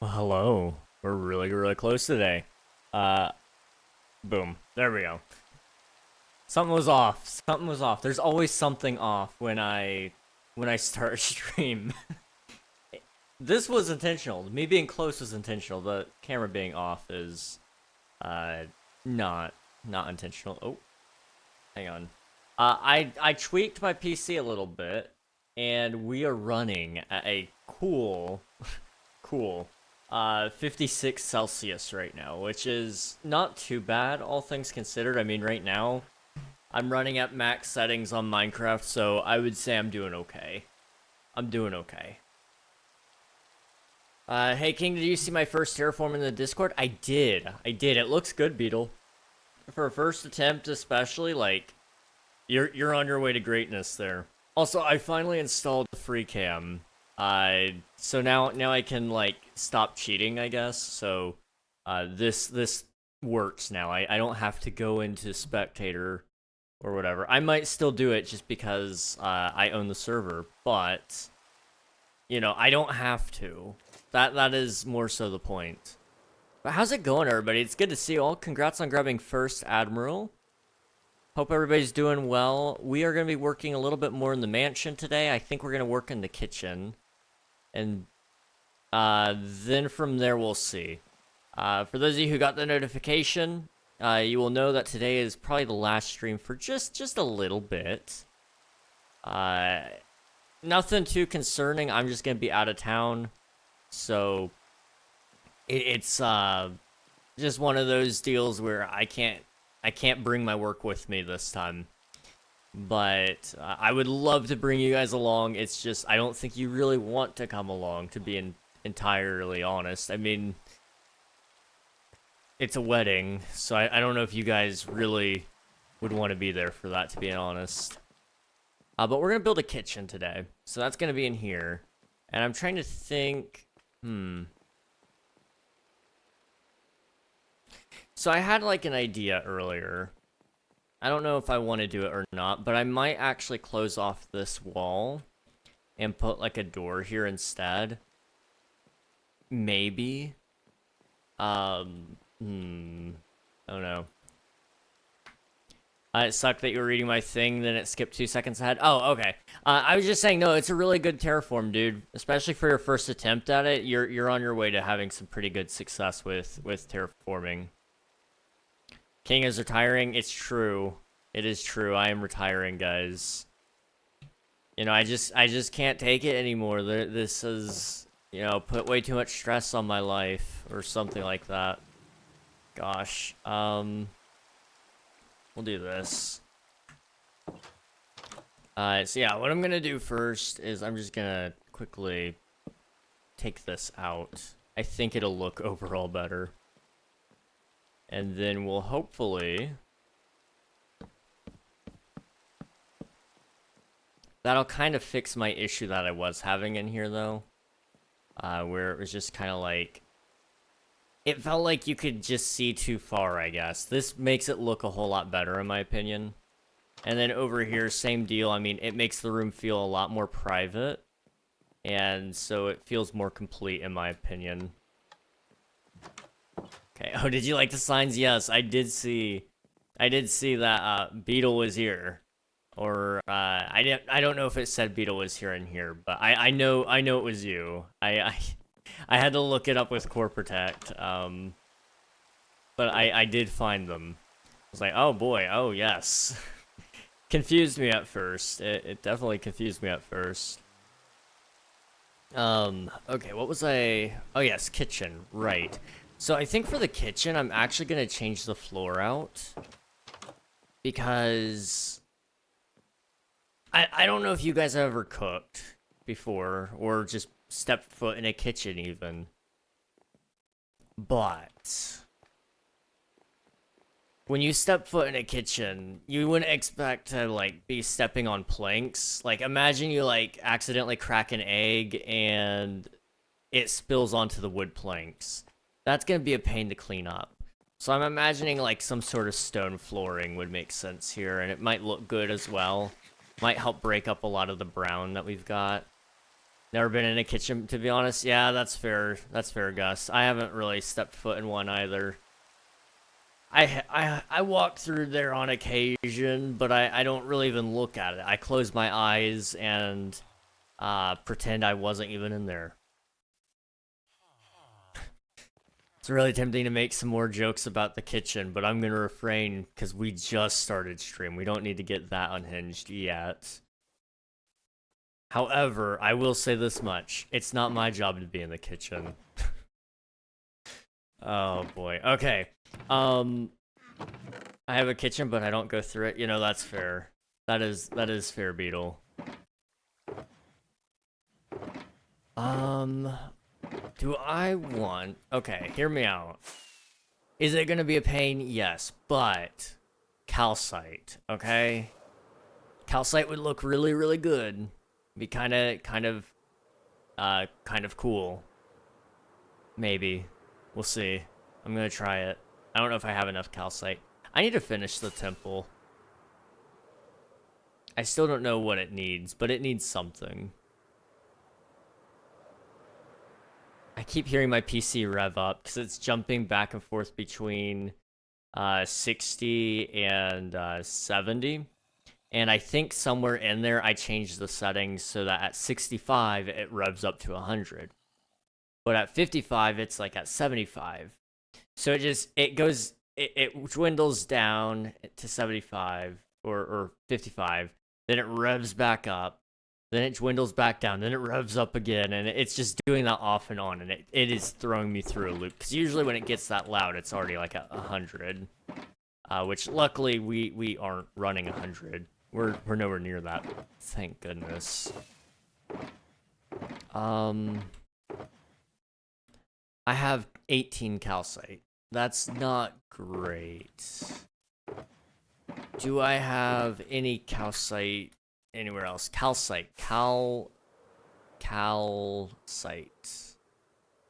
Well, hello. We're really close today. Uh, boom. There we go. Something was off. Something was off. There's always something off when I start a stream. This was intentional. Me being close was intentional. The camera being off is not intentional. Oh, hang on. I tweaked my PC a little bit, and we are running at a cool 56 Celsius right now, which is not too bad, all things considered. I mean, right now, I'm running at max settings on Minecraft, so I would say I'm doing okay. I'm doing okay. Hey King, did you see my first terraform in the Discord? I did. It looks good, Beetle. For a first attempt, especially, like, you're on your way to greatness there. Also, I finally installed the free cam. So now I can, like, stop cheating, I guess. So this works now. I don't have to go into spectator or whatever. I might still do it just because I own the server, but you know, I don't have to. That is more so the point. But how's it going, everybody? It's good to see you all. Congrats on grabbing first Admiral. Hope everybody's doing well. We are going to be working a little bit more in the mansion today. I think we're going to work in the kitchen. And then from there, we'll see. For those of you who got the notification, you will know that today is probably the last stream for just a little bit. Nothing too concerning. I'm just going to be out of town. So it's just one of those deals where I can't bring my work with me this time. But I would love to bring you guys along. It's just I don't think you really want to come along, to be entirely honest. I mean, it's a wedding, so I don't know if you guys really would want to be there for that, to be honest. But we're going to build a kitchen today. So that's going to be in here. And I'm trying to think... So I had, like, an idea earlier. I don't know if I want to do it or not, but I might actually close off this wall and put, like, a door here instead. Maybe. I don't know. It sucked that you were reading my thing, then it skipped 2 seconds ahead. Oh, okay. I was just saying, no, it's a really good terraform, dude. Especially for your first attempt at it, you're on your way to having some pretty good success with terraforming. King is retiring. It's true. It is true. I am retiring, guys. You know, I just can't take it anymore. This is, you know, put way too much stress on my life or something like that. Gosh. We'll do this. So yeah, what I'm gonna do first is I'm just gonna quickly take this out. I think it'll look overall better. And then we'll hopefully... That'll kind of fix my issue that I was having in here, though. Where it was just kind of like... It felt like you could just see too far, I guess. This makes it look a whole lot better, in my opinion. And then over here, same deal. I mean, it makes the room feel a lot more private. And so it feels more complete, in my opinion. Okay. Oh, did you like the signs? Yes, I did see that Beetle was here. Or I don't know if it said Beetle was here in here, but I know it was you. I had to look it up with Core Protect. But I did find them. I was like, oh boy, oh yes. Confused me at first. It definitely confused me at first. Okay, what was I... Oh yes, kitchen, right. So I think for the kitchen, I'm actually gonna change the floor out. Because... I don't know if you guys have ever cooked before, or just stepped foot in a kitchen even. But... when you step foot in a kitchen, you wouldn't expect to, like, be stepping on planks. Like, imagine you, like, accidentally crack an egg and it spills onto the wood planks. That's gonna be a pain to clean up. So I'm imagining, like, some sort of stone flooring would make sense here, and it might look good as well. Might help break up a lot of the brown that we've got. Never been in a kitchen, to be honest. Yeah, that's fair. That's fair, Gus. I haven't really stepped foot in one either. I walk through there on occasion, but I don't really even look at it. I close my eyes and pretend I wasn't even in there. It's really tempting to make some more jokes about the kitchen, but I'm gonna refrain because we just started stream. We don't need to get that unhinged yet. However, I will say this much. It's not my job to be in the kitchen. Oh boy. Okay. I have a kitchen, but I don't go through it. You know, that's fair. That is fair, Beetle. Do I want... Okay, hear me out. Is it gonna be a pain? Yes, but calcite, okay? Calcite would look really, really good. Be kind of cool. Maybe. We'll see. I'm gonna try it. I don't know if I have enough calcite. I need to finish the temple. I still don't know what it needs, but it needs something. I keep hearing my PC rev up because it's jumping back and forth between 60 and 70. And I think somewhere in there I changed the settings so that at 65 it revs up to 100. But at 55 it's like at 75. So it dwindles down to 75 or 55. Then it revs back up. Then it dwindles back down, then it revs up again, and it's just doing that off and on, and it is throwing me through a loop. Because usually when it gets that loud, it's already like 100. Which luckily we aren't running 100. We're nowhere near that. Thank goodness. I have 18 calcite. That's not great. Do I have any calcite anywhere else? Calcite. Calcite.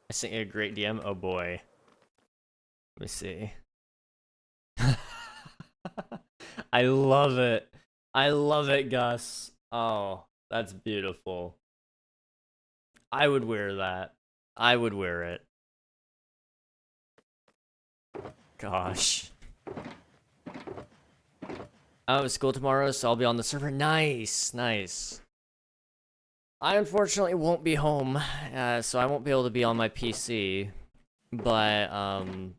I sent you a great DM. Oh boy. Let me see. I love it. I love it, Gus. Oh, that's beautiful. I would wear that. I would wear it. Gosh. I have school tomorrow, so I'll be on the server. Nice, nice. I unfortunately won't be home, so I won't be able to be on my PC. But, I'm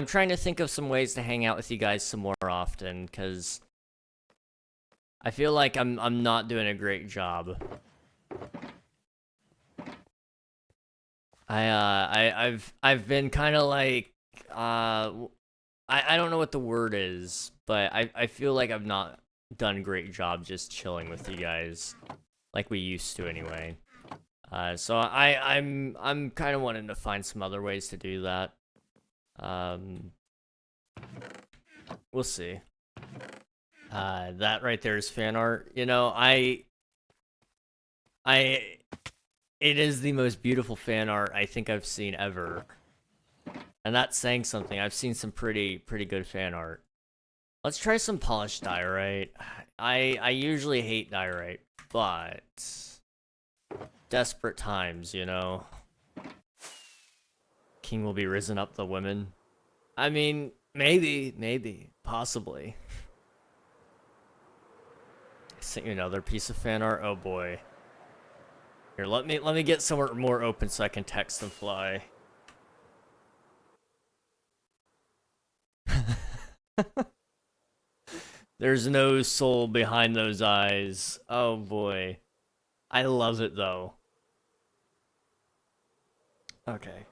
trying to think of some ways to hang out with you guys some more often, because I feel like I'm not doing a great job. I've been kind of like, I don't know what the word is, but I feel like I've not done a great job just chilling with you guys, like we used to anyway. So I'm kind of wanting to find some other ways to do that. We'll see. That right there is fan art. You know, it is the most beautiful fan art I think I've seen ever. And that's saying something. I've seen some pretty good fan art. Let's try some polished diorite. I usually hate diorite, but desperate times, you know. King will be risen up the women. I mean, maybe, possibly. I sent you another piece of fan art. Oh boy. Here, let me get somewhere more open so I can text and fly. There's no soul behind those eyes. Oh boy. I love it though. Okay.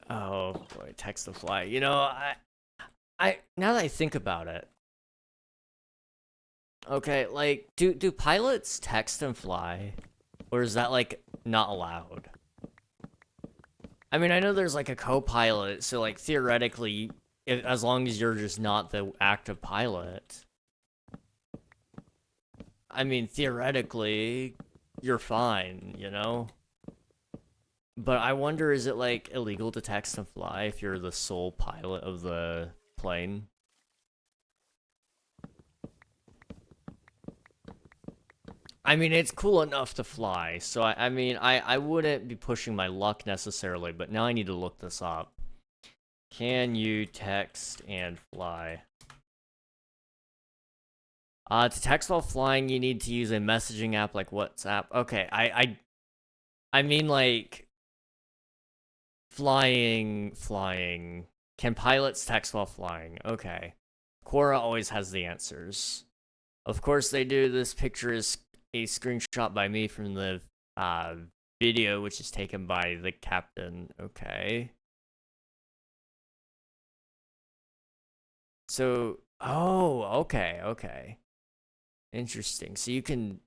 Oh boy, text to fly. You know, I now that I think about it. Okay, like do pilots text and fly? Or is that like not allowed? I mean, I know there's like a co-pilot, so like theoretically, as long as you're just not the active pilot, I mean, theoretically, you're fine, you know? But I wonder, is it like illegal to text and fly if you're the sole pilot of the plane? I mean, it's cool enough to fly, so I mean, I wouldn't be pushing my luck necessarily, but now I need to look this up. Can you text and fly? To text while flying, you need to use a messaging app like WhatsApp. Okay, I mean, like, flying. Can pilots text while flying? Okay. Quora always has the answers. Of course they do. This picture is a screenshot by me from the video, which is taken by the captain. Okay. So, oh, okay. Interesting. So you can,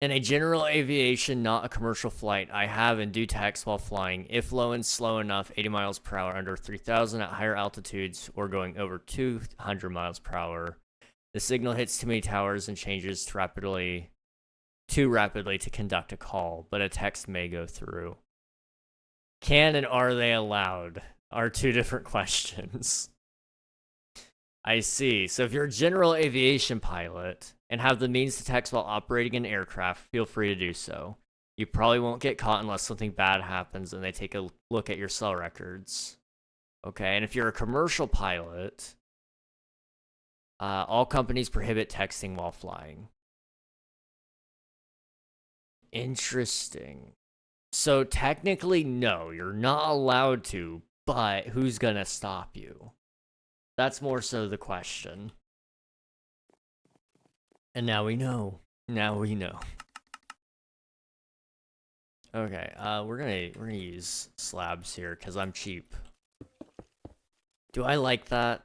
in a general aviation, not a commercial flight, I have and do text while flying, if low and slow enough, 80 miles per hour under 3,000 at higher altitudes, or going over 200 miles per hour. The signal hits too many towers and changes too rapidly to conduct a call, but a text may go through. Can and are they allowed are two different questions. I see. So if you're a general aviation pilot and have the means to text while operating an aircraft, feel free to do so. You probably won't get caught unless something bad happens and they take a look at your cell records. Okay, and if you're a commercial pilot, all companies prohibit texting while flying. Interesting. So technically, no, you're not allowed to, but who's gonna stop you? That's more so the question. And now we know. Now we know. Okay, we're gonna use slabs here because I'm cheap. Do I like that?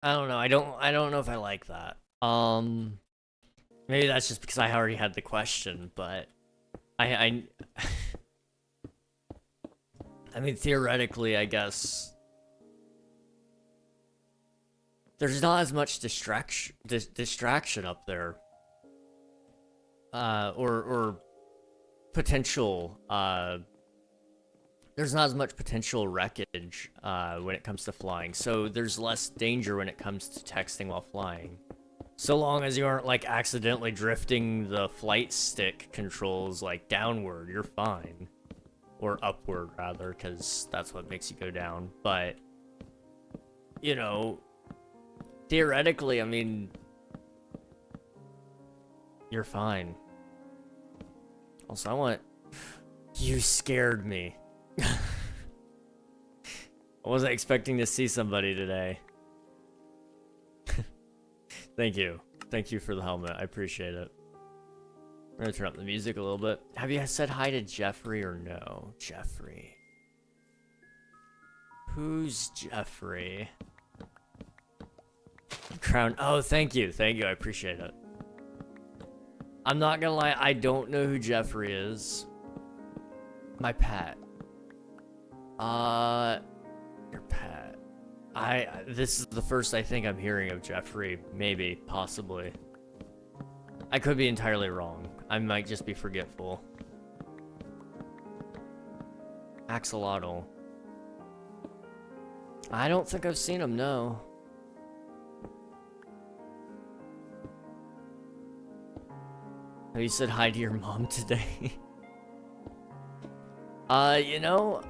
I don't know. I don't know if I like that. Maybe that's just because I already had the question, but I mean, theoretically, I guess there's not as much distraction up there, or potential. There's not as much potential wreckage when it comes to flying, so there's less danger when it comes to texting while flying. So long as you aren't, like, accidentally drifting the flight stick controls, like, downward, you're fine. Or upward, rather, because that's what makes you go down. But, you know, theoretically, I mean, you're fine. Also, I want... You scared me. I wasn't expecting to see somebody today. Thank you. Thank you for the helmet. I appreciate it. I'm gonna turn up the music a little bit. Have you said hi to Jeffrey or no? Jeffrey. Who's Jeffrey? Crown. Oh, thank you. Thank you. I appreciate it. I'm not gonna lie. I don't know who Jeffrey is. My pet. Your pet. This is the first I think I'm hearing of Jeffrey. Maybe, possibly. I could be entirely wrong. I might just be forgetful. Axolotl. I don't think I've seen him, no. Have you said hi to your mom today? You know,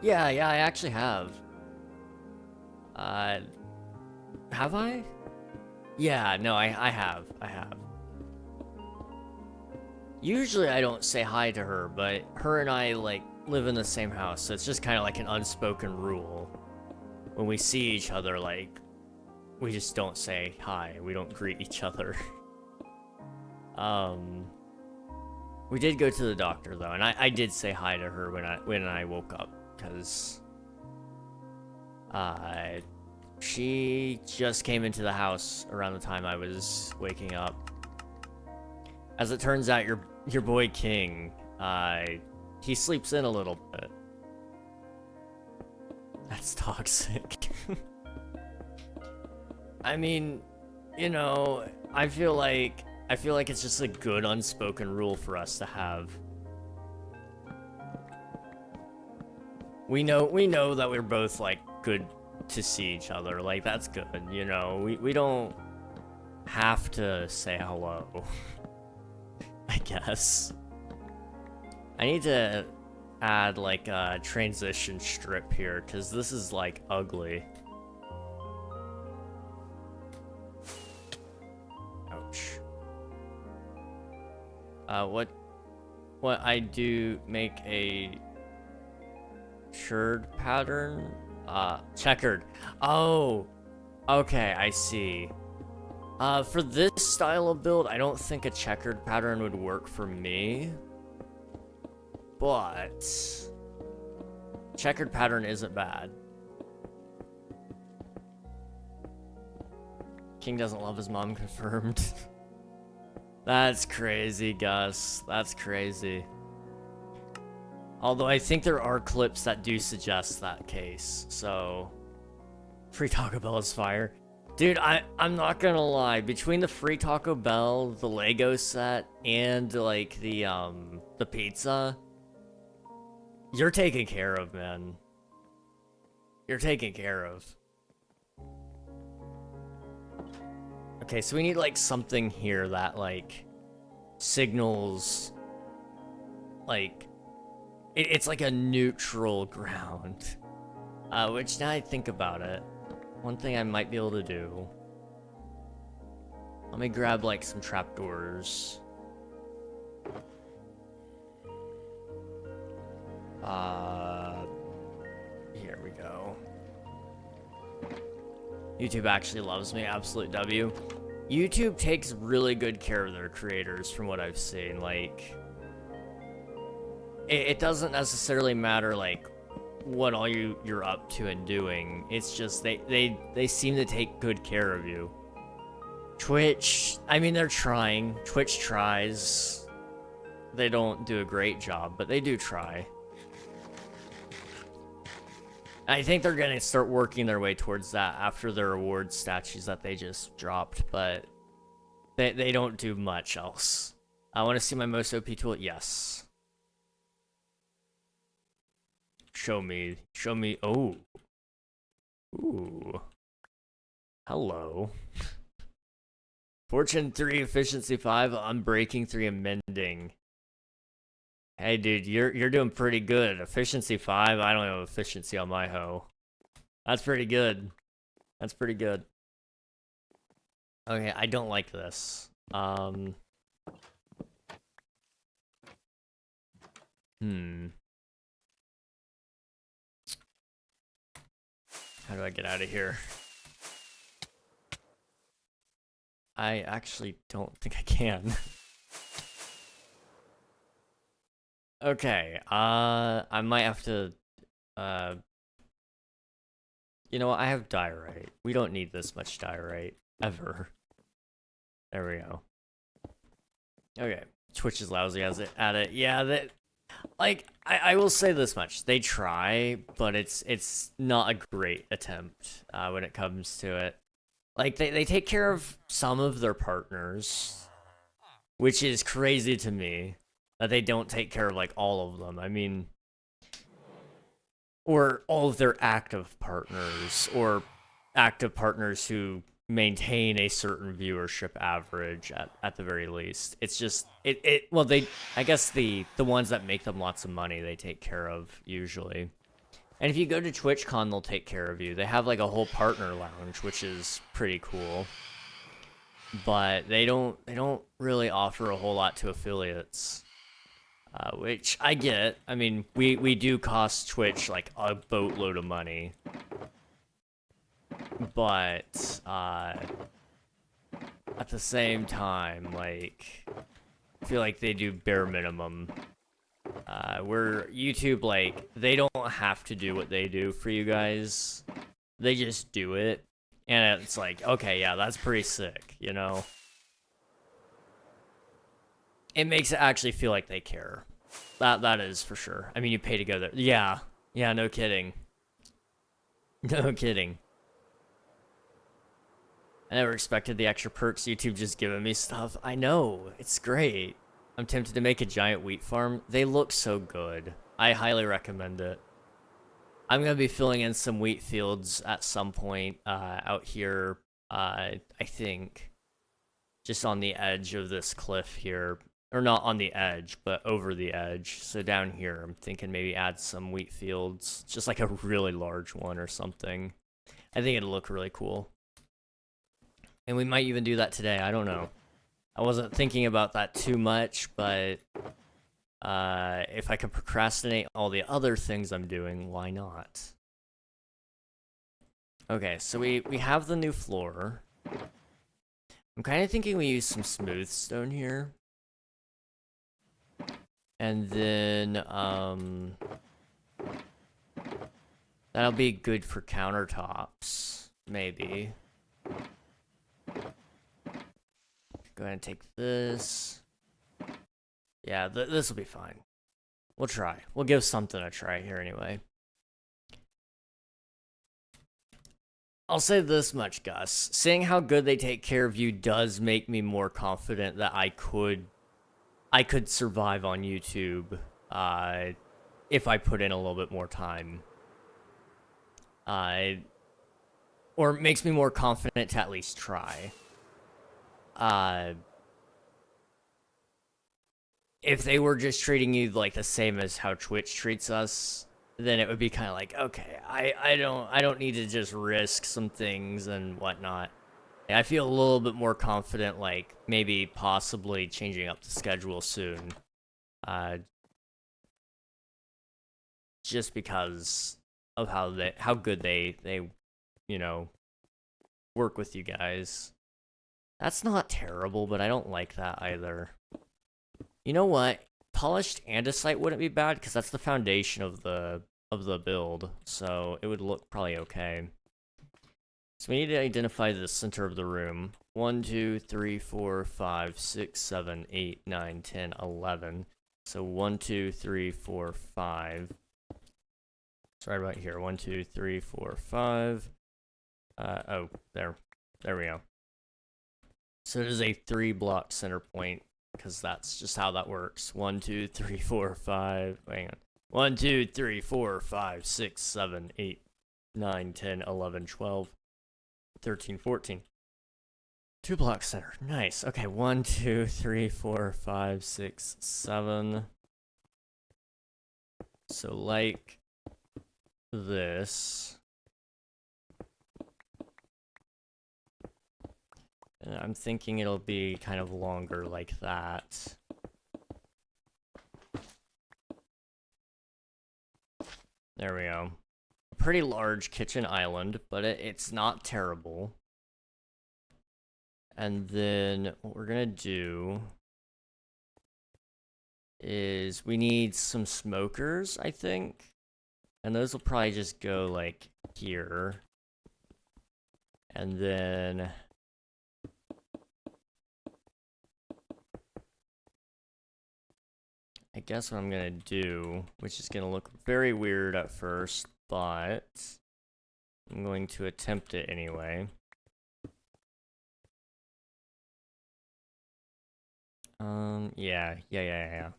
yeah, I actually have. Have I? Yeah, no, I have. Usually I don't say hi to her, but her and I, like, live in the same house, so it's just kind of like an unspoken rule. When we see each other, like, we just don't say hi. We don't greet each other. We did go to the doctor, though, and I did say hi to her when I woke up, because she just came into the house around the time I was waking up. As it turns out, your boy King, he sleeps in a little bit. That's toxic. I mean, you know, I feel like it's just a good unspoken rule for us to have. We know that we're both, like, good to see each other. Like, that's good, you know? We don't... have to say hello. I guess. I need to add like a transition strip here, because this is like ugly. Ouch. What I do make a checkered pattern? Checkered. Oh, okay, I see. For this style of build, I don't think a checkered pattern would work for me. But checkered pattern isn't bad. King doesn't love his mom confirmed. That's crazy, Gus. That's crazy. Although I think there are clips that do suggest that case, so... Free Taco Bell is fire. Dude, I'm not gonna lie. Between the free Taco Bell, the Lego set, and like the pizza, you're taken care of, man. You're taken care of. Okay, so we need like something here that like signals like it's like a neutral ground. Which now I think about it, one thing I might be able to do. Let me grab like some trapdoors. Here we go. YouTube actually loves me, absolute W. YouTube takes really good care of their creators from what I've seen. Like, it doesn't necessarily matter like what all you're up to and doing. It's just they seem to take good care of you. Twitch, I mean, they're trying. Twitch tries. They don't do a great job, but they do try. I think they're gonna start working their way towards that after their award statues that they just dropped, but they don't do much else. I want to see my most OP tool. Yes. Show me. Oh. Ooh. Hello. Fortune 3, efficiency 5, unbreaking 3, amending. Hey, dude, you're doing pretty good. Efficiency 5, I don't have efficiency on my hoe. That's pretty good. That's pretty good. Okay, I don't like this. How do I get out of here? I actually don't think I can. Okay, I might have to, you know what, I have diorite. We don't need this much diorite, ever. There we go. Okay, Twitch is lousy as it at it. Yeah, that, like, I will say this much. They try, but it's not a great attempt, when it comes to it. Like, they take care of some of their partners, which is crazy to me. That they don't take care of, like, all of them. I mean, or all of their active partners, or active partners who maintain a certain viewership average at the very least. It's just, well, I guess the ones that make them lots of money, they take care of, usually. And if you go to TwitchCon, they'll take care of you. They have, like, a whole partner lounge, which is pretty cool. But they don't really offer a whole lot to affiliates. Which I get. I mean, we do cost Twitch like a boatload of money, but at the same time, like, I feel like they do bare minimum. Where YouTube, like, they don't have to do what they do for you guys. They just do it, and it's like, okay, yeah, that's pretty sick, you know? It makes it actually feel like they care. That is for sure. I mean, you pay to go there. Yeah, no kidding. No kidding. I never expected the extra perks. YouTube just giving me stuff. I know, it's great. I'm tempted to make a giant wheat farm. They look so good. I highly recommend it. I'm gonna be filling in some wheat fields at some point out here. I think. just on the edge of this cliff here. Or not on the edge, but over the edge. So down here, I'm thinking maybe add some wheat fields. Just like a really large one or something. I think it'd look really cool. And we might even do that today, I don't know. I wasn't thinking about that too much, but if I can procrastinate all the other things I'm doing, why not? Okay, so we have the new floor. I'm kind of thinking we use some smooth stone here. And then, that'll be good for countertops, maybe. Go ahead and take this. Yeah, this will be fine. We'll try. We'll give something a try here anyway. I'll say this much, Gus. Seeing how good they take care of you does make me more confident that I could survive on YouTube if I put in a little bit more time. Or it makes me more confident to at least try. If they were just treating you like the same as how Twitch treats us, then it would be kind of like, okay, I don't need to just risk some things and whatnot. I feel a little bit more confident, like maybe possibly changing up the schedule soon. Just because of how good they you know, work with you guys. That's not terrible, but I don't like that either. You know what? Polished andesite wouldn't be bad because that's the foundation of the build, so it would look probably okay. So we need to identify the center of the room. 1, 2, 3, 4, 5, 6, 7, 8, 9, 10, 11. So 1, 2, 3, 4, 5. It's right about here. 1, 2, 3, 4, 5. Oh, there we go. So it is a 3-block center point, because that's just how that works. 1, 2, 3, 4, 5. Hang on. 1, 2, 3, 4, 5, 6, 7, 8, 9, 10, 11, 12, 13, 14. 2-block center. Nice. Okay, 1, 2, 3, 4, 5, 6, 7. So like this. And I'm thinking it'll be kind of longer like that. There we go. A pretty large kitchen island, but it's not terrible. And then what we're gonna do is we need some smokers, I think. And those will probably just go like here. And then I guess what I'm gonna do, which is gonna look very weird at first, but I'm going to attempt it anyway. Yeah.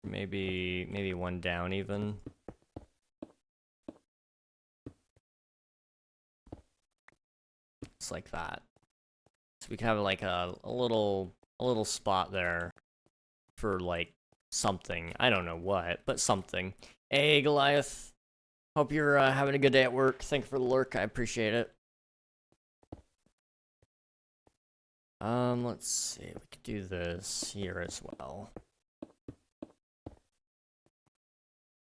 Maybe one down even. It's like that. So we can have like a little spot there for like something. I don't know what, but something. Hey Goliath, hope you're having a good day at work. Thank you for the lurk. I appreciate it. Let's see. We could do this here as well.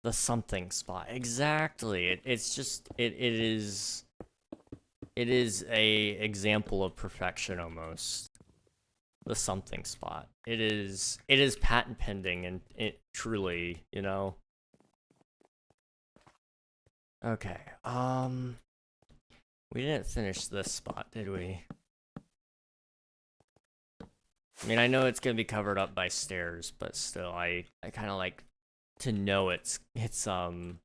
The something spot. Exactly. It's just it is a example of perfection almost. The something spot. It is patent pending, and it truly, you know. Okay. We didn't finish this spot, did we? I mean, I know it's gonna be covered up by stairs, but still, I kind of like to know it's kind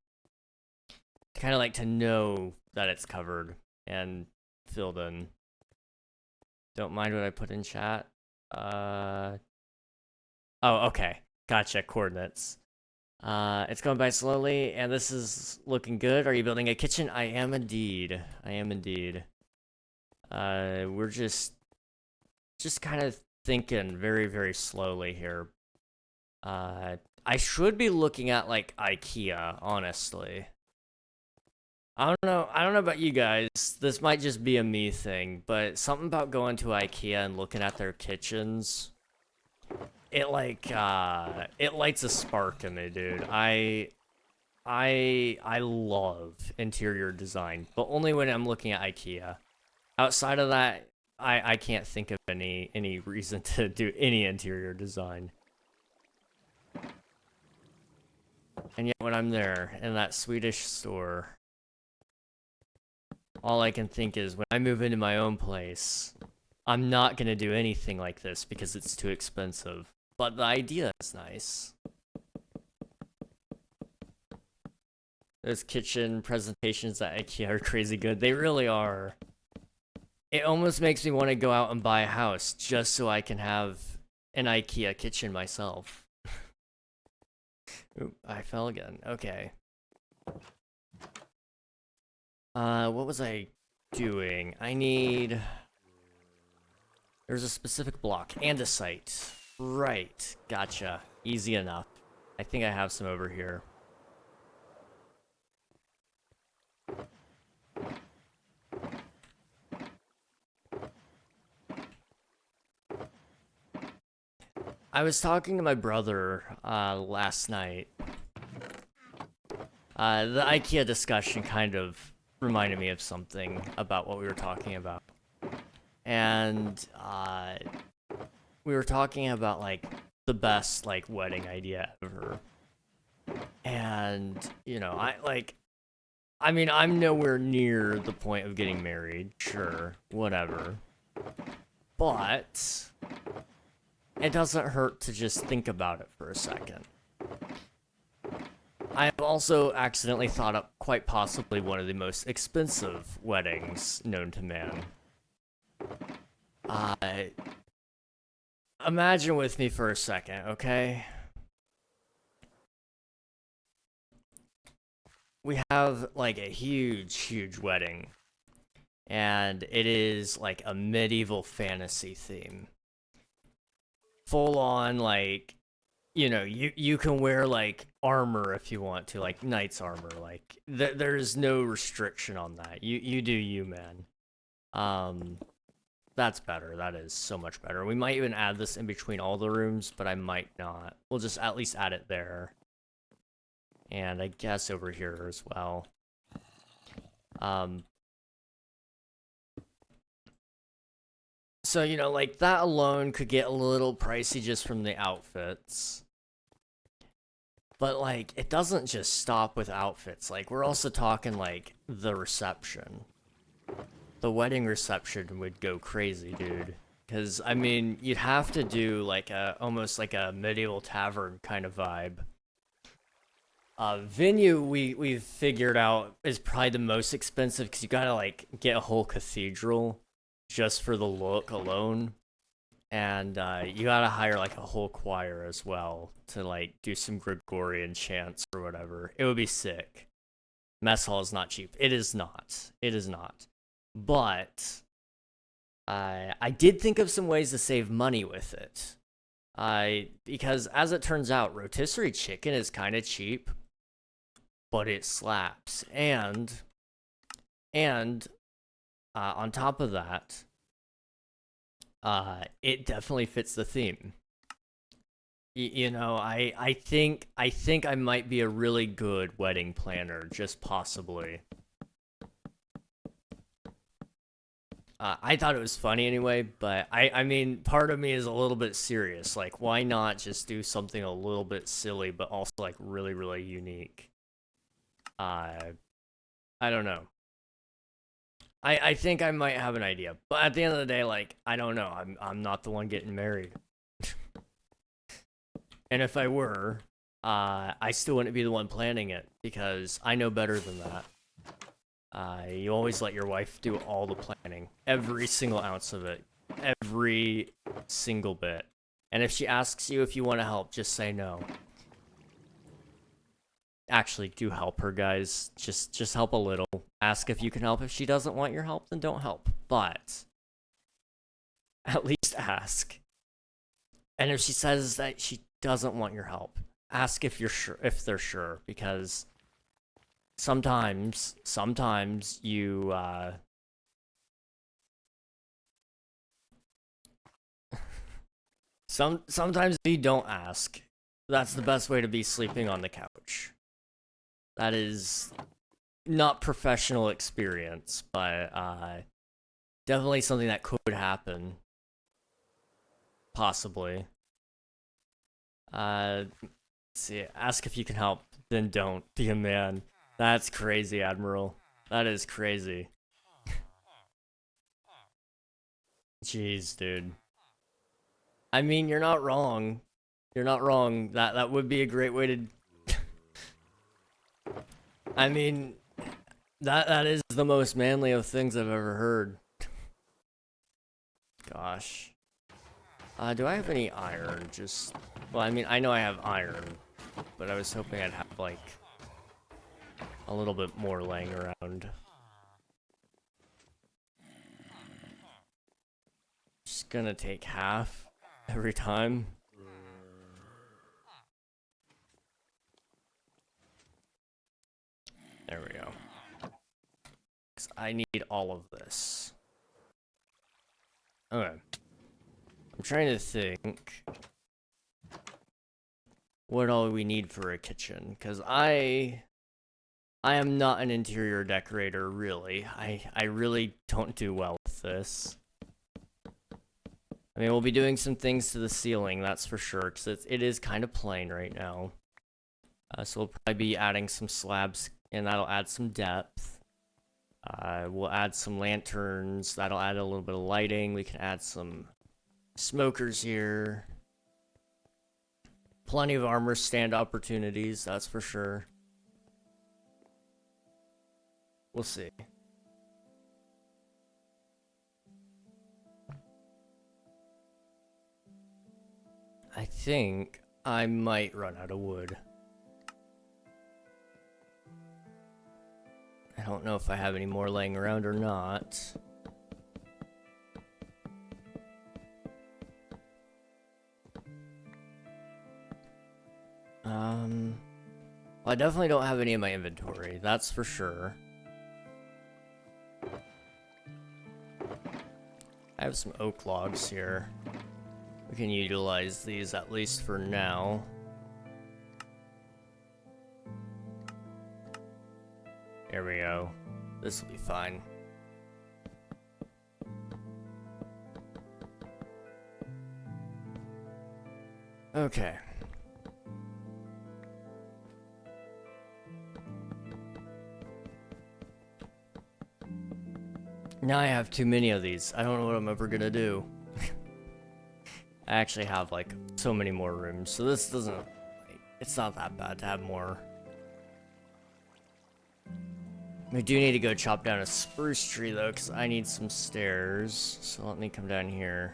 of like to know that it's covered and filled in. Don't mind what I put in chat. Oh, okay. Gotcha. Coordinates. It's going by slowly, and this is looking good. Are you building a kitchen? I am indeed. I am indeed. We're just kind of thinking very, very slowly here. I should be looking at, like, IKEA, honestly. I don't know about you guys. This might just be a me thing, but something about going to IKEA and looking at their kitchens, it lights a spark in me, dude. I love interior design, but only when I'm looking at IKEA. Outside of that, I can't think of any reason to do any interior design. And yet when I'm there in that Swedish store, all I can think is when I move into my own place, I'm not gonna do anything like this because it's too expensive. But the idea is nice. Those kitchen presentations at IKEA are crazy good. They really are. It almost makes me want to go out and buy a house just so I can have an IKEA kitchen myself. Oop, I fell again. Okay. What was I doing? I need... There's a specific block and a site. Right. Gotcha. Easy enough. I think I have some over here. I was talking to my brother last night. The IKEA discussion kind of reminded me of something about what we were talking about. And we were talking about, like, the best, like, wedding idea ever. And, you know, I mean, I'm nowhere near the point of getting married. Sure, whatever. But it doesn't hurt to just think about it for a second. I have also accidentally thought up quite possibly one of the most expensive weddings known to man. Imagine with me for a second, okay? We have, like, a huge, huge wedding. And it is, like, a medieval fantasy theme. Full on, like, you know, you can wear, like, armor if you want to, like knight's armor. Like, there's no restriction on that. You do you, man. That's better. That is so much better. We might even add this in between all the rooms, but I might not. We'll just at least add it there. And I guess over here as well. So, you know, like, that alone could get a little pricey just from the outfits. But, like, it doesn't just stop with outfits. Like, we're also talking, like, the reception. The wedding reception would go crazy, dude. Because, I mean, you'd have to do, like, almost like a medieval tavern kind of vibe. Venue we've figured out is probably the most expensive because you gotta, like, get a whole cathedral just for the look alone. And you gotta hire, like, a whole choir as well to, like, do some Gregorian chants or whatever. It would be sick. Mess hall is not cheap. It is not. It is not. But I did think of some ways to save money with it. Because as it turns out, rotisserie chicken is kind of cheap, but it slaps. And on top of that, it definitely fits the theme. You know, I think I might be a really good wedding planner, just possibly. I thought it was funny anyway, but I mean, part of me is a little bit serious. Like, why not just do something a little bit silly, but also, like, really, really unique? I don't know. I think I might have an idea, but at the end of the day, like, I don't know. I'm not the one getting married. And if I were, I still wouldn't be the one planning it because I know better than that. You always let your wife do all the planning, every single ounce of it, every single bit. And if she asks you if you want to help, just say no. actually do help her, guys. Just help a little. Ask if you can help. If she doesn't want your help, then don't help. But at least ask. And if she says that she doesn't want your help, ask if you're sure, if they're sure, because sometimes you sometimes you don't ask. That's the best way to be sleeping on the couch. That is not professional experience, but definitely something that could happen. Possibly. Let's see, ask if you can help, then don't. Be a man. That's crazy, Admiral. That is crazy. Jeez, dude. I mean, you're not wrong. You're not wrong. That would be a great way to... I mean, that is the most manly of things I've ever heard. Gosh. Do I have any iron? Just... Well, I mean, I know I have iron, but I was hoping I'd have, like, a little bit more laying around. Just gonna take half every time. There we go. 'Cause I need all of this. Okay. I'm trying to think what all we need for a kitchen, because I am not an interior decorator, really. I really don't do well with this. I mean, we'll be doing some things to the ceiling, that's for sure, because it is kind of plain right now. So we'll probably be adding some slabs, and that'll add some depth. We'll add some lanterns, that'll add a little bit of lighting. We can add some smokers here. Plenty of armor stand opportunities, that's for sure. We'll see. I think I might run out of wood. I don't know if I have any more laying around or not. Well, I definitely don't have any in my inventory, that's for sure. I have some oak logs here. We can utilize these at least for now. There we go. This will be fine. Okay. Now I have too many of these. I don't know what I'm ever gonna do. I actually have, like, so many more rooms, so this doesn't... Like, it's not that bad to have more. We do need to go chop down a spruce tree, though, because I need some stairs. So let me come down here.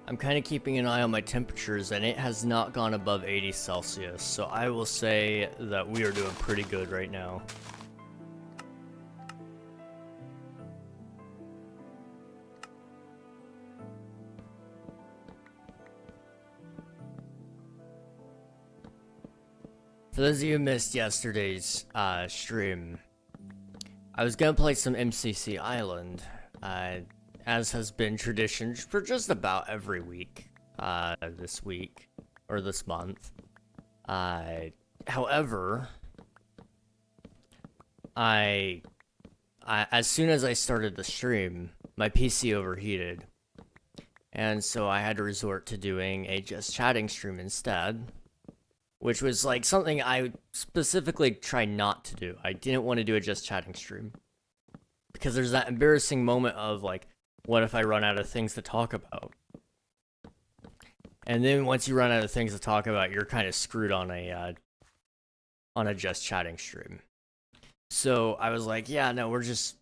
I'm kind of keeping an eye on my temperatures, and it has not gone above 80 Celsius, so I will say that we are doing pretty good right now. For those of you who missed yesterday's stream, I was gonna play some MCC Island, as has been tradition for just about every week, this week, or this month. However, as soon as I started the stream, my PC overheated, and so I had to resort to doing a just chatting stream instead, which was like something I specifically tried not to do. I didn't want to do a just chatting stream, because there's that embarrassing moment of like, what if I run out of things to talk about? And then once you run out of things to talk about, you're kind of screwed on a just chatting stream. So I was like, yeah, no, we're just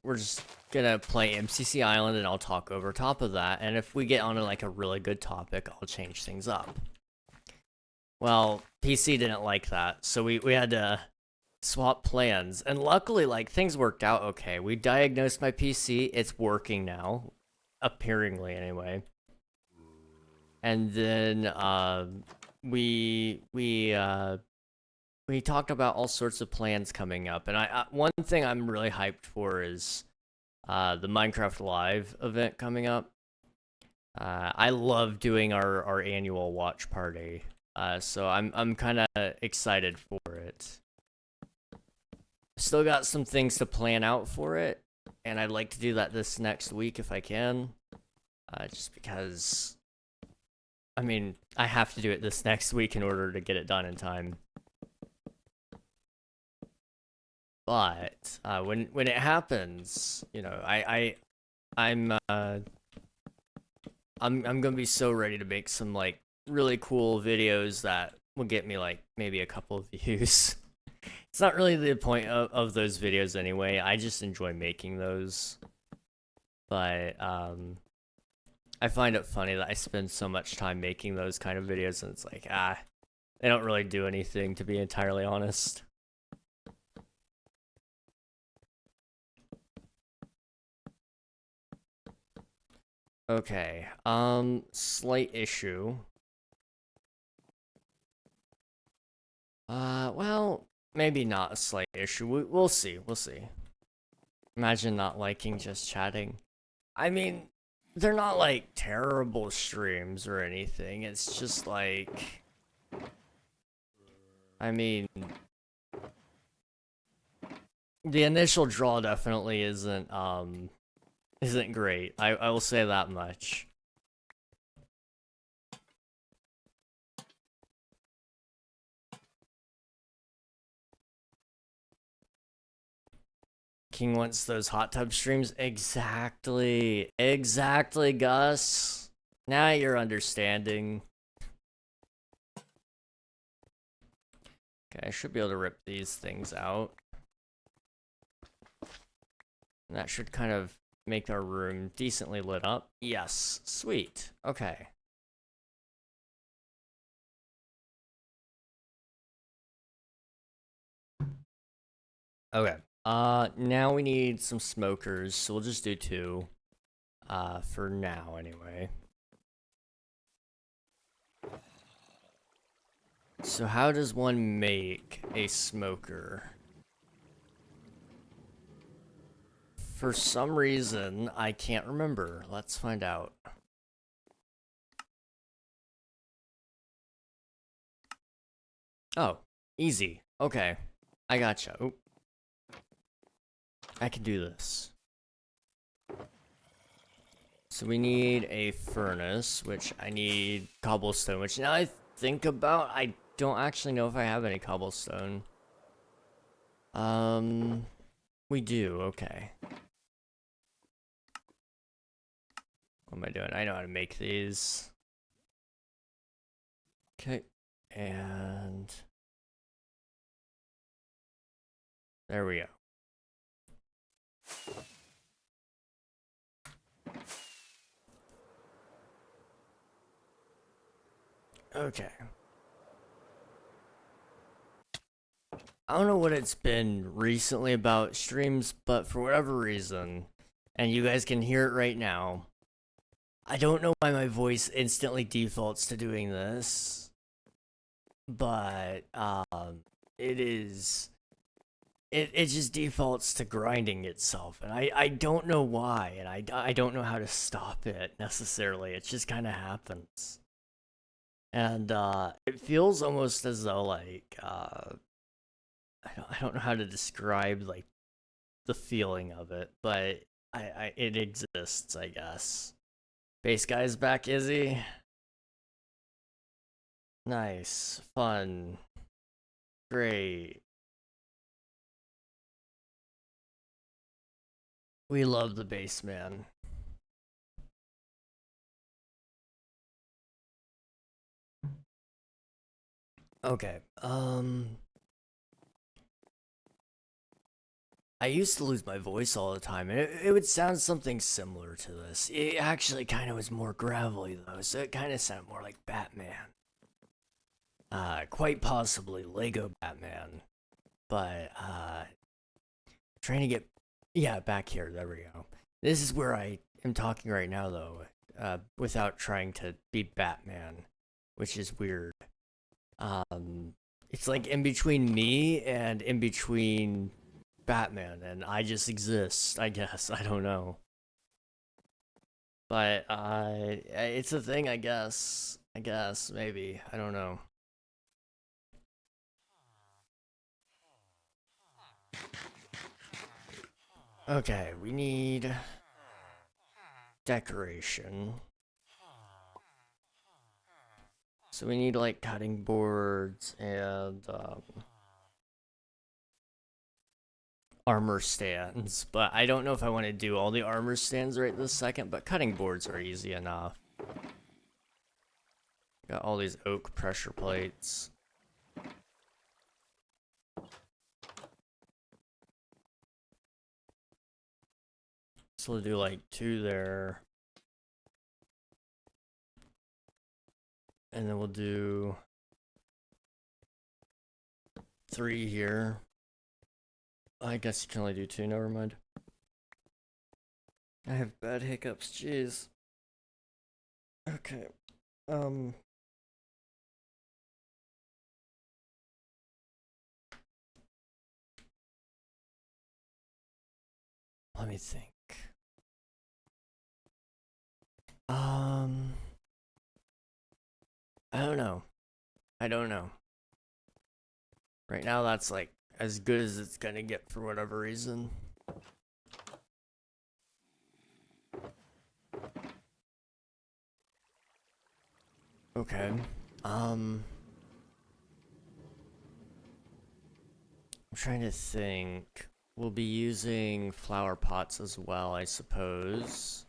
gonna play MCC Island, and I'll talk over top of that. And if we get onto like a really good topic, I'll change things up. Well, PC didn't like that, so we had to swap plans. And luckily, like, things worked out okay. We diagnosed my PC; it's working now, appearingly anyway. And then we talked about all sorts of plans coming up, and one thing I'm really hyped for is the Minecraft Live event coming up. I love doing our annual watch party, so I'm kind of excited for it. Still got some things to plan out for it, and I'd like to do that this next week if I can, just because. I mean, I have to do it this next week in order to get it done in time. But when it happens, you know, I'm gonna be so ready to make some like really cool videos that will get me like maybe a couple of views. It's not really the point of those videos anyway. I just enjoy making those. But I find it funny that I spend so much time making those kind of videos, and it's like, they don't really do anything, to be entirely honest. Okay, slight issue. Well, maybe not a slight issue. We'll see, we'll see. Imagine not liking just chatting. I mean, they're not like terrible streams or anything. It's just like, I mean, the initial draw definitely isn't great. I will say that much. King wants those hot tub streams. Exactly. Exactly, Gus. Now you're understanding. Okay, I should be able to rip these things out. And that should kind of make our room decently lit up. Yes, sweet. Okay. Okay. Now we need some smokers, so we'll just do 2. For now, anyway. So how does one make a smoker? For some reason, I can't remember. Let's find out. Oh, easy. Okay. I gotcha. Oop. I can do this. So we need a furnace, which I need cobblestone, which now I think about, I don't actually know if I have any cobblestone. We do, okay. What am I doing? I know how to make these. Okay, and there we go. Okay. I don't know what it's been recently about streams, but for whatever reason, and you guys can hear it right now, I don't know why my voice instantly defaults to doing this, but it just defaults to grinding itself, and I don't know why, and I don't know how to stop it necessarily. It just kind of happens. And it feels almost as though like I don't know how to describe like the feeling of it, but it exists, I guess. Base guy's back, is he? Nice, fun, great. We love the base man. Okay, I used to lose my voice all the time, and it would sound something similar to this. It actually kind of was more gravelly, though, so it kind of sounded more like Batman. Quite possibly Lego Batman. But, trying to get... Yeah, back here, there we go. This is where I am talking right now, though, without trying to be Batman, which is weird. It's like in between me and in between Batman, and I just exist, I guess. I don't know. But, it's a thing, I guess. I guess, maybe. I don't know. Okay, we need decoration. So we need, like, cutting boards and, armor stands, but I don't know if I want to do all the armor stands right this second, but cutting boards are easy enough. Got all these oak pressure plates. So we'll do like 2 there. And then we'll do 3 here. I guess you can only do 2, never mind. I have bad hiccups, jeez. Okay. Let me think. I don't know. I don't know. Right now, that's like as good as it's gonna get for whatever reason. Okay. I'm trying to think. We'll be using flower pots as well, I suppose.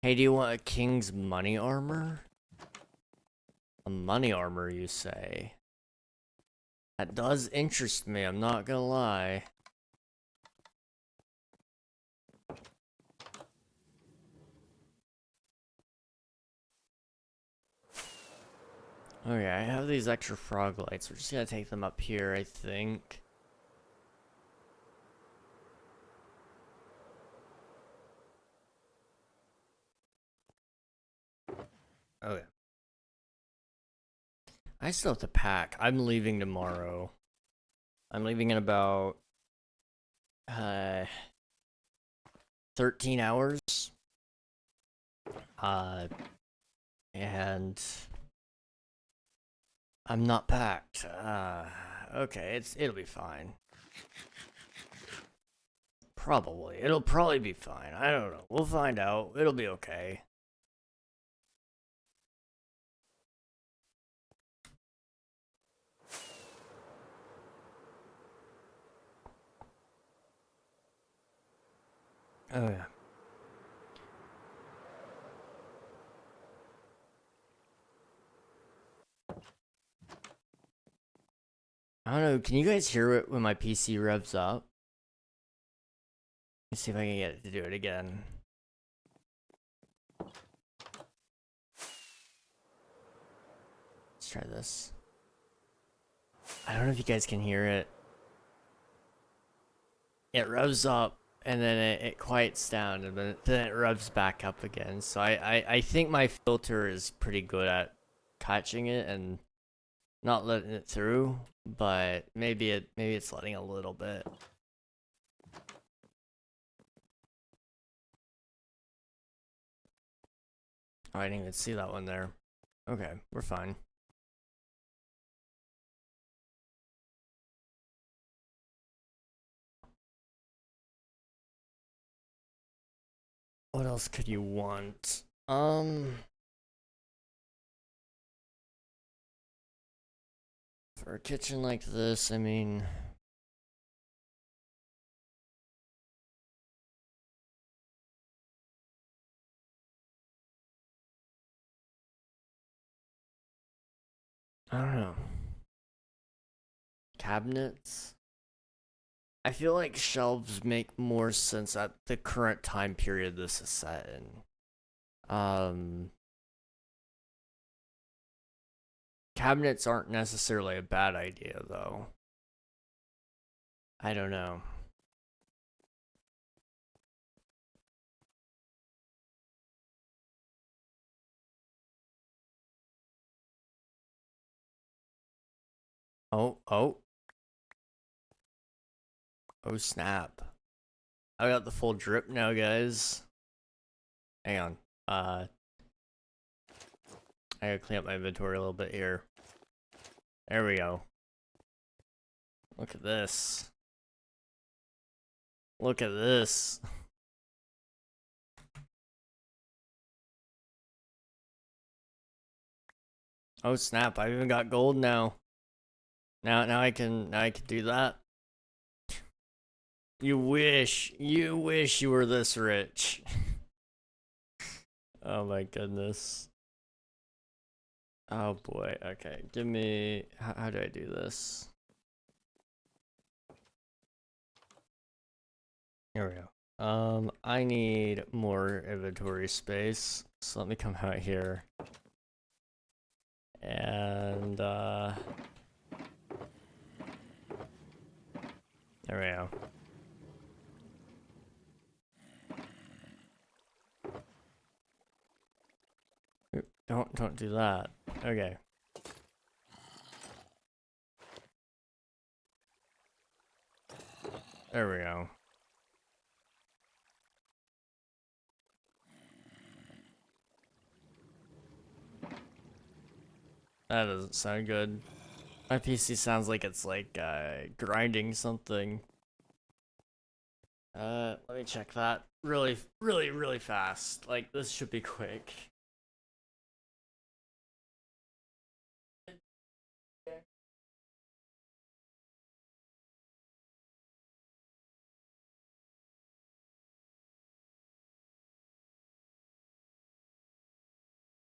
Hey, do you want a king's money armor? A money armor, you say? That does interest me, I'm not gonna lie. Okay, I have these extra frog lights. We're just gonna take them up here, I think. Okay. I still have to pack. I'm leaving tomorrow. I'm leaving in about 13 hours. And I'm not packed. Okay, it'll be fine. Probably. It'll probably be fine. I don't know. We'll find out. It'll be okay. Oh yeah. I don't know. Can you guys hear it when my PC revs up? Let's see if I can get it to do it again. Let's try this. I don't know if you guys can hear it. It revs up and then it quiets down and then it revs back up again. So I think my filter is pretty good at catching it and not letting it through, but maybe it's letting a little bit. Oh, I didn't even see that one there. Okay, we're fine. What else could you want? For a kitchen like this, I mean, I don't know. cabinets. I feel like shelves make more sense at the current time period this is set in. Cabinets aren't necessarily a bad idea, though. I don't know. Oh, oh. Oh, snap. I got the full drip now, guys. Hang on. I gotta clean up my inventory a little bit here. There we go. Look at this. Look at this. Oh snap, I've even got gold now. Now I can do that. You wish you were this rich. Oh my goodness. Oh boy. Okay, give me how do I do this? Here we go. I need more inventory space. So let me come out here. And there we go. Don't do that. Okay. There we go. That doesn't sound good. My PC sounds like it's like grinding something. Let me check that really fast. Like this should be quick.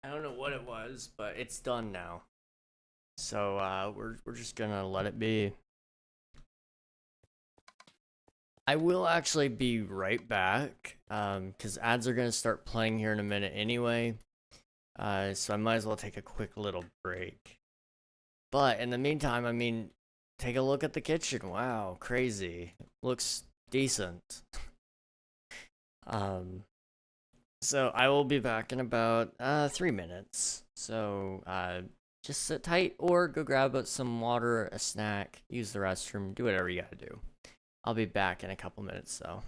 I don't know what it was, but it's done now. So we're just gonna let it be. I will actually be right back, because ads are gonna start playing here in a minute anyway. So I might as well take a quick little break. But in the meantime, I mean, take a look at the kitchen. Wow, crazy. Looks decent. So I will be back in about 3 minutes. So just sit tight or go grab some water, a snack, use the restroom, do whatever you gotta do. I'll be back in a couple minutes though.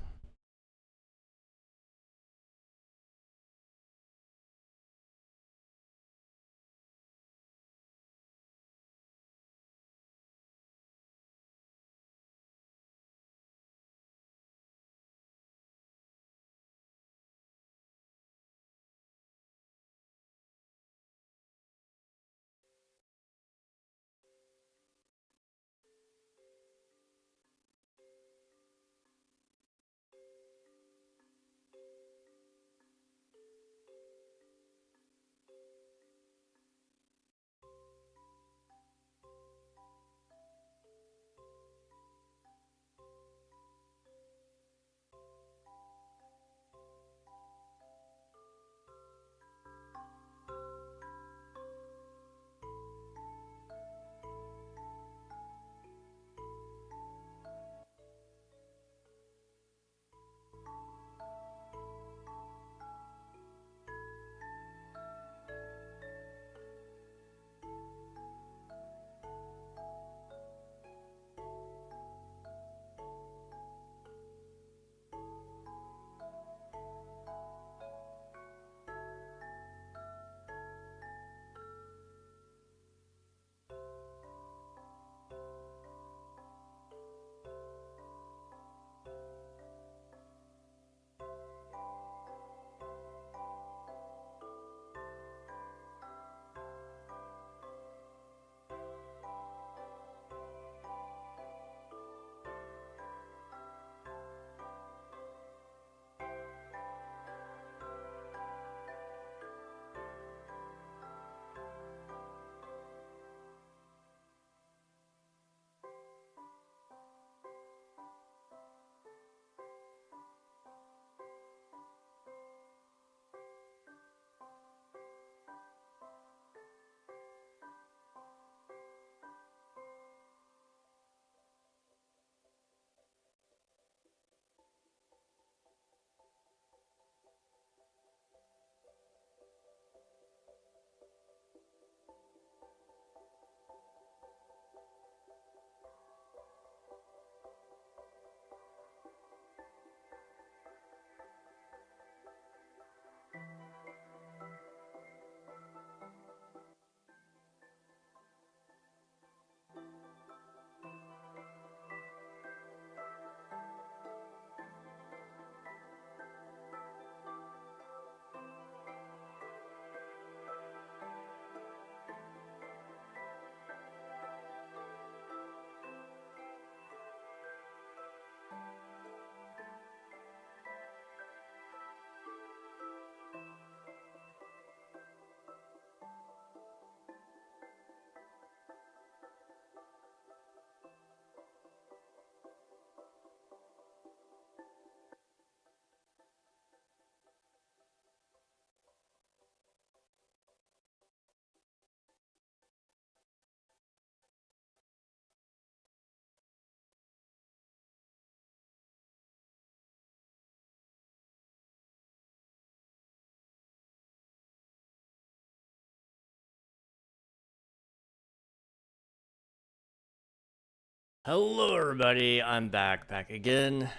Hello everybody, I'm back again.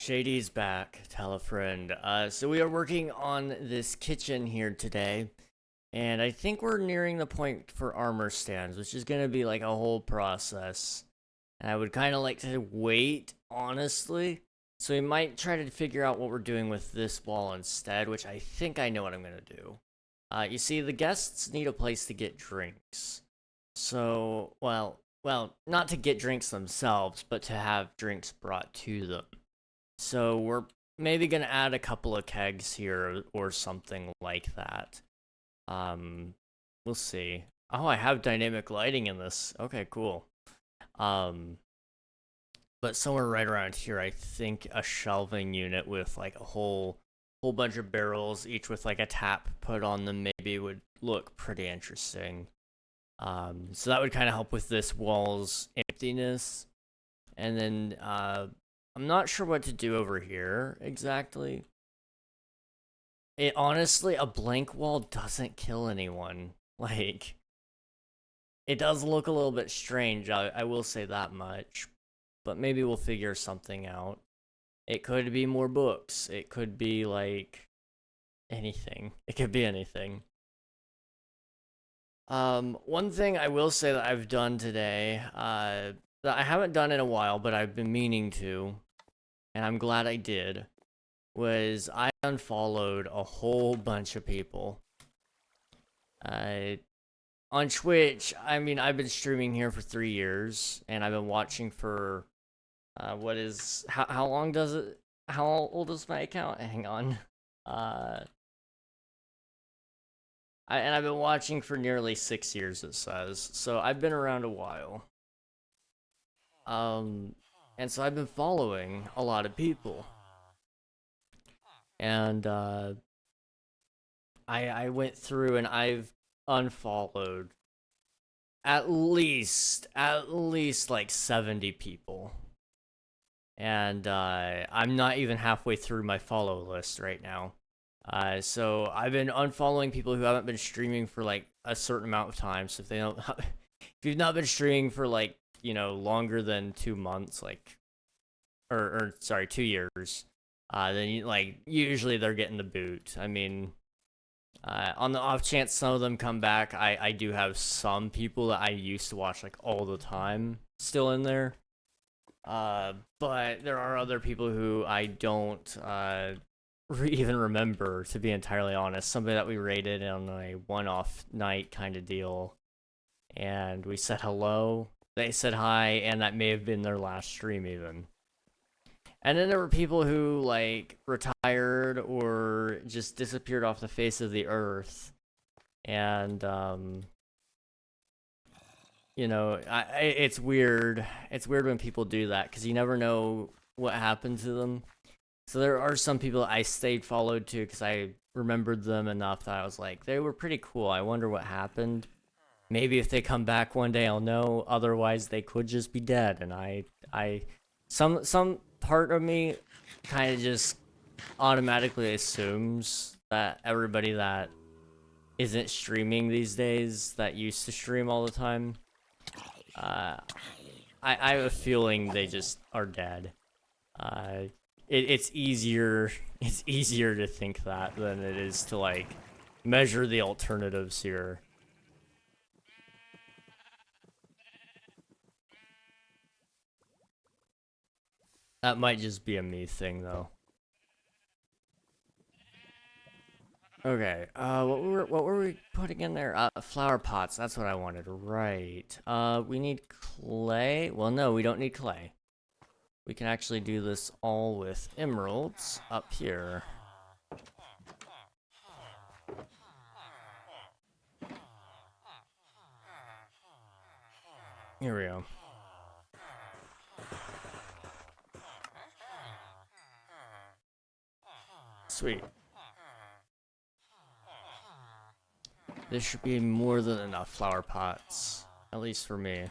Shady's back, tell a friend. So we are working on this kitchen here today, and I think we're nearing the point for armor stands, which is gonna be like a whole process. And I would kind of like to wait, honestly. So we might try to figure out what we're doing with this wall instead, which I think I know what I'm gonna do. You see, the guests need a place to get drinks. So, well, not to get drinks themselves, but to have drinks brought to them. So we're maybe gonna add a couple of kegs here or something like that. We'll see. Oh, I have dynamic lighting in this. Okay, cool. But somewhere right around here, I think a shelving unit with like a whole bunch of barrels, each with like a tap put on them, maybe would look pretty interesting. So that would kind of help with this wall's emptiness. And then I'm not sure what to do over here exactly. Honestly, a blank wall doesn't kill anyone. Like, it does look a little bit strange, I will say that much. But maybe we'll figure something out. It could be more books. It could be, like, anything. It could be anything. One thing I will say that I've done today, that I haven't done in a while, but I've been meaning to, and I'm glad I did, was I unfollowed a whole bunch of people. On Twitch, I mean, I've been streaming here for 3 years, and I've been watching for, how long does it, how old is my account? Hang on. And I've been watching for nearly 6 years, it says. So I've been around a while. And so I've been following a lot of people. And I went through and I've unfollowed at least like 70 people. And I'm not even halfway through my follow list right now. So I've been unfollowing people who haven't been streaming for like a certain amount of time. So if they don't, if you've not been streaming for like, you know, longer than 2 months, like, or sorry, 2 years, then you, like, usually they're getting the boot. I mean, on the off chance some of them come back, I do have some people that I used to watch like all the time still in there. But there are other people who I don't even remember, to be entirely honest. Somebody that we raided on a one-off night kind of deal, and we said hello, they said hi, and that may have been their last stream even. And then there were people who like retired or just disappeared off the face of the earth, and you know, it's weird. It's weird when people do that because you never know what happened to them. So there are some people I stayed followed to because I remembered them enough that I was like, they were pretty cool. I wonder what happened. Maybe if they come back one day, I'll know. Otherwise, they could just be dead. And some part of me kind of just automatically assumes that everybody that isn't streaming these days that used to stream all the time, I have a feeling they just are dead. It's easier to think that than it is to like measure the alternatives here. That might just be a me thing though. Okay, what were we putting in there? Flower pots, that's what I wanted, right. We need clay? Well, no, we don't need clay. We can actually do this all with emeralds up here. Here we go. Sweet. This should be more than enough flower pots. At least for me.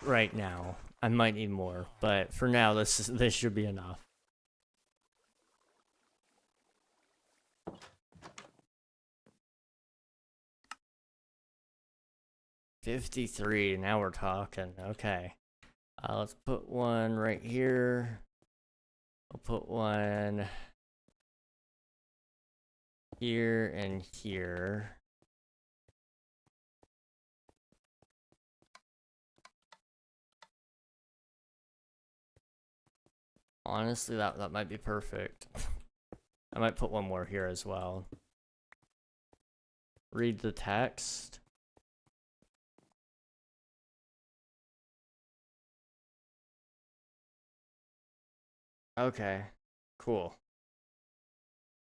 Right now. I might need more, but for now this should be enough. 53, now we're talking. Okay. Let's put one right here. I'll put one here and here. Honestly, that might be perfect. I might put one more here as well. Read the text. Okay, cool.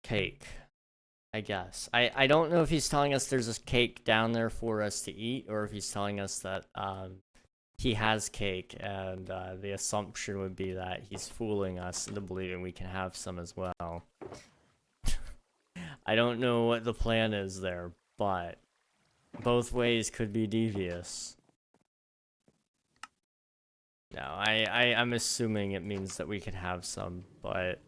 Cake, I guess. I don't know if he's telling us there's a cake down there for us to eat, or if he's telling us that he has cake, and the assumption would be that he's fooling us into believing we can have some as well. I don't know what the plan is there, but both ways could be devious. No, I'm assuming it means that we can have some, but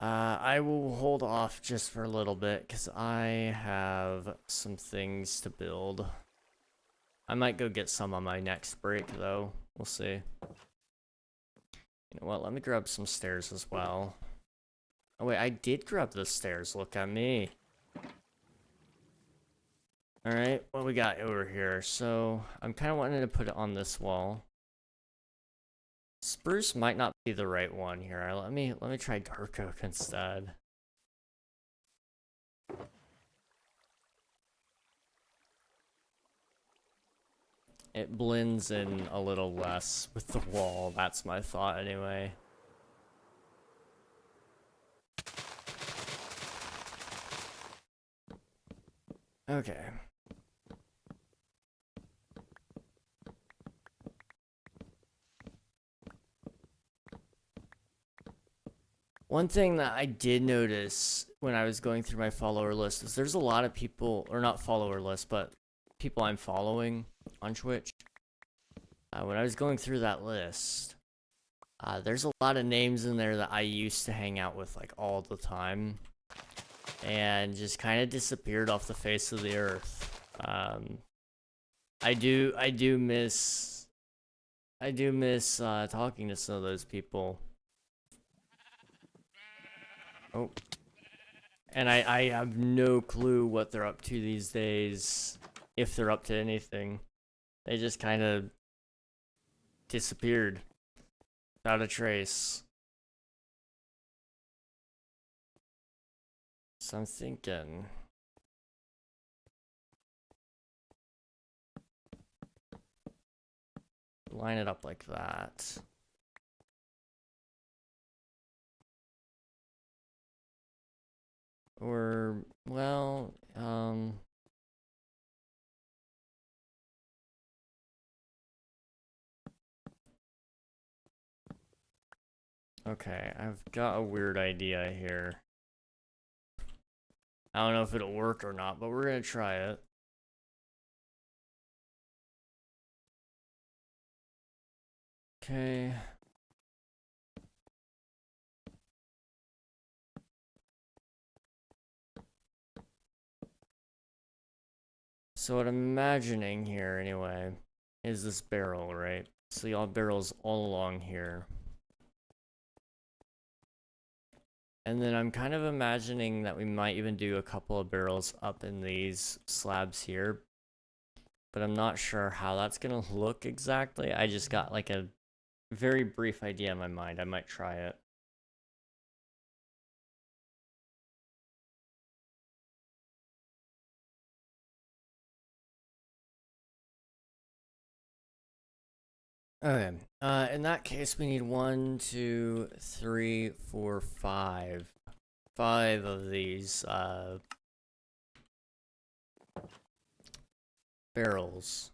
I will hold off just for a little bit because I have some things to build. I might go get some on my next break, though. We'll see. You know what? Let me grab some stairs as well. Oh, wait, I did grab the stairs. Look at me. Alright, what we got over here? So, I'm kind of wanting to put it on this wall. Spruce might not be the right one here. Let me try dark oak instead. It blends in a little less with the wall. That's my thought anyway. Okay. One thing that I did notice when I was going through my follower list is there's a lot of people, or not follower list, but people I'm following on Twitch. When I was going through that list, there's a lot of names in there that I used to hang out with like all the time, and just kind of disappeared off the face of the earth. I do miss talking to some of those people. Oh. And I have no clue what they're up to these days, if they're up to anything. They just kind of disappeared without a trace. So I'm thinking... line it up like that. Or, well, okay, I've got a weird idea here. I don't know if it'll work or not, but we're gonna try it. Okay. So what I'm imagining here, anyway, is this barrel, right? So you have barrels all along here. And then I'm kind of imagining that we might even do a couple of barrels up in these slabs here. But I'm not sure how that's gonna look exactly. I just got like a very brief idea in my mind. I might try it. Okay. In that case, we need 1, 2, 3, 4, 5. 5 of these, barrels.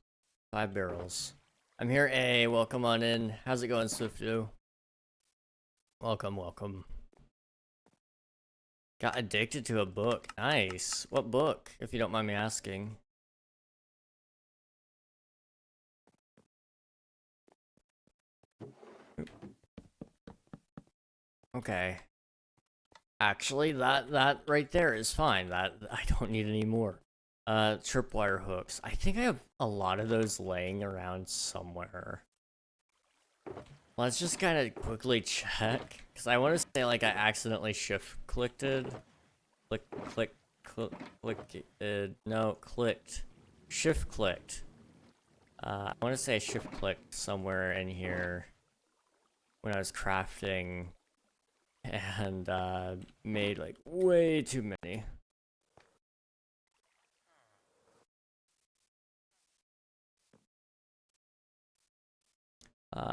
5 barrels. I'm here, A. Welcome on in. How's it going, Swifto? Welcome, welcome. Got addicted to a book. Nice. What book, if you don't mind me asking? Okay. Actually, that right there is fine. That I don't need any more. Tripwire hooks. I think I have a lot of those laying around somewhere. Let's just kind of quickly check, because I want to say like I accidentally shift-clicked it. Clicked. Shift-clicked. I want to say I shift-clicked somewhere in here when I was crafting and made like way too many.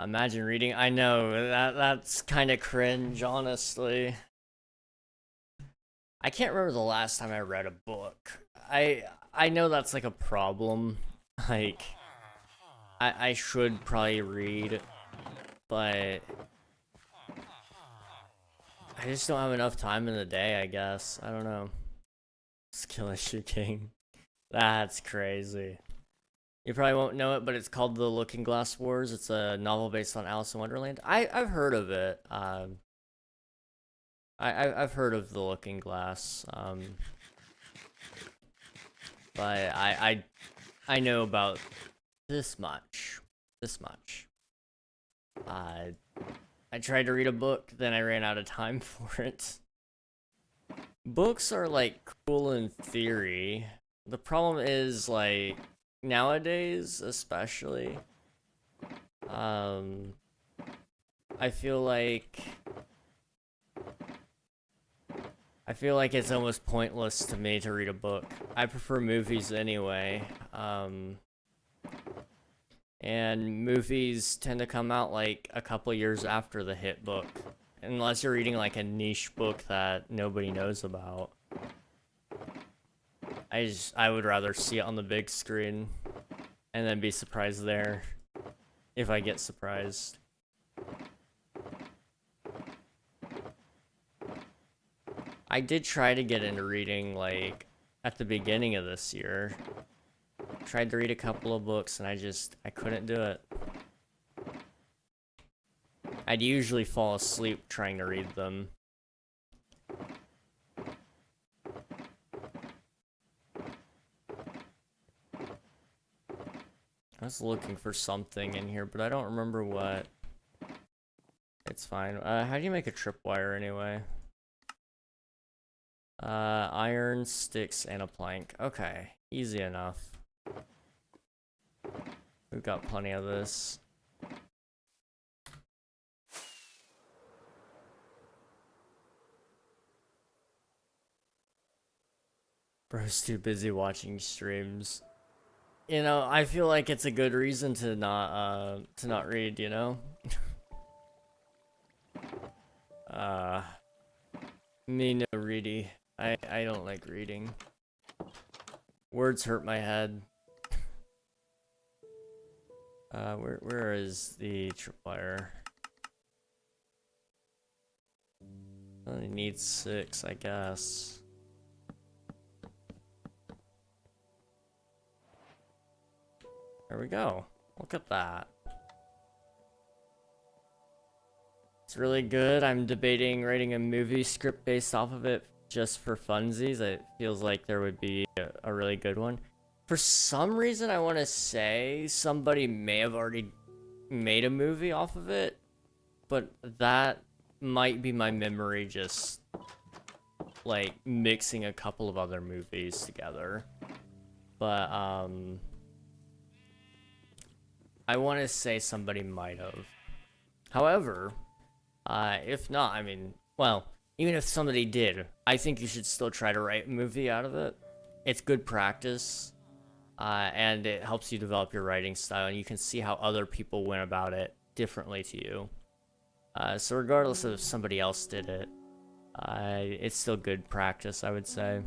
Imagine reading. I know that's kind of cringe, honestly. I can't remember the last time I read a book. I know that's like a problem. Like I should probably read, but I just don't have enough time in the day, I guess. I don't know. Skill issue king. That's crazy. You probably won't know it, but it's called The Looking Glass Wars. It's a novel based on Alice in Wonderland. I've heard of it. I've heard of The Looking Glass. But I know about this much. I tried to read a book, then I ran out of time for it. Books are like cool in theory. The problem is like nowadays, especially, I feel like it's almost pointless to me to read a book. I prefer movies anyway. And movies tend to come out like a couple years after the hit book, unless you're reading like a niche book that nobody knows about. I would rather see it on the big screen and then be surprised there if I get surprised. I did try to get into reading like at the beginning of this year. Tried to read a couple of books and I couldn't do it. I'd usually fall asleep trying to read them. I was looking for something in here, but I don't remember what. It's fine. How do you make a tripwire anyway? Iron, sticks, and a plank. Okay, easy enough. We've got plenty of this. Bro's too busy watching streams. You know, I feel like it's a good reason to not read, you know? Me no ready. I don't like reading. Words hurt my head. Where is the tripwire? Only need 6, I guess. There we go. Look at that. It's really good. I'm debating writing a movie script based off of it just for funsies. It feels like there would be a really good one. For some reason, I want to say somebody may have already made a movie off of it, but that might be my memory just like mixing a couple of other movies together. But I want to say somebody might have. However, if not, I mean, well, even if somebody did, I think you should still try to write a movie out of it. It's good practice, and it helps you develop your writing style, and you can see how other people went about it differently to you. So regardless of if somebody else did it, it's still good practice, I would say.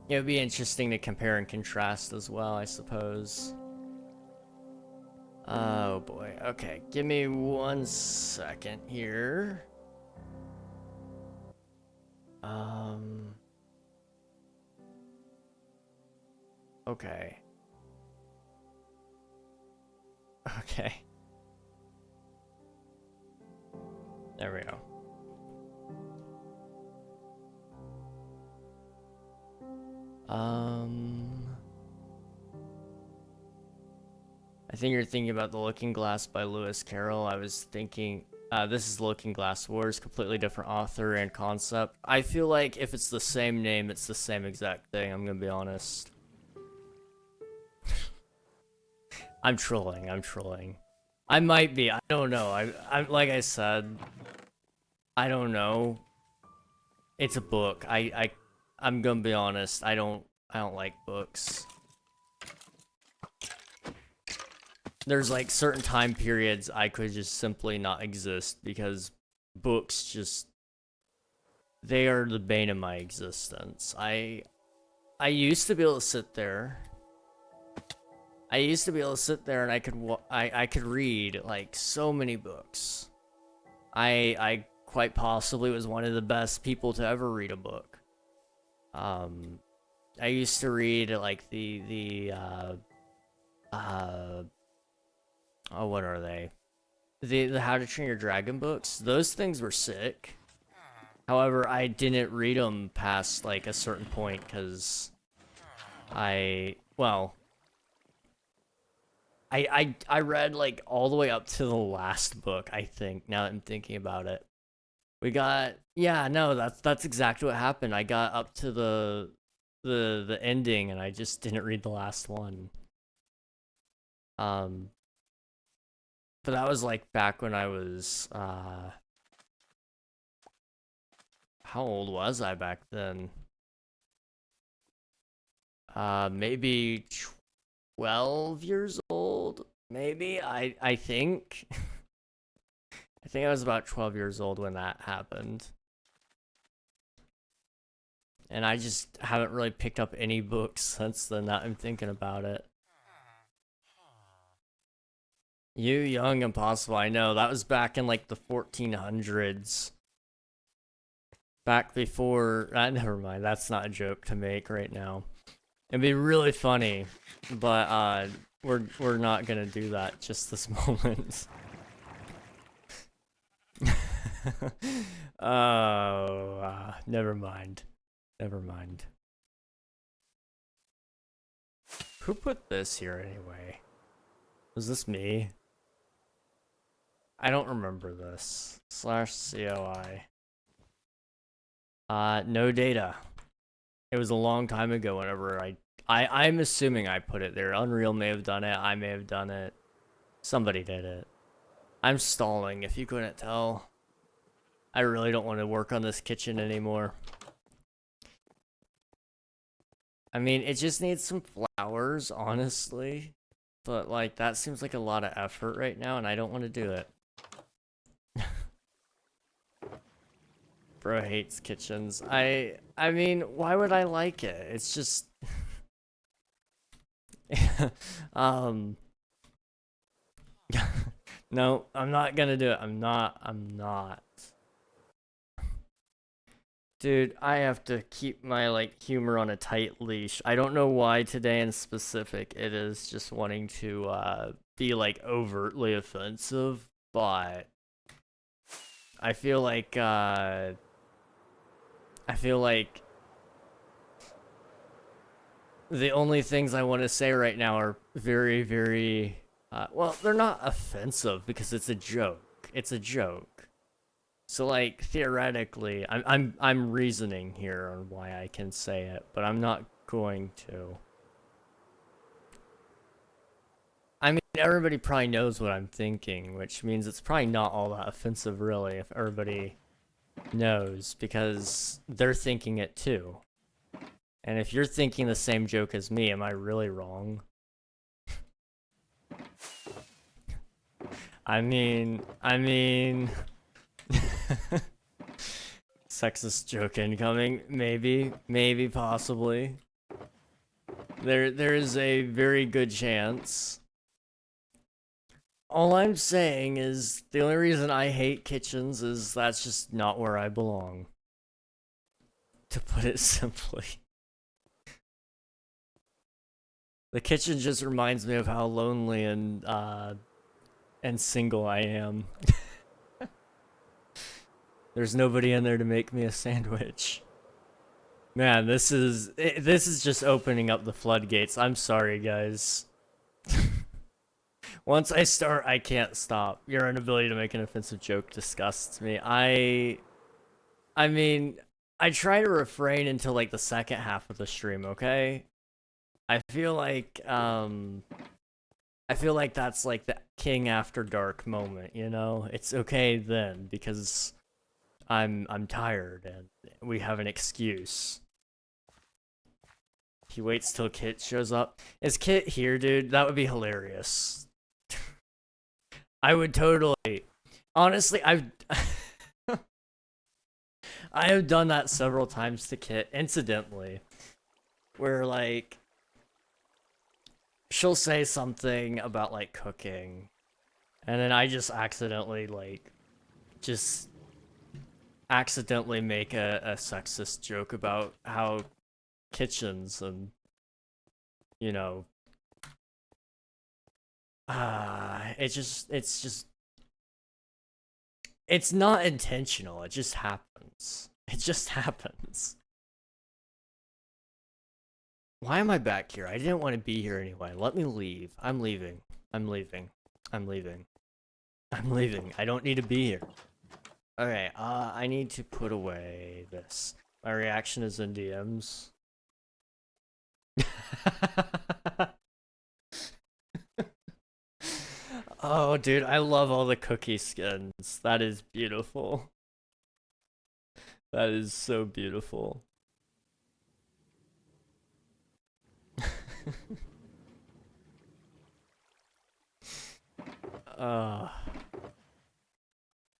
It would be interesting to compare and contrast as well, I suppose. Oh boy, okay, give me 1 second here. Okay. Okay. There we go. I think you're thinking about The Looking Glass by Lewis Carroll. I was thinking, this is Looking Glass Wars, completely different author and concept. I feel like if it's the same name, it's the same exact thing, I'm gonna be honest. I'm trolling, I'm trolling. I might be, I don't know. I'm like I said, I don't know. It's a book. I'm gonna be honest, I don't like books. There's like certain time periods I could just simply not exist because books just, they are the bane of my existence. I used to be able to sit there. And I could read like so many books. I quite possibly was one of the best people to ever read a book. I used to read like oh, what are they? The How to Train Your Dragon books. Those things were sick. However, I didn't read them past like a certain point because I read like all the way up to the last book, I think, now that I'm thinking about it. That's exactly what happened. I got up to the ending and I just didn't read the last one. But that was like back when I was how old was I back then? Maybe 12 years old, maybe. I think I think I was about 12 years old when that happened. And I just haven't really picked up any books since then that I'm thinking about it. You Young Impossible, I know. That was back in like the 1400s. Back before, never mind, that's not a joke to make right now. It'd be really funny, but we're not gonna do that just this moment. Oh, never mind. Never mind. Who put this here anyway? Was this me? I don't remember this. /COI. No data. It was a long time ago whenever I'm assuming I put it there. Unreal may have done it. I may have done it. Somebody did it. I'm stalling if you couldn't tell. I really don't want to work on this kitchen anymore. I mean, it just needs some flowers, honestly. But, like, that seems like a lot of effort right now, and I don't want to do it. Bro hates kitchens. I mean, why would I like it? It's just... No, I'm not gonna do it. I'm not. Dude, I have to keep my, like, humor on a tight leash. I don't know why today in specific it is just wanting to, be, like, overtly offensive, but... I feel like the only things I want to say right now are very, very, well, they're not offensive because it's a joke. It's a joke. So, like, theoretically, I'm reasoning here on why I can say it, but I'm not going to. I mean, everybody probably knows what I'm thinking, which means it's probably not all that offensive, really, if everybody knows, because they're thinking it too. And if you're thinking the same joke as me, am I really wrong? I mean... Sexist joke incoming, maybe, possibly. There is a very good chance. All I'm saying is the only reason I hate kitchens is that's just not where I belong. To put it simply. The kitchen just reminds me of how lonely and single I am. There's nobody in there to make me a sandwich. Man, this is just opening up the floodgates. I'm sorry, guys. Once I start, I can't stop. Your inability to make an offensive joke disgusts me. I mean, I try to refrain until like the second half of the stream, okay? I feel like that's like the King After Dark moment, you know? It's okay then because I'm tired and we have an excuse. He waits till Kit shows up. Is Kit here, dude? That would be hilarious. I would totally. Honestly, I have done that several times to Kit, incidentally, where like she'll say something about like cooking, and then I just accidentally make a sexist joke about how kitchens and you know it's not intentional, it just happens. It just happens. Why am I back here? I didn't want to be here anyway. Let me leave. I'm leaving. I'm leaving. I'm leaving. I'm leaving. I don't need to be here. Okay, I need to put away this. My reaction is in DMs. Oh, dude, I love all the cookie skins. That is beautiful. That is so beautiful.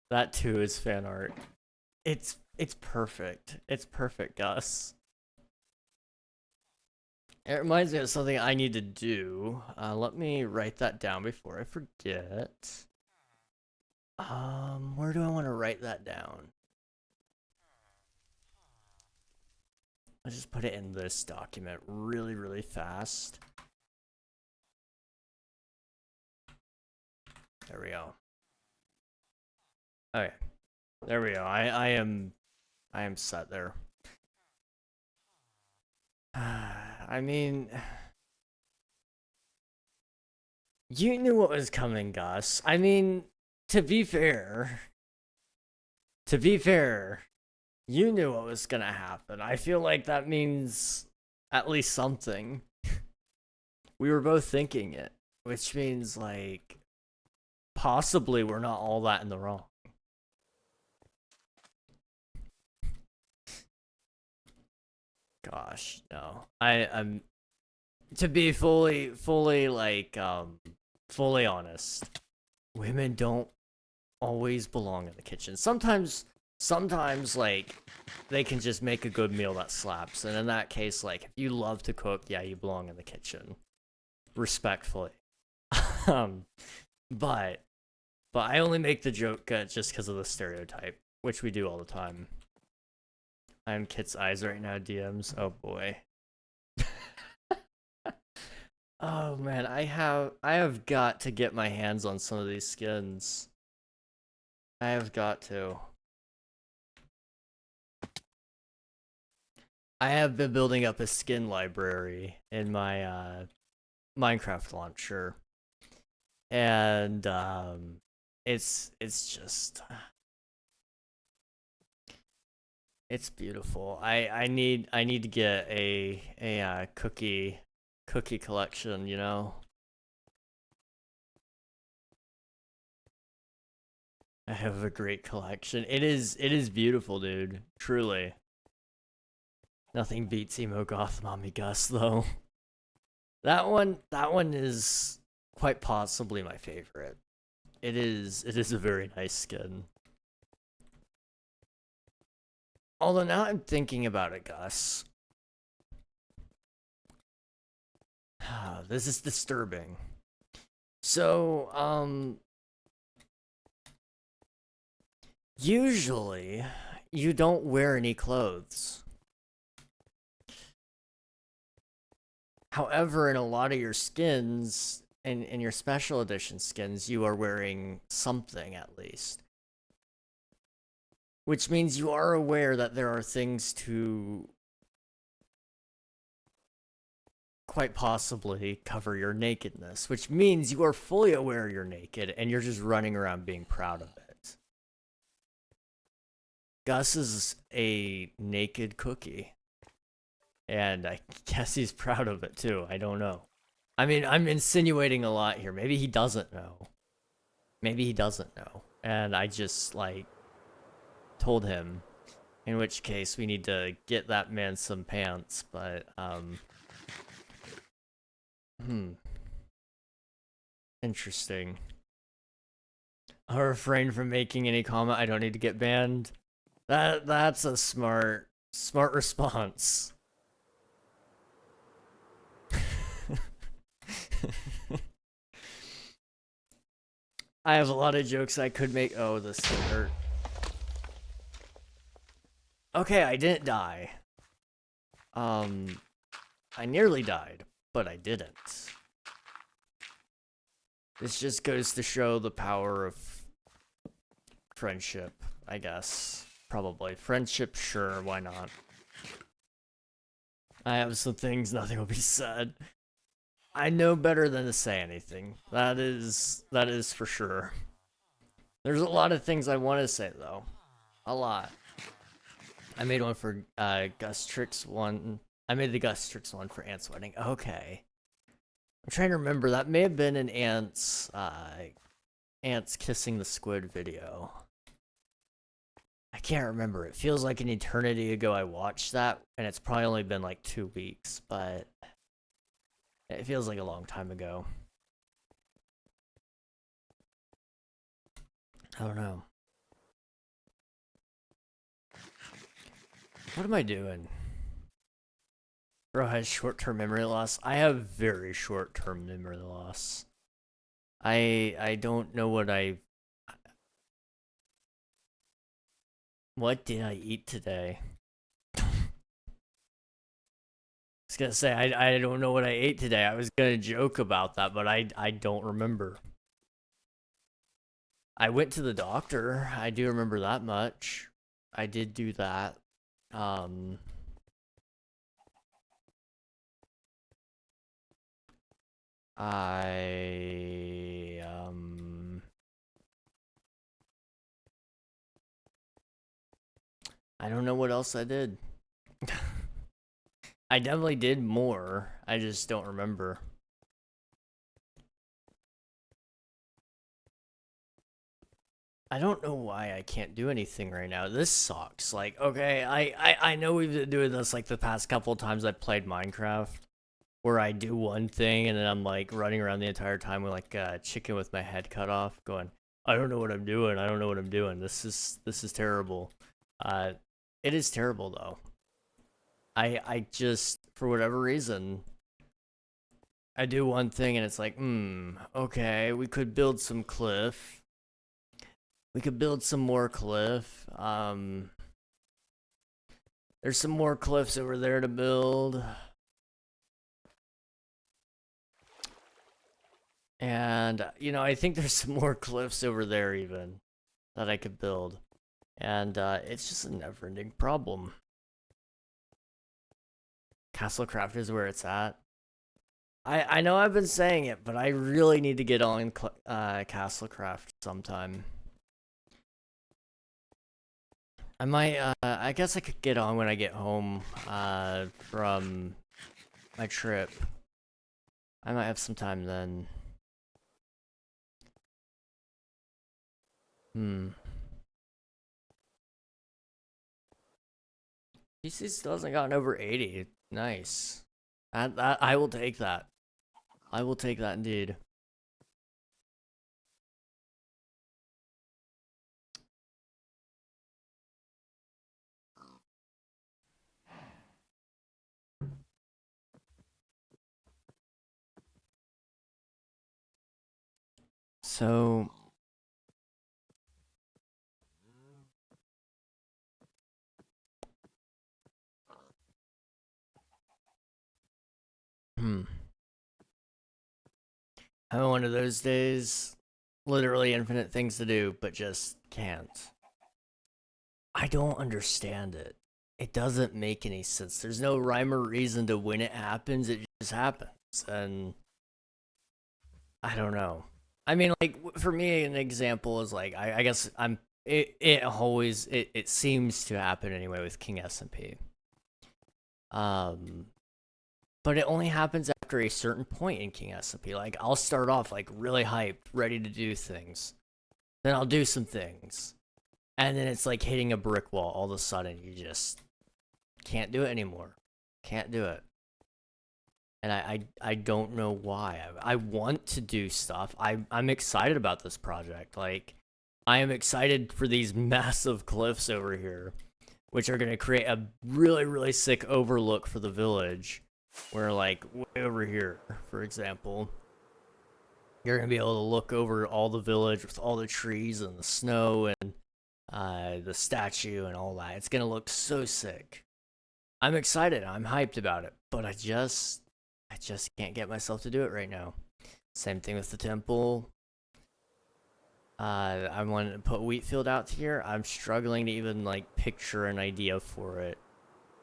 That too is fan art. It's perfect. It's perfect, Gus. It reminds me of something I need to do. Let me write that down before I forget. Where do I want to write that down? I'll just put it in this document really, really fast. There we go. Okay. There we go. I am set there. I mean, you knew what was coming, Gus. I mean, to be fair, you knew what was gonna happen. I feel like that means at least something. We were both thinking it, which means like possibly we're not all that in the wrong. Gosh, no. I'm to be fully honest. Women don't always belong in the kitchen. Sometimes like they can just make a good meal that slaps, and in that case, like if you love to cook, yeah, you belong in the kitchen. Respectfully. But I only make the joke just because of the stereotype, which we do all the time. I'm Kit's eyes right now, DMs. Oh boy. Oh man, I have got to get my hands on some of these skins. I have got to. I have been building up a skin library in my Minecraft launcher. And it's just it's beautiful. I need to get a cookie collection, you know. I have a great collection. It is beautiful, dude. Truly. Nothing beats emo goth mommy Gus though. That one is quite possibly my favorite. It is a very nice skin. Although now I'm thinking about it, Gus. This is disturbing. So, usually you don't wear any clothes. However, in a lot of your skins, in your special edition skins, you are wearing something at least. Which means you are aware that there are things to quite possibly cover your nakedness, which means you are fully aware you're naked and you're just running around being proud of it. Gus is a naked cookie. And I guess he's proud of it too. I don't know. I mean, I'm insinuating a lot here. Maybe he doesn't know. Maybe he doesn't know. And I just, like, told him. In which case, we need to get that man some pants. But, interesting. I'll refrain from making any comment. I don't need to get banned. That's a smart response. I have a lot of jokes I could make. Oh, this hurt. Okay, I didn't die. I nearly died, but I didn't. This just goes to show the power of friendship, I guess. Probably. Friendship, sure, why not? I have some things, nothing will be said. I know better than to say anything. That is for sure. There's a lot of things I want to say, though. A lot. I made one for Gus Tricks one. I made the Gus Tricks one for Ant's wedding. Okay. I'm trying to remember. That may have been an Ant's kissing the squid video. I can't remember. It feels like an eternity ago I watched that, and it's probably only been like 2 weeks, but it feels like a long time ago. I don't know. What am I doing? Bro has short-term memory loss. I have very short-term memory loss. I don't know what did I eat today? I was gonna say, I don't know what I ate today. I was gonna joke about that, but I don't remember. I went to the doctor. I do remember that much. I did do that. I don't know what else I did. I definitely did more. I just don't remember. I don't know why I can't do anything right now. This sucks. Like, okay, I know we've been doing this like the past couple of times I played Minecraft, where I do one thing and then I'm like running around the entire time with like a chicken with my head cut off, going, I don't know what I'm doing. I don't know what I'm doing. This is terrible. It is terrible though. I just, for whatever reason, I do one thing and it's like, okay, we could build some cliff. We could build some more cliff. There's some more cliffs over there to build. And, you know, I think there's some more cliffs over there even that I could build. And it's just a never-ending problem. Castlecraft is where it's at. I know I've been saying it, but I really need to get on Castlecraft sometime. I might, I guess I could get on when I get home, from my trip. I might have some time then. PC still hasn't gotten over 80. Nice. I will take that. I will take that indeed. So having one of those days, literally infinite things to do, but just can't. I don't understand it. It doesn't make any sense. There's no rhyme or reason to when it happens. It just happens, and I don't know. I mean, like for me, an example is like I guess I'm. It seems to happen anyway with King SMP. Um, but it only happens after a certain point in King SMP. Like I'll start off like really hyped, ready to do things. Then I'll do some things. And then it's like hitting a brick wall. All of a sudden, you just can't do it anymore. Can't do it. And I don't know why. I want to do stuff. I'm excited about this project. Like, I am excited for these massive cliffs over here, which are going to create a really, really sick overlook for the village. Where, like, way over here, for example, you're going to be able to look over all the village with all the trees and the snow and the statue and all that. It's going to look so sick. I'm excited. I'm hyped about it. But I just can't get myself to do it right now. Same thing with the temple. I wanted to put Wheatfield out here. I'm struggling to even like picture an idea for it.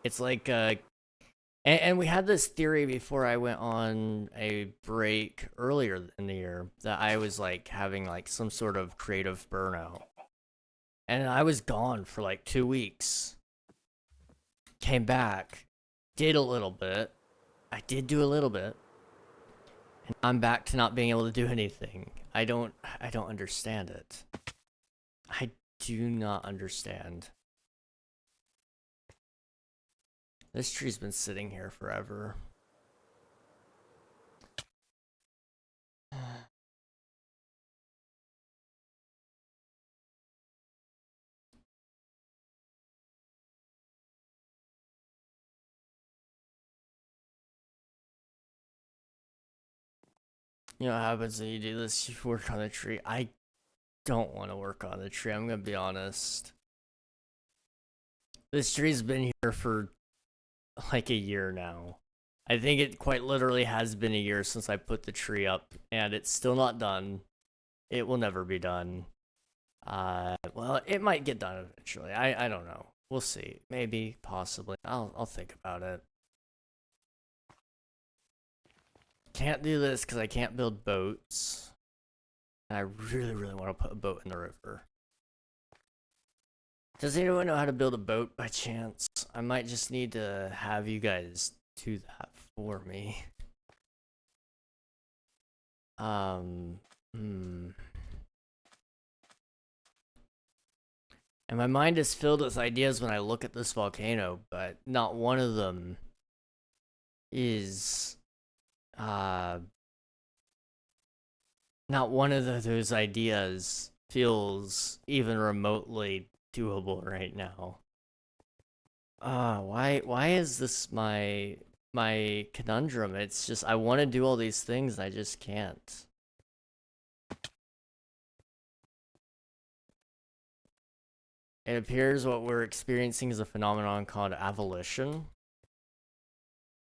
It's like and we had this theory before I went on a break earlier in the year that I was like having like some sort of creative burnout. And I was gone for like 2 weeks. Came back, did a little bit. I did do a little bit. And I'm back to not being able to do anything. I don't understand it. I do not understand. This tree's been sitting here forever. You know what happens when you do this? You work on the tree. I don't want to work on the tree. I'm gonna be honest. This tree's been here for like a year now. I think it quite literally has been a year since I put the tree up, and it's still not done. It will never be done. Well, it might get done eventually. I don't know. We'll see. Maybe, possibly. I'll think about it. Can't do this because I can't build boats. And I really, really want to put a boat in the river. Does anyone know how to build a boat by chance? I might just need to have you guys do that for me. And my mind is filled with ideas when I look at this volcano, but not one of them is, not one of those ideas feels even remotely doable right now. Why is this my conundrum? It's just I want to do all these things and I just can't. It appears what we're experiencing is a phenomenon called avolition.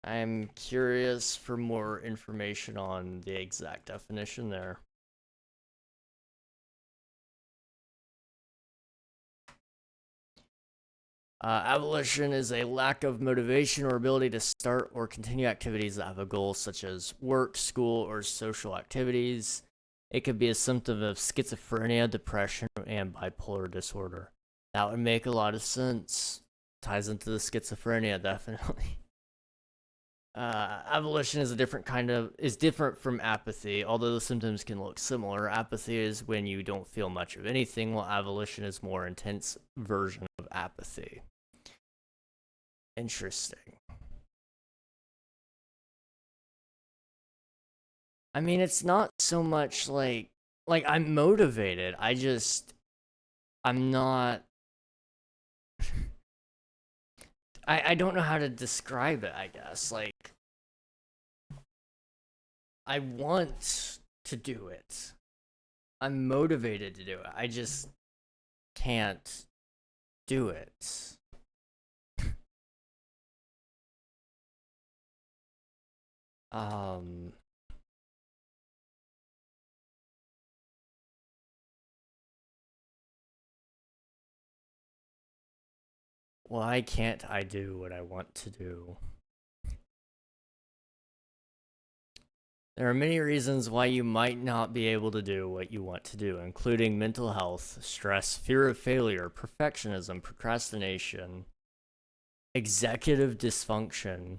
I'm curious for more information on the exact definition there. Abolition is a lack of motivation or ability to start or continue activities that have a goal, such as work, school, or social activities. It could be a symptom of schizophrenia, depression, and bipolar disorder. That would make a lot of sense. Ties into the schizophrenia, definitely. Abolition is different from apathy, although the symptoms can look similar. Apathy is when you don't feel much of anything, while abolition is a more intense version of apathy. Interesting. I mean, it's not so much like I'm motivated. I'm not. I don't know how to describe it, I guess. Like, I want to do it. I'm motivated to do it. I just can't do it. um Why can't I do what I want to do? There are many reasons why you might not be able to do what you want to do, including mental health, stress, fear of failure, perfectionism, procrastination, executive dysfunction,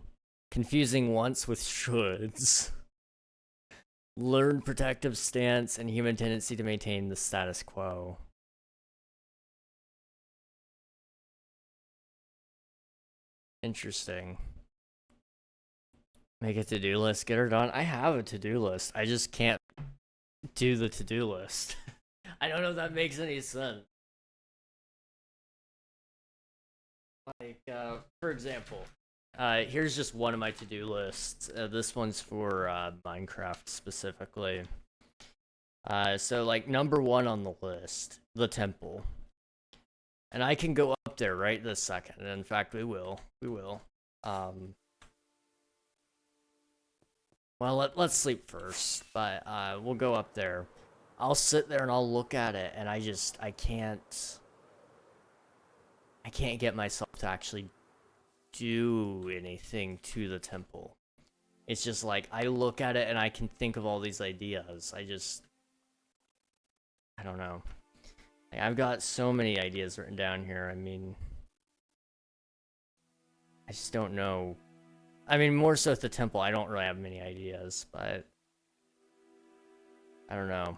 confusing wants with shoulds, learned protective stance, and human tendency to maintain the status quo. Interesting. Make a to-do list, get her done. I have a to-do list. I just can't do the to-do list. I don't know if that makes any sense. Like, for example, here's just one of my to-do lists. This one's for Minecraft specifically. So like number 1 on the list, the temple. And I can go up there right this second. And in fact, we will. Well, let's sleep first, but we'll go up there. I'll sit there and I'll look at it, and I can't get myself to actually do anything to the temple. It's just like, I look at it and I can think of all these ideas. I don't know. Like, I've got so many ideas written down here. I mean, I just don't know. I mean, more so at the temple, I don't really have many ideas, but I don't know.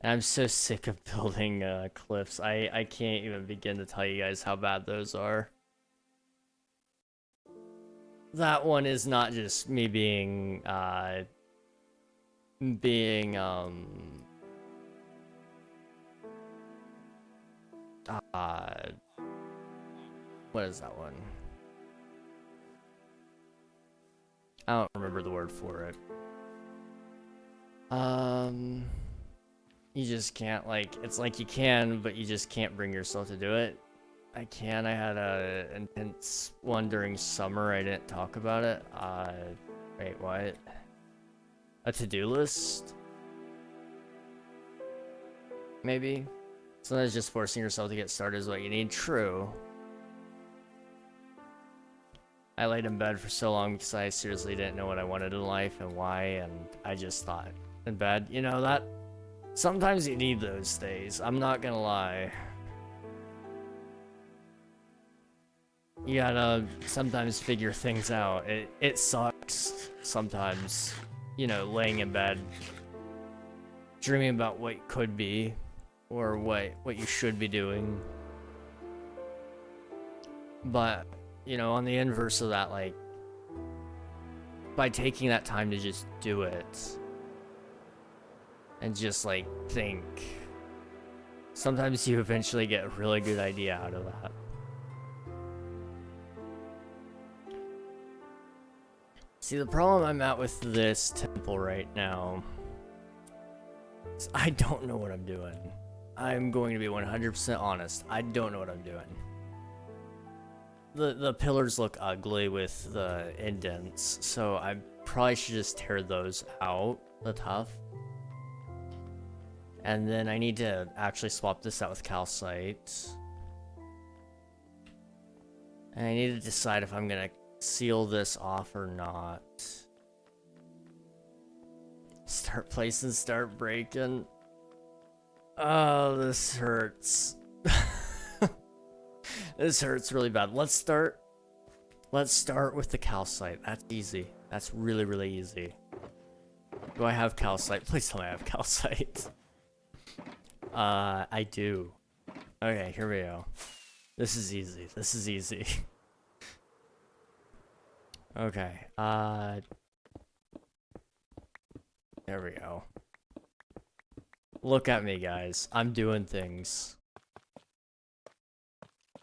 And I'm so sick of building cliffs. I can't even begin to tell you guys how bad those are. That one is not just me being what is that one? I don't remember the word for it. You just can't, like, it's like you can, but you just can't bring yourself to do it. I can. I had a intense one during summer. I didn't talk about it. Wait, what? A to-do list? Maybe? Sometimes just forcing yourself to get started is what you need. True. I laid in bed for so long because I seriously didn't know what I wanted in life and why, and I just thought in bed, you know, that sometimes you need those days. I'm not gonna lie. You gotta sometimes figure things out. It sucks sometimes, you know, laying in bed, dreaming about what could be, or what you should be doing. But, you know, on the inverse of that, like, by taking that time to just do it, and just, like, think, sometimes you eventually get a really good idea out of that. See, the problem I'm at with this temple right now is I don't know what I'm doing. I'm going to be 100% honest. I don't know what I'm doing. The pillars look ugly with the indents, so I probably should just tear those out, the tuff. And then I need to actually swap this out with calcite. And I need to decide if I'm gonna seal this off or not. Start placing, start breaking. Oh, this hurts. This hurts really bad. Let's start with the calcite. That's easy. That's really, really easy. Do I have calcite? Please tell me I have calcite. I do. Okay, here we go. This is easy. This is easy. Okay, there we go. Look at me, guys. I'm doing things.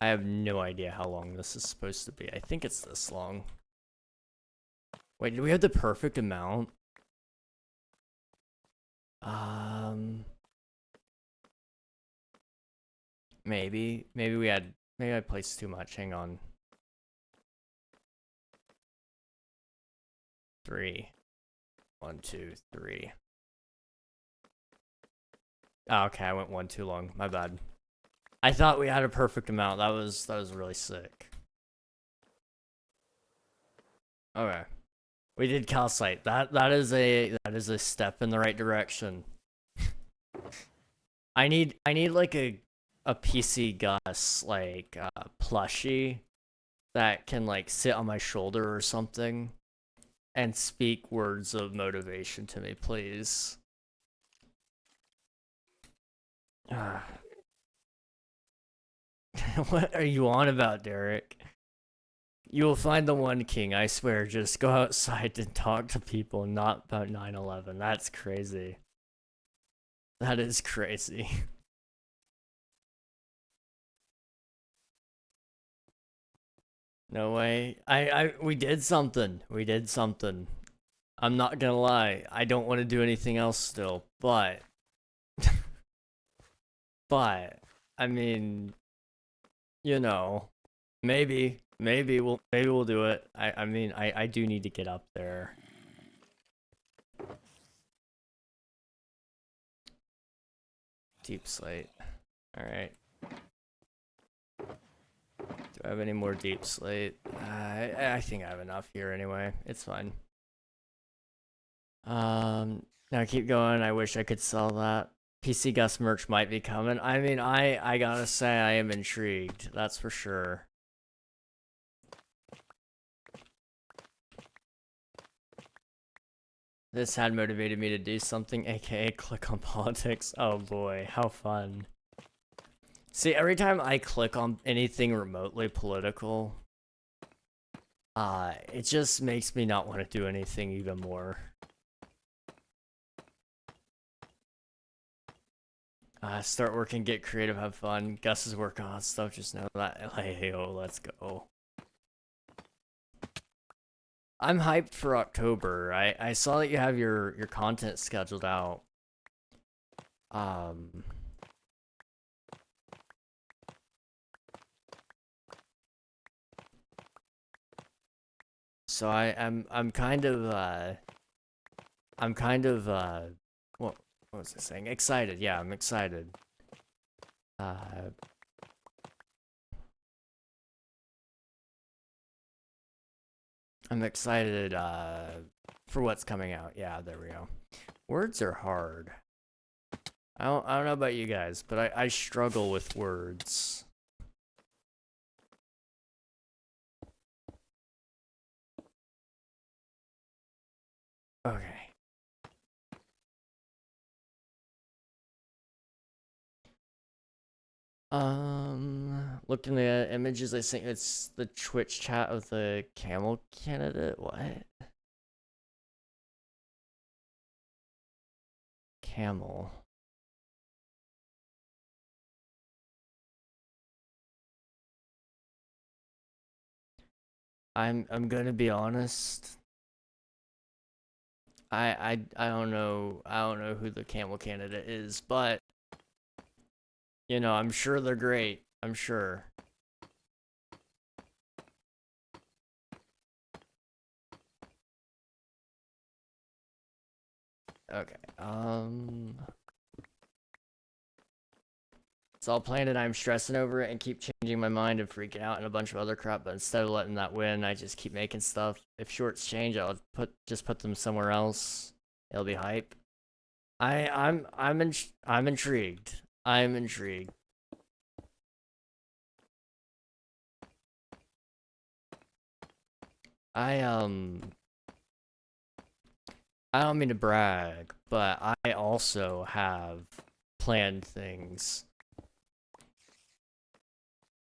I have no idea how long this is supposed to be. I think it's this long. Wait, do we have the perfect amount? Maybe I placed too much. Hang on. 3. 1, 2, 3. Oh, okay, I went 1 too long. My bad. I thought we had a perfect amount. That was really sick. Okay. We did calcite. That is a step in the right direction. I need like a PC Gus like plushie that can like sit on my shoulder or something and speak words of motivation to me, please. What are you on about, Derek? You will find the one king, I swear. Just go outside and talk to people, not about 9/11. That's crazy. That is crazy. No way. We did something. We did something. I'm not gonna lie. I don't want to do anything else still, but but I mean, you know, maybe we'll do it. I mean, I do need to get up there. Deep slate. All right. Do I have any more deep slate? I think I have enough here anyway. It's fine. Now keep going. I wish I could sell that. PC Gus merch might be coming. I mean, I gotta say I am intrigued. That's for sure. This had motivated me to do something, aka click on politics. Oh boy, how fun. See, every time I click on anything remotely political, it just makes me not want to do anything even more. Start working, get creative, have fun. Gus is working on stuff, just know that. Like, yo, let's go. I'm hyped for October. I saw that you have your content scheduled out. So I'm kind of what was I saying? Excited. Yeah, I'm excited. I'm excited for what's coming out. Yeah, there we go. Words are hard. I don't know about you guys, but I struggle with words. Okay. Looking at images, I think it's the Twitch chat of the camel candidate. What? Camel. I'm gonna be honest. I don't know who the camel candidate is, but you know, I'm sure they're great. I'm sure. Okay. It's all planned and I'm stressing over it and keep changing my mind and freaking out and a bunch of other crap, but instead of letting that win, I just keep making stuff. If shorts change, I'll just put them somewhere else. It'll be hype. I'm intrigued. I'm intrigued. I don't mean to brag, but I also have planned things.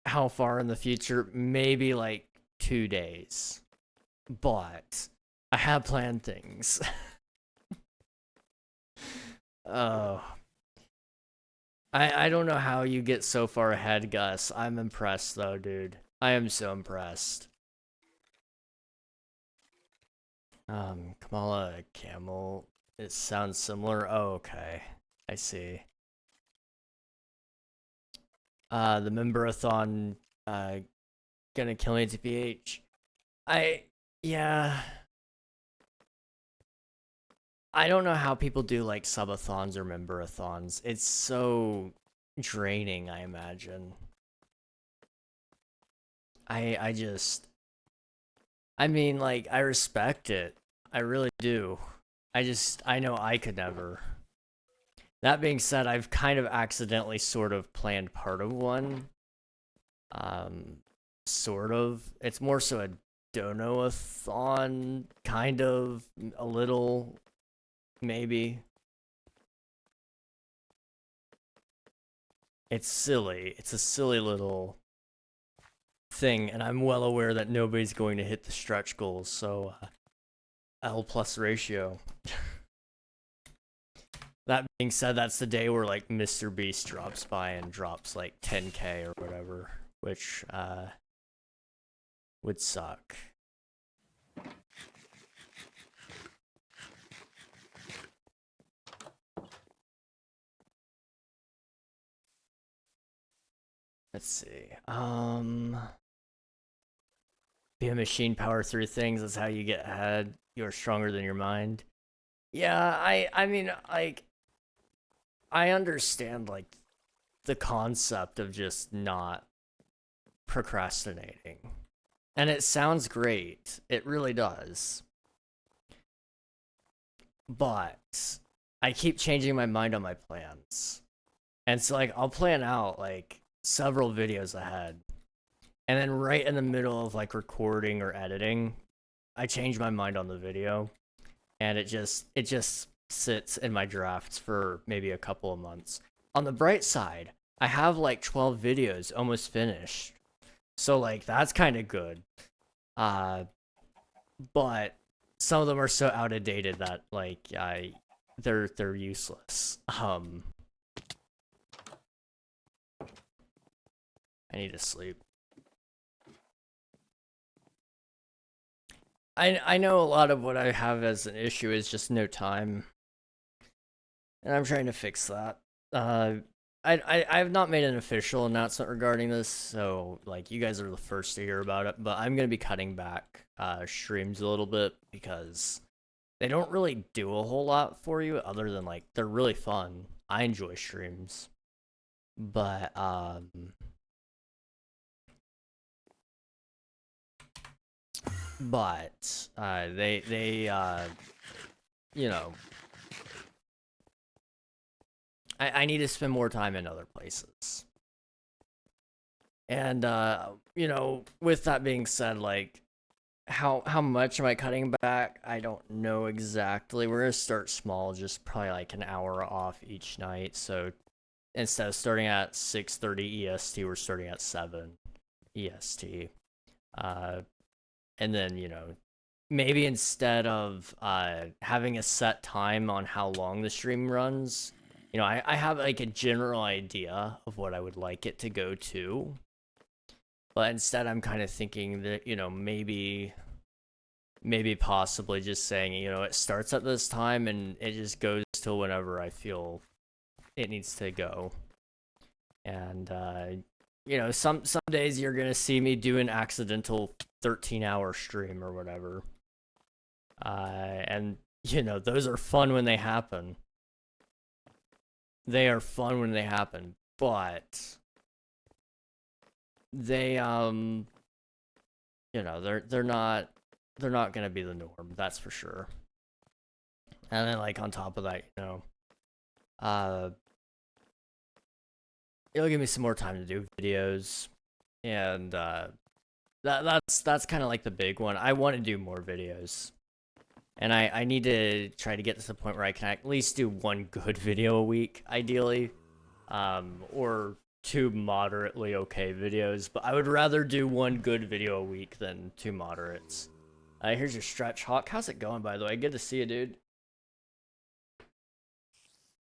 How far in the future? Maybe like 2 days. But I have planned things. Oh. I don't know how you get so far ahead, Gus. I'm impressed though, dude. I am so impressed. Kamala Camel. It sounds similar. Oh, okay. I see. The member-a-thon, gonna kill me to PH. Yeah. I don't know how people do like subathons or member-a-thons. It's so draining, I imagine. I mean, like, I respect it. I really do. I know I could never. That being said, I've kind of accidentally sort of planned part of one. Sort of. It's more so a dono-a-thon, kind of, a little, maybe. It's silly. It's a silly little thing, and I'm well aware that nobody's going to hit the stretch goals, so L plus ratio. That being said, that's the day where like Mr. Beast drops by and drops like 10k or whatever, which would suck. Let's see. Be a machine, power through things. That's how you get ahead. You're stronger than your mind. Yeah, I mean, like, I understand like the concept of just not procrastinating. And it sounds great. It really does. But I keep changing my mind on my plans. And so like I'll plan out like several videos ahead. And then right in the middle of like recording or editing, I change my mind on the video. And it just sits in my drafts for maybe a couple of months. On the bright side, I have like 12 videos almost finished. So like that's kind of good. But some of them are so out of date that like they're useless. I need to sleep. I know a lot of what I have as an issue is just no time. And I'm trying to fix that. I have not made an official announcement regarding this, so like you guys are the first to hear about it, but I'm gonna be cutting back streams a little bit because they don't really do a whole lot for you other than like they're really fun. I enjoy streams. But they you know, I need to spend more time in other places. And you know, with that being said, like how much am I cutting back? I don't know exactly. We're gonna start small, just probably like an hour off each night. So instead of starting at 6:30 EST, we're starting at 7 EST. And then, you know, maybe instead of having a set time on how long the stream runs, you know, I have like a general idea of what I would like it to go to. But instead I'm kind of thinking that, you know, maybe possibly just saying, you know, it starts at this time and it just goes till whenever I feel it needs to go. And you know, some days you're gonna see me do an accidental 13-hour stream or whatever. And you know, those are fun when they happen. They are fun when they happen, but they you know, they're not gonna be the norm, that's for sure. And then like on top of that, you know, it'll give me some more time to do videos, and that's kind of like the big one. I want to do more videos, and I need to try to get to the point where I can at least do one good video a week, ideally, or 2 moderately okay videos. But I would rather do 1 good video a week than 2 moderates. Here's your stretch, Hawk. How's it going, by the way? Good to see you, dude.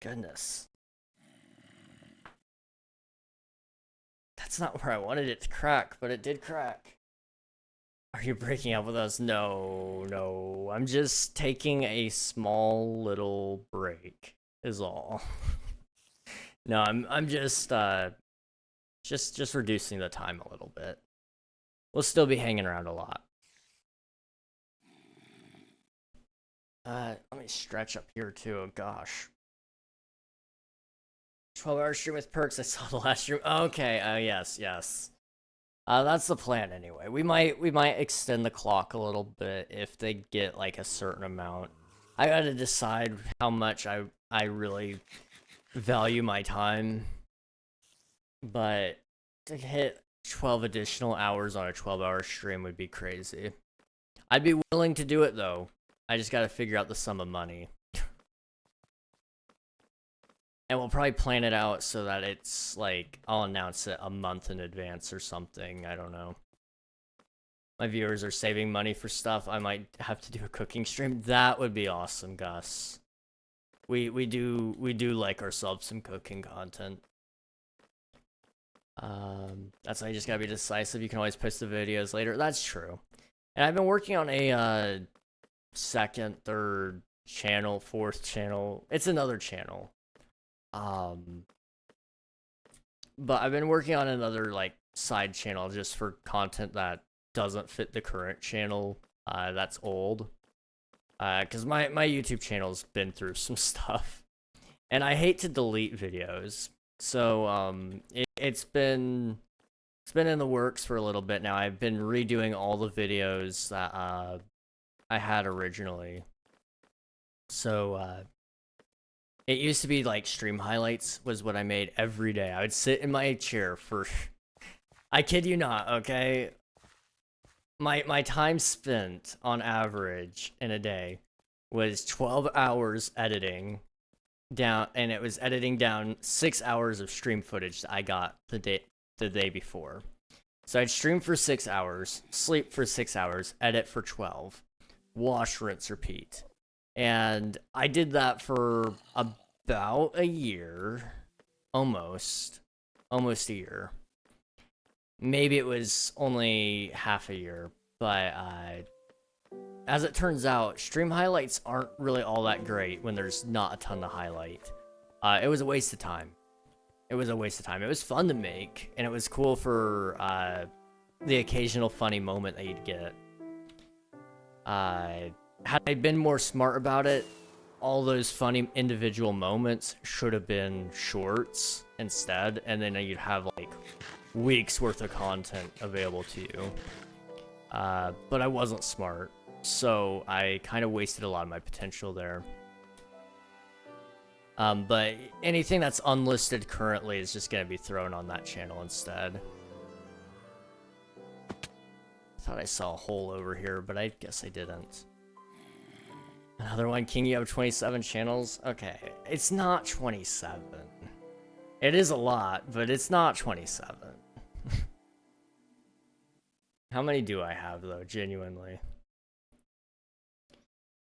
Goodness. That's not where I wanted it to crack, but it did crack. Are you breaking up with us? No. I'm just taking a small little break is all. No, I'm just reducing the time a little bit. We'll still be hanging around a lot. Let me stretch up here too. Oh gosh. 12-hour stream with perks. I saw the last stream. Okay. Yes. That's the plan anyway. We might extend the clock a little bit if they get like a certain amount. I gotta decide how much I really value my time, but to hit 12 additional hours on a 12-hour stream would be crazy. I'd be willing to do it though. I just gotta figure out the sum of money. And we'll probably plan it out so that it's like, I'll announce it a month in advance or something. I don't know. My viewers are saving money for stuff. I might have to do a cooking stream. That would be awesome, Gus. We do like ourselves some cooking content. That's why you just gotta be decisive. You can always post the videos later. That's true. And I've been working on a second, third channel, fourth channel. It's another channel. But I've been working on another like side channel just for content that doesn't fit the current channel. That's old. Cause my YouTube channel's been through some stuff, and I hate to delete videos. So it's been in the works for a little bit now. I've been redoing all the videos that I had originally. So it used to be like stream highlights was what I made every day. I would sit in my chair for, I kid you not, okay? My time spent on average in a day was 12 hours editing down, and it was editing down 6 hours of stream footage that I got the day before. So I'd stream for 6 hours, sleep for 6 hours, edit for 12, wash, rinse, repeat. And I did that for about a year, almost a year. Maybe it was only half a year, but as it turns out, stream highlights aren't really all that great when there's not a ton to highlight. It was a waste of time. It was a waste of time. It was fun to make, and it was cool for the occasional funny moment that you'd get. Had I been more smart about it, all those funny individual moments should have been shorts instead, and then you'd have like weeks worth of content available to you. But I wasn't smart, so I kind of wasted a lot of my potential there. But anything that's unlisted currently is just going to be thrown on that channel instead. I thought I saw a hole over here, but I guess I didn't. Another one, King, you have 27 channels? Okay, it's not 27. It is a lot, but it's not 27. How many do I have, though, genuinely?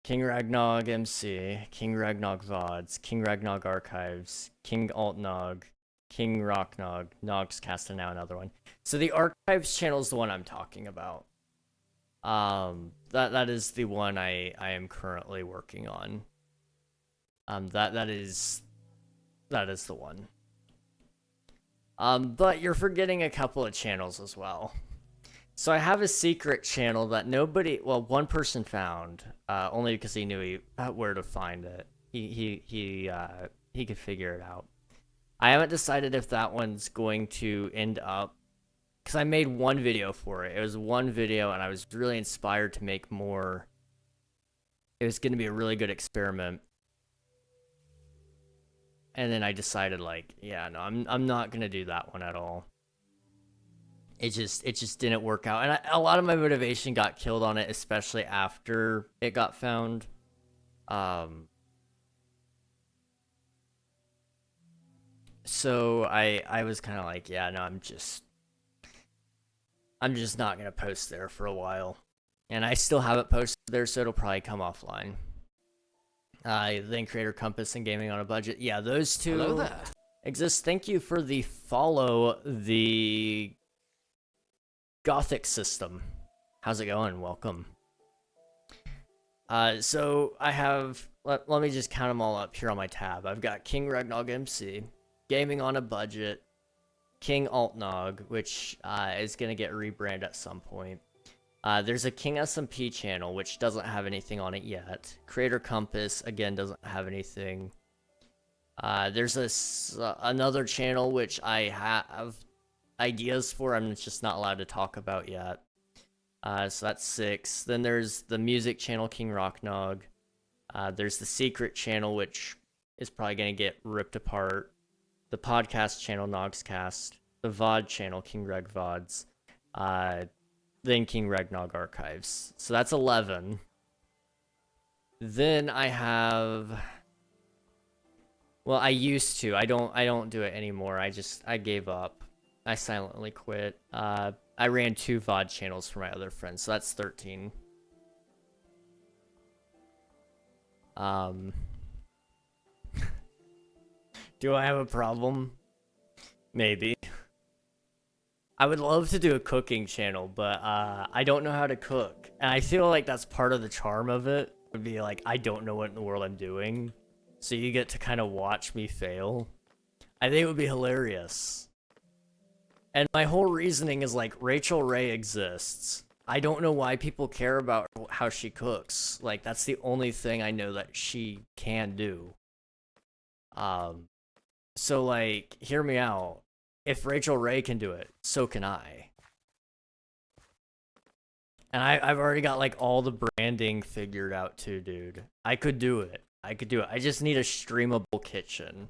King Ragnog MC, King Ragnog VODs, King Ragnog Archives, King Altnog, King Rocknog, Nogs Cast, and now another one. So the Archives channel is the one I'm talking about. That is the one I am currently working on. That is the one. But you're forgetting a couple of channels as well. So I have a secret channel that one person found, only because he knew where to find it. He could figure it out. I haven't decided if that one's going to end up, because I made one video for it. It was one video, and I was really inspired to make more. It was going to be a really good experiment. And then I decided, like, yeah, no, I'm not going to do that one at all. It just didn't work out. And a lot of my motivation got killed on it, especially after it got found. So I was kind of like, yeah, no, I'm just not going to post there for a while. And I still haven't posted there, so it'll probably come offline. Then Creator Compass and Gaming on a Budget. Yeah, those two exist. Thank you for the follow, the Gothic System. How's it going? Welcome. So I have, let me just count them all up here on my tab. I've got King Ragnog MC, Gaming on a Budget, King Altnog, which is going to get rebranded at some point. There's a King SMP channel, which doesn't have anything on it yet. Creator Compass, again, doesn't have anything. There's another channel, which I have ideas for. I'm just not allowed to talk about yet. So that's 6. Then there's the music channel, King Rocknog. There's the secret channel, which is probably going to get ripped apart. The podcast channel, Nogscast. The VOD channel, King Reg VODs. Then King Regnog Archives. So that's 11. Then I have... Well, I used to. I don't do it anymore. I gave up. I silently quit. I ran 2 VOD channels for my other friends, so that's 13. Do I have a problem? Maybe. I would love to do a cooking channel, but I don't know how to cook. And I feel like that's part of the charm of it. Would be like, I don't know what in the world I'm doing. So you get to kind of watch me fail. I think it would be hilarious. And my whole reasoning is like, Rachel Ray exists. I don't know why people care about how she cooks. Like, that's the only thing I know that she can do. So like, hear me out. If Rachel Ray can do it, so can I. And I've already got like all the branding figured out too, dude. I could do it. I just need a streamable kitchen.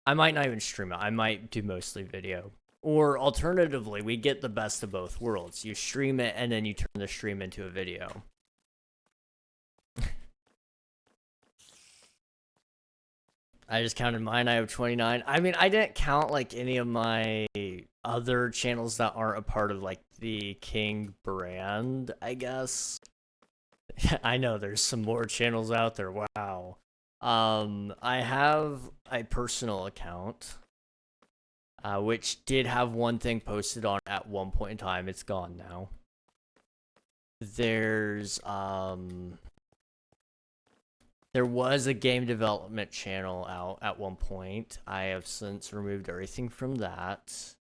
I might not even stream it. I might do mostly video. Or alternatively, we get the best of both worlds. You stream it and then you turn the stream into a video. I just counted mine. I have 29. I mean, I didn't count like any of my other channels that aren't a part of like the King brand, I guess. I know there's some more channels out there. Wow. I have a personal account, which did have one thing posted on at one point in time. It's gone now. There's, there was a game development channel out at one point. I have since removed everything from that.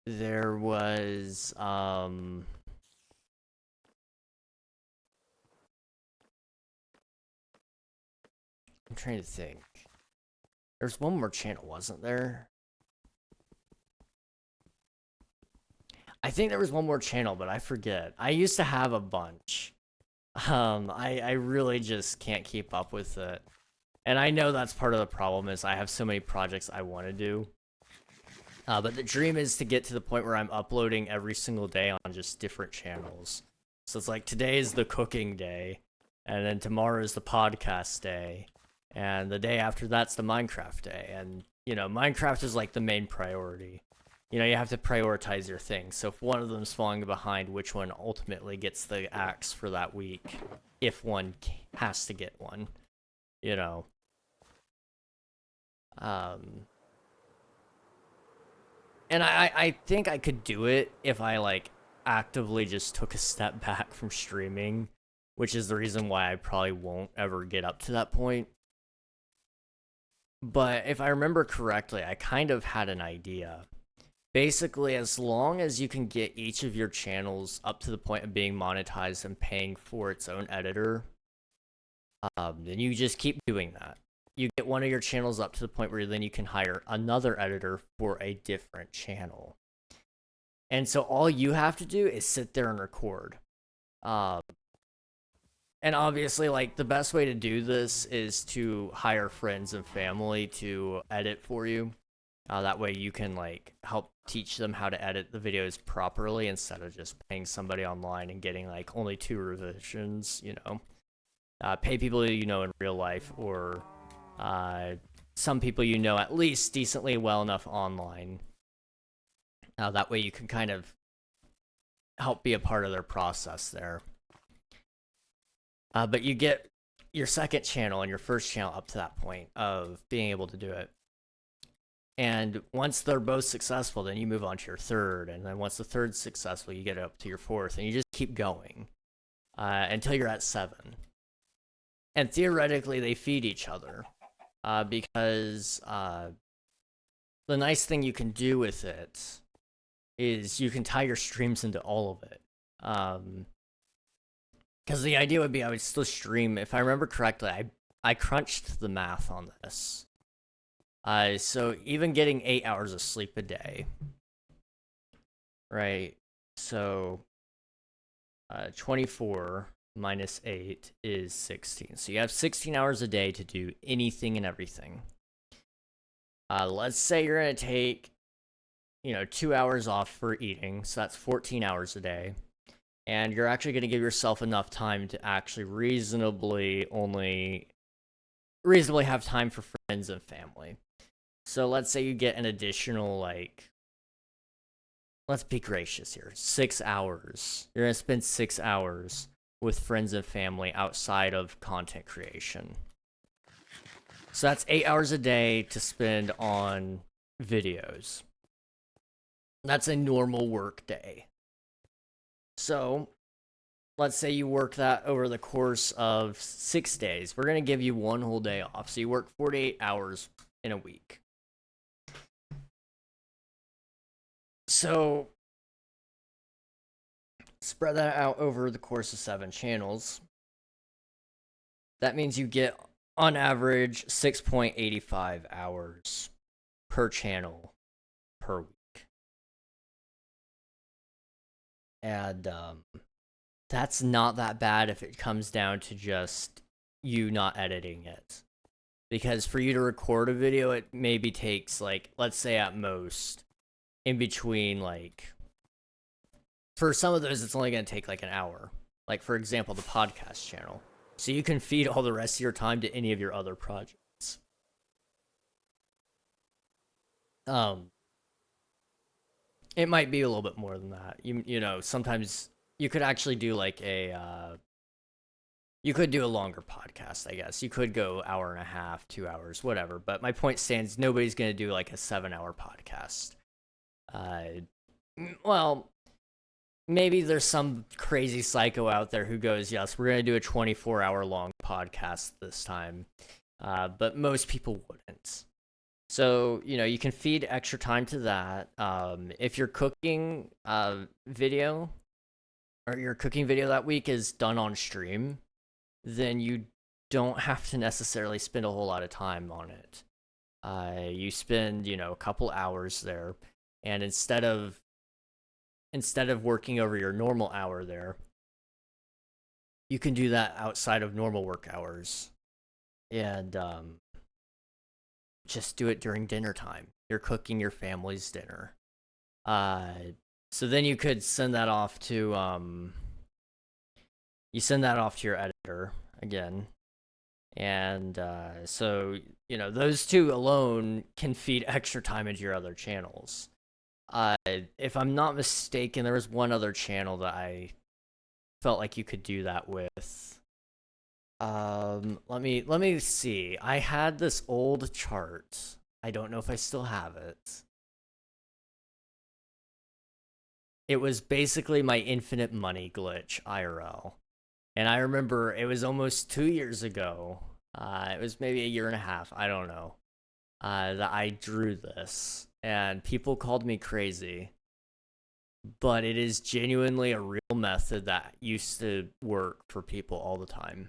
There was, I'm trying to think. There's one more channel, wasn't there? I think there was one more channel, but I forget. I used to have a bunch. I really just can't keep up with it. And I know that's part of the problem is I have so many projects I want to do. But the dream is to get to the point where I'm uploading every single day on just different channels. So it's like today is the cooking day, and then tomorrow is the podcast day, and the day after that's the Minecraft day. And, you know, Minecraft is like the main priority. You know, you have to prioritize your things. So if one of them's falling behind, which one ultimately gets the axe for that week? If one has to get one, you know. And I think I could do it if I, like, actively just took a step back from streaming, which is the reason why I probably won't ever get up to that point. But if I remember correctly, I kind of had an idea. Basically, as long as you can get each of your channels up to the point of being monetized and paying for its own editor, then you just keep doing that. You get one of your channels up to the point where then you can hire another editor for a different channel. And so all you have to do is sit there and record. And obviously, like, the best way to do this is to hire friends and family to edit for you. That way you can, like, help teach them how to edit the videos properly instead of just paying somebody online and getting, like, only 2 revisions, you know. Pay people you know in real life, or some people you know at least decently well enough online. That way you can kind of help be a part of their process there. But you get your second channel and your first channel up to that point of being able to do it. And once they're both successful, then you move on to your third. And then once the third's successful, you get up to your fourth. And you just keep going until you're at 7. And theoretically, they feed each other. Because the nice thing you can do with it is you can tie your streams into all of it. Because the idea would be I would still stream. If I remember correctly, I crunched the math on this. So even getting 8 hours of sleep a day right? So 24 minus 8 is 16. So you have 16 hours a day to do anything and everything. Let's say you're going to take, 2 hours off for eating. So that's 14 hours a day. And you're actually going to give yourself enough time to actually reasonably have time for friends and family. So let's say you get an additional, let's be gracious here, 6 hours. You're going to spend 6 hours with friends and family outside of content creation. So that's 8 hours a day to spend on videos. That's a normal work day. So let's say you work that over the course of 6 days. We're going to give you one whole day off. So you work 48 hours in a week. So spread that out over the course of 7 channels. That means you get, on average, 6.85 hours per channel per week. And that's not that bad if it comes down to just you not editing it. Because for you to record a video, it maybe takes, let's say at most, in between, for some of those, it's only going to take, an hour. Like, for example, the podcast channel. So you can feed all the rest of your time to any of your other projects. It might be a little bit more than that. Sometimes you could actually do you could do a longer podcast, I guess. You could go hour and a half, 2 hours, whatever. But my point stands, nobody's going to do a 7-hour podcast. Well, maybe there's some crazy psycho out there who goes, yes, we're going to do a 24-hour long podcast this time. But most people wouldn't. So, you can feed extra time to that. If your cooking video or your cooking video that week is done on stream, then you don't have to necessarily spend a whole lot of time on it. You spend, a couple hours there, and instead of working over your normal hour there, you can do that outside of normal work hours. And just do it during dinner time. You're cooking your family's dinner. So then you could send that off to your editor again. And so, those two alone can feed extra time into your other channels. If I'm not mistaken, there was one other channel that I felt like you could do that with. Let me see. I had this old chart. I don't know if I still have it. It was basically my infinite money glitch IRL. And I remember it was almost 2 years ago. It was maybe a year and a half. I don't know. That I drew this. And people called me crazy. But it is genuinely a real method that used to work for people all the time.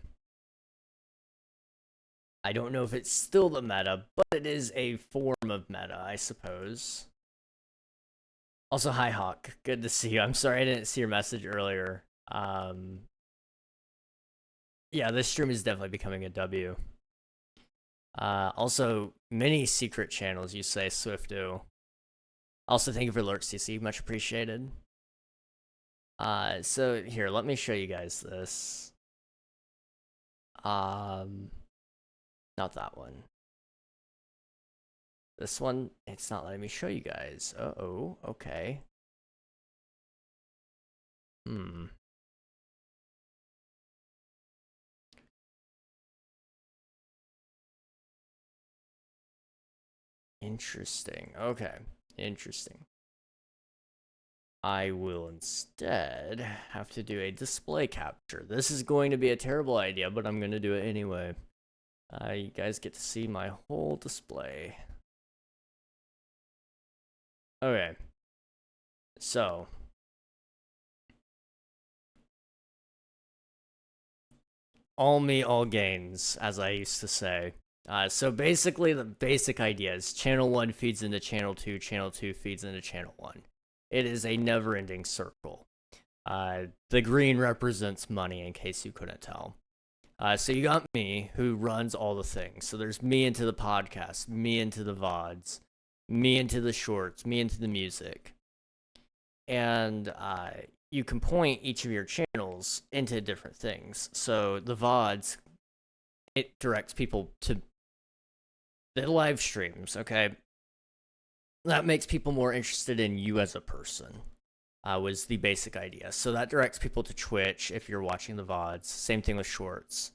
I don't know if it's still the meta, but it is a form of meta, I suppose. Also, hi, Hawk. Good to see you. I'm sorry I didn't see your message earlier. Yeah, this stream is definitely becoming a W. Also, many secret channels, you say, Swifto. Also, thank you for alerts, CC. Much appreciated. So, here, let me show you guys this. Not that one. This one, it's not letting me show you guys. Uh-oh, okay. Interesting. Okay, interesting. I will instead have to do a display capture. This is going to be a terrible idea, but I'm going to do it anyway. You guys get to see my whole display. Okay. So. All me, all gains, as I used to say. So basically, the basic idea is channel 1 feeds into channel 2 feeds into channel 1. It is a never-ending circle. The green represents money, in case you couldn't tell. So you got me, who runs all the things. So there's me into the podcast, me into the VODs, me into the shorts, me into the music. And you can point each of your channels into different things. So the VODs, it directs people to the live streams, okay? That makes people more interested in you as a person, was the basic idea. So that directs people to Twitch if you're watching the VODs. Same thing with shorts.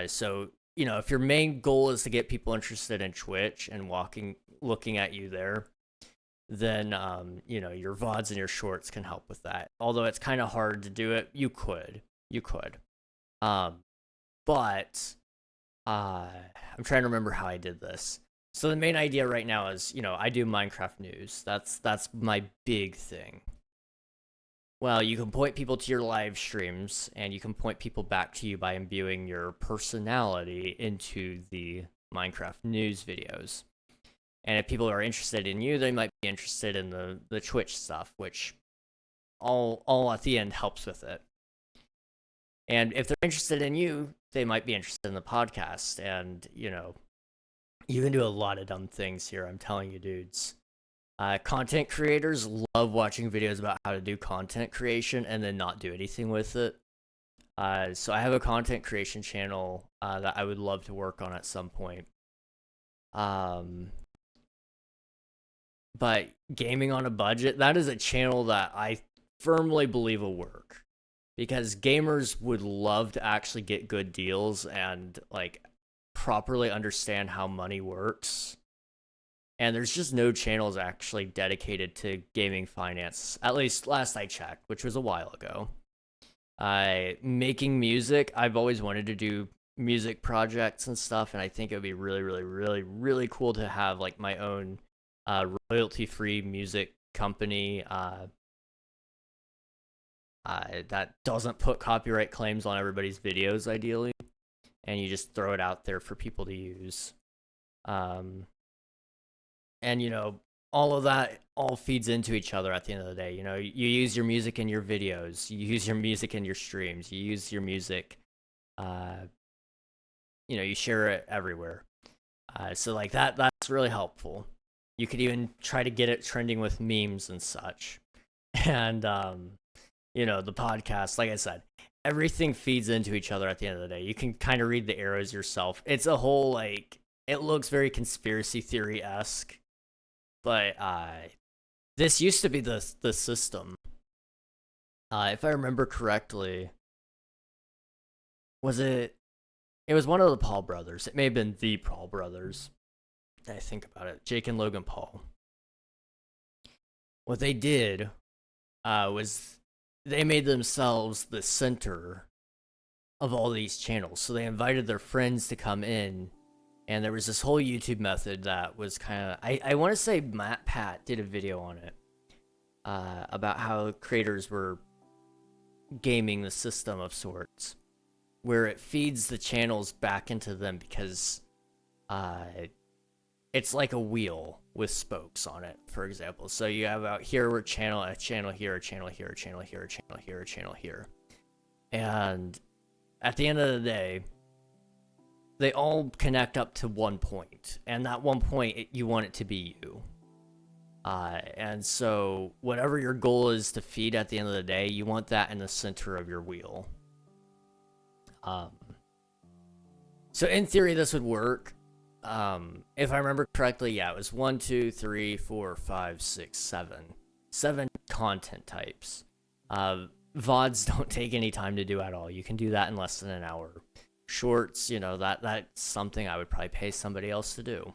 So, you know, if your main goal is to get people interested in Twitch and looking at you there, then, you know, your VODs and your shorts can help with that. Although it's kind of hard to do it, you could. But I'm trying to remember how I did this. So the main idea right now is, you know, I do Minecraft news. That's my big thing. Well, you can point people to your live streams, and you can point people back to you by imbuing your personality into the Minecraft news videos. And if people are interested in you, they might be interested in the Twitch stuff, which all at the end helps with it. And if they're interested in you, they might be interested in the podcast. And, you know, you can do a lot of dumb things here, I'm telling you, dudes. Content creators love watching videos about how to do content creation and then not do anything with it. So I have a content creation channel that I would love to work on at some point. But gaming on a budget, that is a channel that I firmly believe will work. Because gamers would love to actually get good deals and, like, properly understand how money works. And there's just no channels actually dedicated to gaming finance, at least last I checked, which was a while ago. Making music, I've always wanted to do music projects and stuff, and I think it would be really, really, really, really cool to have, like, my own royalty-free music company that doesn't put copyright claims on everybody's videos, ideally, and you just throw it out there for people to use. And, you know, all of that all feeds into each other at the end of the day. You know, you use your music in your videos, you use your music in your streams, you use your music, you know, you share it everywhere. So, like, that's really helpful. You could even try to get it trending with memes and such. And, you know, the podcast, like I said, everything feeds into each other at the end of the day. You can kind of read the arrows yourself. It's a whole, like, it looks very conspiracy theory-esque. But this used to be the system. If I remember correctly, it was one of the Paul brothers. It may have been the Paul brothers. I think about it. Jake and Logan Paul. What they did was they made themselves the center of all these channels. So they invited their friends to come in. And there was this whole YouTube method that was kind of... I want to say Matt Pat did a video on it. About how creators were gaming the system of sorts. Where it feeds the channels back into them because... it's like a wheel with spokes on it, for example. So you have out here a channel here, a channel here, a channel here, a channel here, a channel here. And at the end of the day... they all connect up to one point, and that one point, you want it to be you. And so, whatever your goal is to feed at the end of the day, you want that in the center of your wheel. So in theory, this would work. If I remember correctly, yeah, it was 1, 2, 3, 4, 5, 6, 7. 7 content types. VODs don't take any time to do at all. You can do that in less than an hour. Shorts, you know, that's something I would probably pay somebody else to do.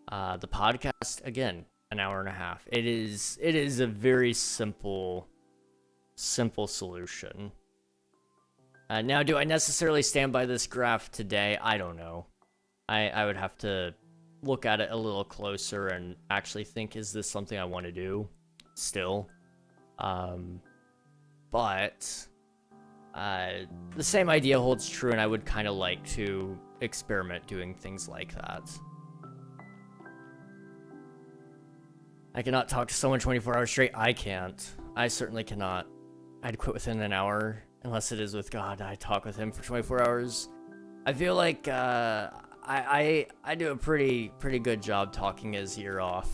The podcast, again, an hour and a half. It is a very simple solution. Now, do I necessarily stand by this graph today? I don't know. I would have to look at it a little closer and actually think, is this something I want to do still? But the same idea holds true, and I would kind of like to experiment doing things like that. I cannot talk to someone 24 hours straight. I can't. I certainly cannot. I'd quit within an hour, unless it is with God. I talk with him for 24 hours. I feel like I do a pretty good job talking his ear off.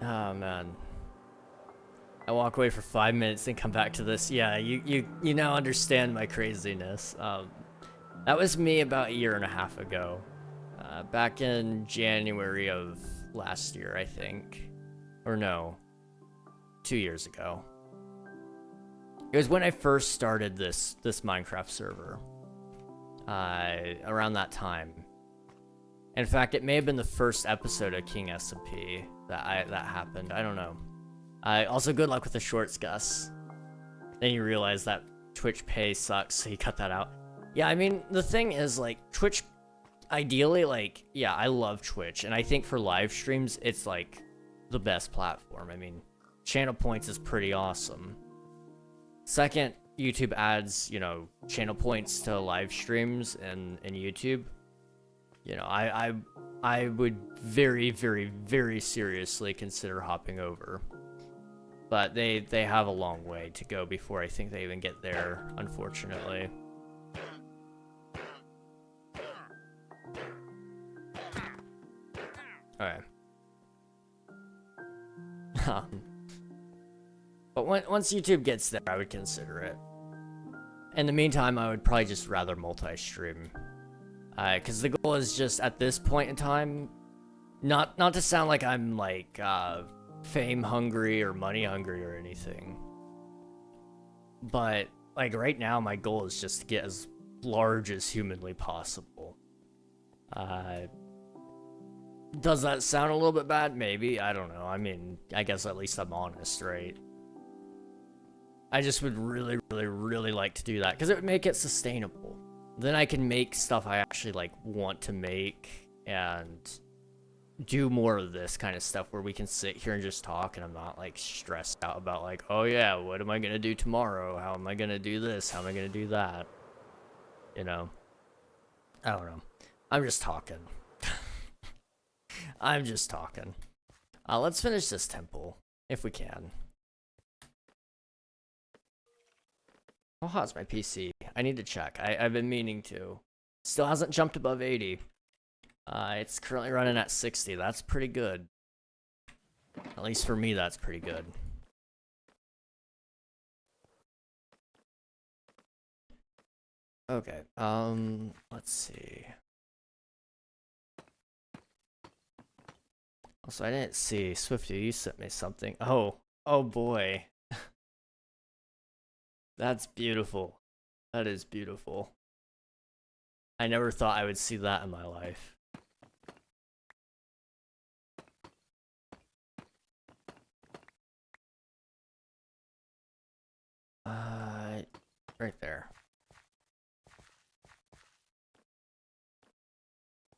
Oh man. I walk away for 5 minutes and come back to this. Yeah, you now understand my craziness. That was me about a year and a half ago. Back in January of last year, I think. Or no, 2 years ago. It was when I first started this Minecraft server. Around that time. In fact, it may have been the first episode of King SMP that happened. I don't know. Also, good luck with the shorts, Gus. Then you realize that Twitch pay sucks, so you cut that out. Yeah, I mean, the thing is, like, Twitch, ideally, like, yeah, I love Twitch, and I think for live streams, it's, like, the best platform. I mean, channel points is pretty awesome. Second, YouTube adds, you know, channel points to live streams and YouTube. You know, I would very seriously consider hopping over. But they have a long way to go before I think they even get there, unfortunately. Alright. But once YouTube gets there, I would consider it. In the meantime, I would probably just rather multi-stream. Because the goal is just, at this point in time, not to sound like I'm, like, fame hungry or money hungry or anything. But, like, right now, my goal is just to get as large as humanly possible. Does that sound a little bit bad? Maybe. I don't know. I mean, I guess at least I'm honest, right? I just would really like to do that, because it would make it sustainable. Then I can make stuff I actually, like, want to make, and do more of this kind of stuff where we can sit here and just talk, and I'm not, like, stressed out about, like, oh yeah, what am I gonna do tomorrow? How am I gonna do this? How am I gonna do that? You know? I don't know. I'm just talking. I'm just talking. Let's finish this temple, if we can. How hot's my PC? I need to check. I've been meaning to. Still hasn't jumped above 80. It's currently running at 60. That's pretty good. At least for me, that's pretty good. Okay, let's see. Also, I didn't see. Swifty, you sent me something. Oh boy. That's beautiful. That is beautiful. I never thought I would see that in my life. Right there.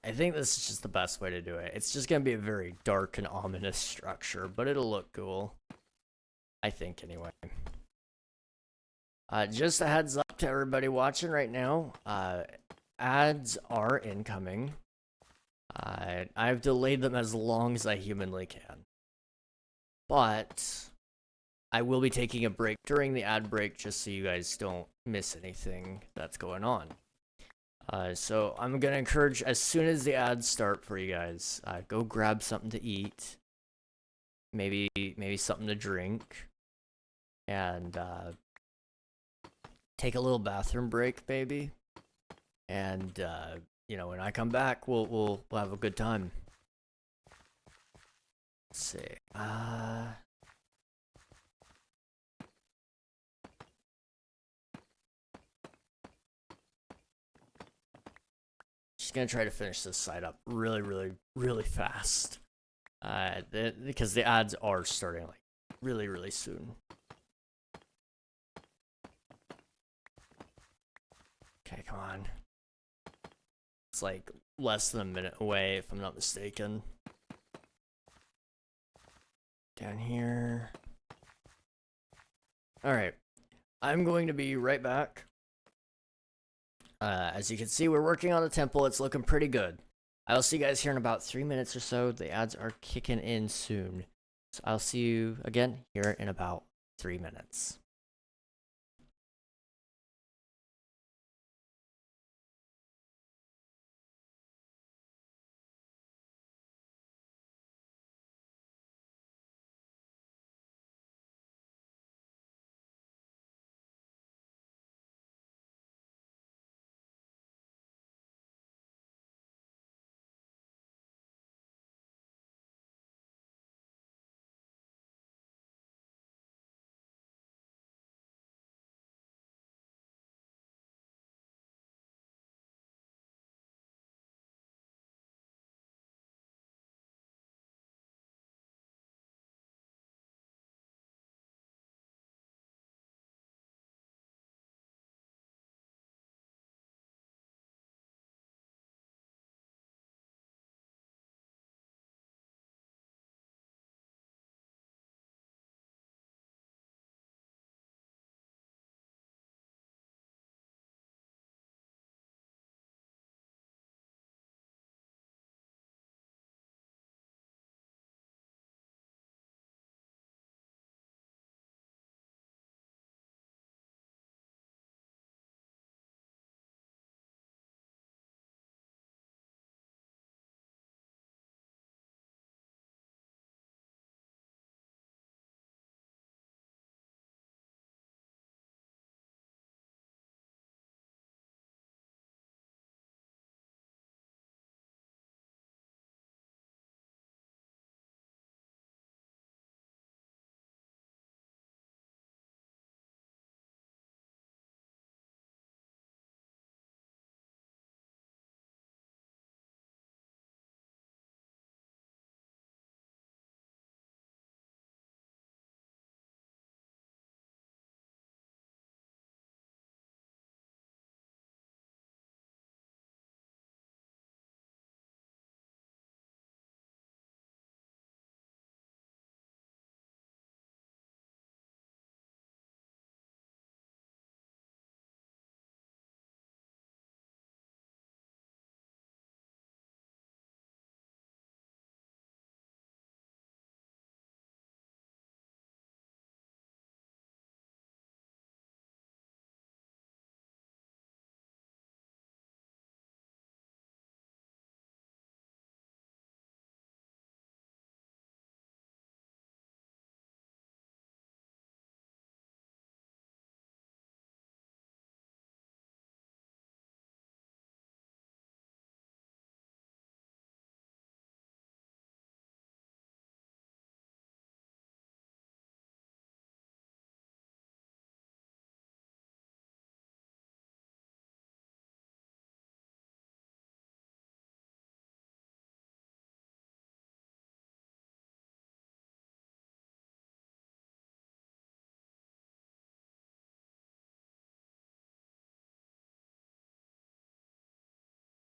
I think this is just the best way to do it. It's just gonna be a very dark and ominous structure, but it'll look cool. I think, anyway. Just a heads up to everybody watching right now. Ads are incoming. I've delayed them as long as I humanly can. But I will be taking a break during the ad break just so you guys don't miss anything that's going on. So I'm gonna encourage, as soon as the ads start for you guys, go grab something to eat. Maybe something to drink. And take a little bathroom break, baby. And you know, when I come back, we'll have a good time. Let's see. Just gonna try to finish this side up really fast. Because the ads are starting, like, really soon. Okay, come on. It's like less than a minute away, if I'm not mistaken. Down here. Alright. I'm going to be right back. As you can see, we're working on the temple. It's looking pretty good. I will see you guys here in about 3 minutes or so. The ads are kicking in soon. So I'll see you again here in about 3 minutes.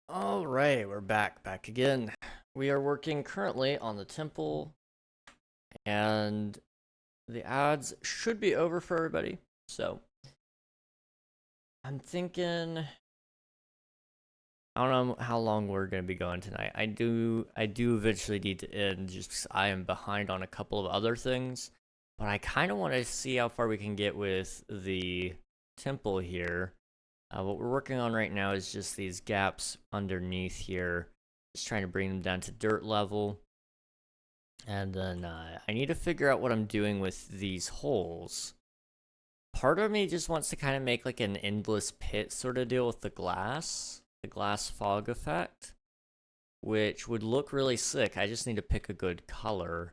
All right, we're back again. We are working currently on the temple, and the ads should be over for everybody. So I'm thinking, I don't know how long we're gonna be going tonight. I do eventually need to end, just because I am behind on a couple of other things. But I kind of want to see how far we can get with the temple here. What we're working on right now is just these gaps underneath here. Just trying to bring them down to dirt level. And then I need to figure out what I'm doing with these holes. Part of me just wants to kind of make like an endless pit sort of deal with the glass fog effect, which would look really sick. I just need to pick a good color.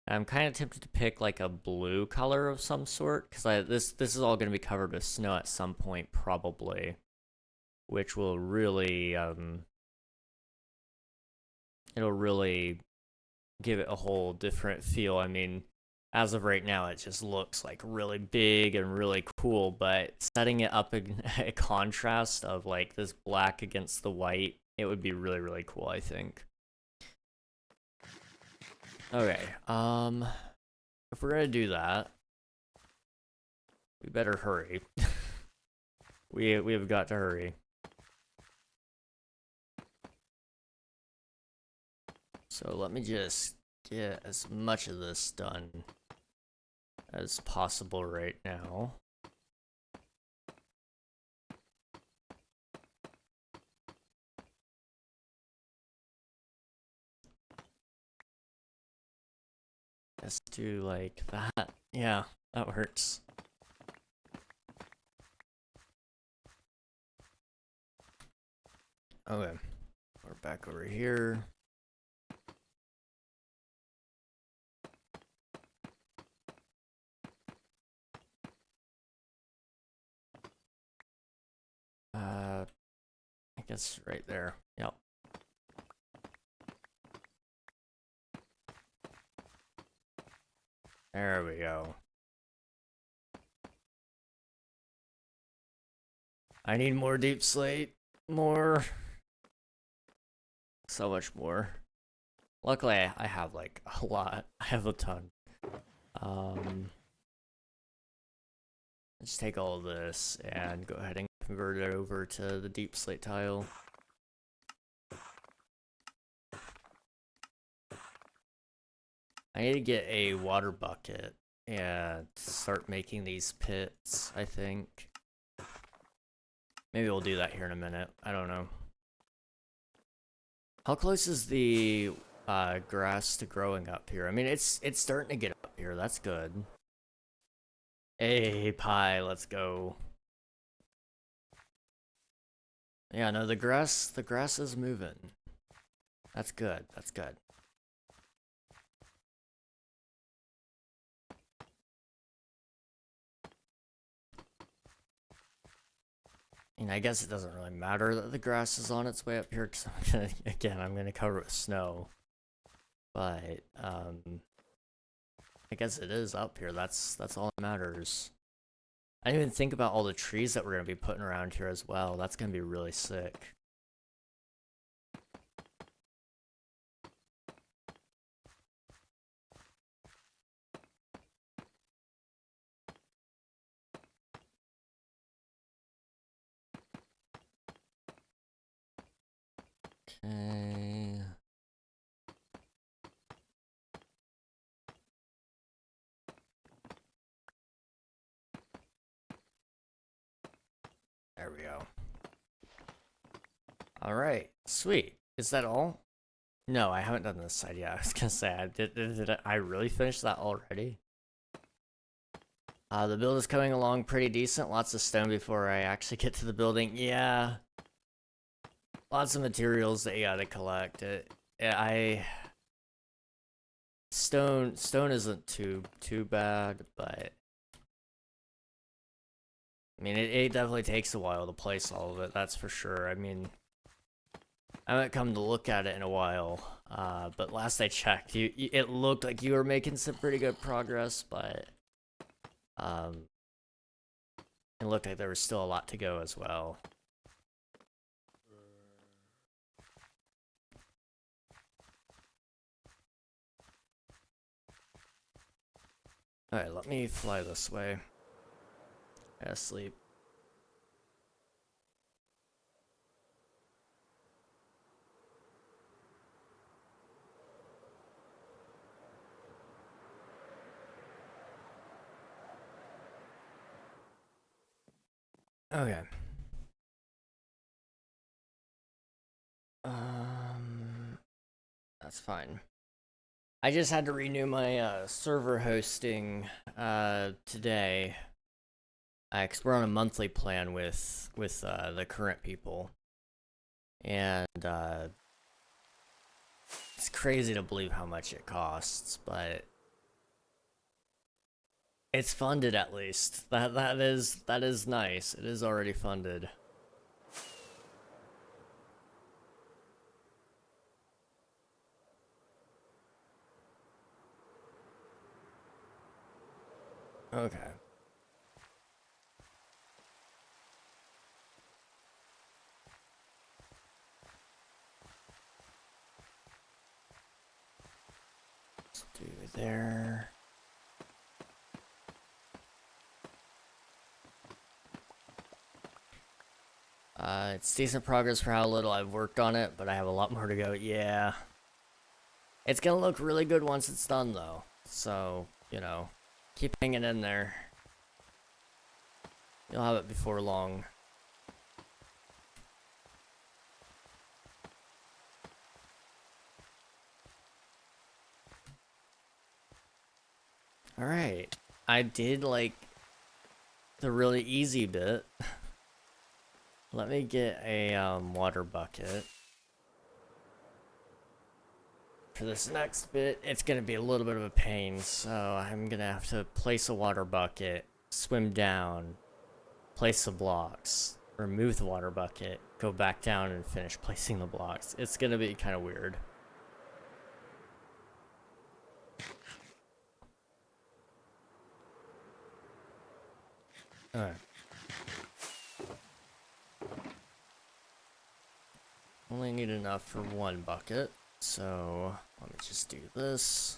I'm kind of tempted to pick like a blue color of some sort, because this is all going to be covered with snow at some point probably, which will really it'll really give it a whole different feel. I mean, as of right now, it just looks like really big and really cool, but setting it up in a contrast of like this black against the white, it would be really, really cool, I think. Okay, if we're gonna do that, we better hurry. we have got to hurry. So let me just get as much of this done as possible right now. Let's do like that. Yeah, that works. Okay, we're back over here. I guess right there. Yep. There we go. I need more deep slate. More. So much more. Luckily, I have like a lot. I have a ton. Let's take all of this and go ahead and convert it over to the deep slate tile. I need to get a water bucket and start making these pits, I think. Maybe we'll do that here in a minute. I don't know. How close is the grass to growing up here? I mean, it's starting to get up here. That's good. Hey, pie, let's go. Yeah, no, the grass is moving. That's good. That's good. And I guess it doesn't really matter that the grass is on its way up here, because I'm gonna cover it with snow. But I guess it is up here. That's all that matters. I didn't even think about all the trees that we're gonna be putting around here as well. That's gonna be really sick. Okay. There we go. Alright, sweet. Is that all? No, I haven't done this side yet. I was gonna say, did I really finish that already? The build is coming along pretty decent. Lots of stone before I actually get to the building. Yeah. Lots of materials that you gotta collect. Stone isn't too bad, but I mean it definitely takes a while to place all of it, that's for sure. I mean, I haven't come to look at it in a while, but last I checked, it looked like you were making some pretty good progress, but it looked like there was still a lot to go as well. Alright, let me fly this way. I gotta sleep. Okay. That's fine. I just had to renew my server hosting today. Cause we're on a monthly plan with the current people, and it's crazy to believe how much it costs, but it's funded at least. That is nice. It is already funded. Okay. Let's do there. It's decent progress for how little I've worked on it, but I have a lot more to go. Yeah. It's gonna look really good once it's done, though. So, you know, keep hanging in there. You'll have it before long. Alright. I did, like, the really easy bit. Let me get a water bucket. For this next bit, it's going to be a little bit of a pain, so I'm going to have to place a water bucket, swim down, place the blocks, remove the water bucket, go back down and finish placing the blocks. It's going to be kind of weird. Alright. Only need enough for one bucket, so let me just do this.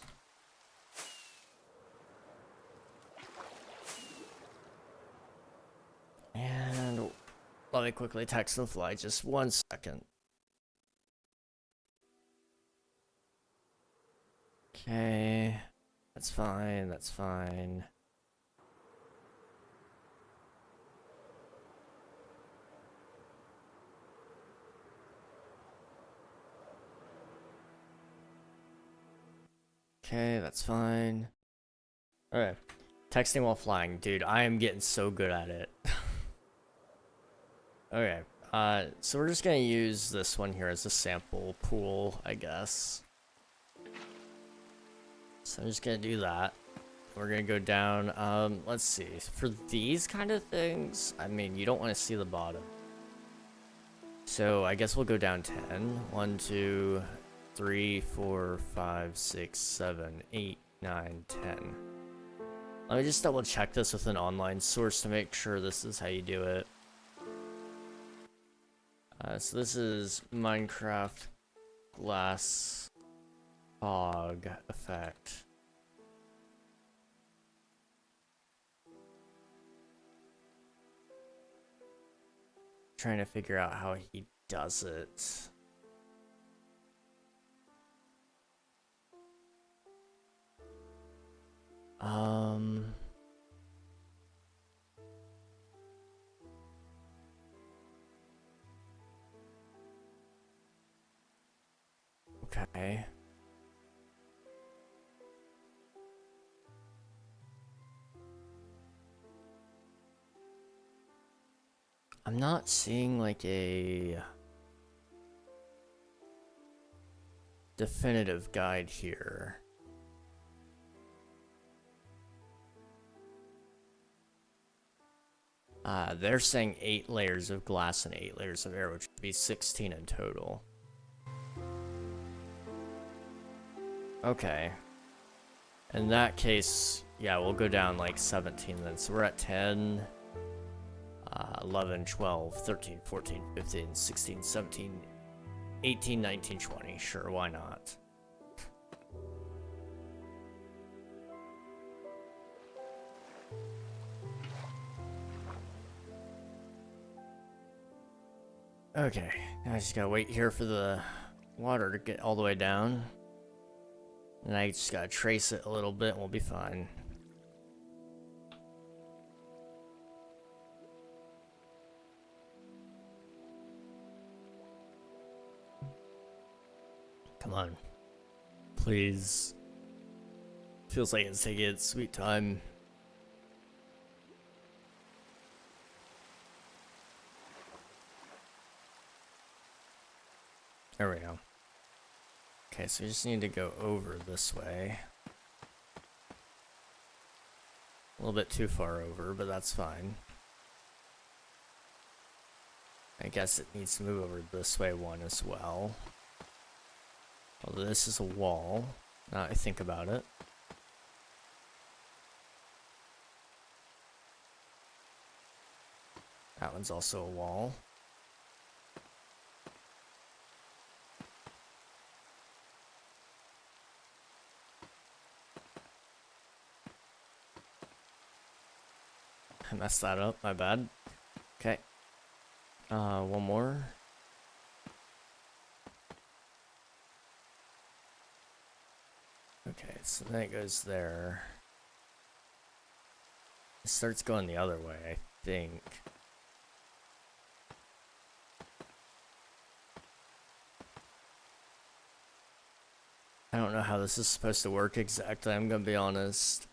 And let me quickly text the fly, just 1 second. Okay, that's fine, that's fine. Okay, that's fine. Alright. Texting while flying. Dude, I am getting so good at it. Okay. So we're just gonna use this one here as a sample pool, I guess. So I'm just gonna do that. We're gonna go down. Let's see. For these kind of things, I mean, you don't want to see the bottom. So I guess we'll go down 10. 1, 2, 3, 4, 5, 6, 7, 8, 9, 10. Let me just double check this with an online source to make sure this is how you do it. So this is Minecraft glass fog effect. Trying to figure out how he does it. Okay. I'm not seeing like a definitive guide here. They're saying 8 layers of glass and 8 layers of air, which would be 16 in total. Okay. In that case, yeah, we'll go down like 17 then. So we're at 10, 11, 12, 13, 14, 15, 16, 17, 18, 19, 20. Sure, why not? Okay, now I just gotta wait here for the water to get all the way down. And I just gotta trace it a little bit and we'll be fine. Come on. Please. Feels like it's taking its sweet time. There we go. Okay, so we just need to go over this way. A little bit too far over, but that's fine. I guess it needs to move over this way one as well. Although this is a wall, now I think about it. That one's also a wall. I messed that up, my bad. Okay. One more. So then it goes there. It starts going the other way, I think. I don't know how this is supposed to work exactly, I'm gonna be honest.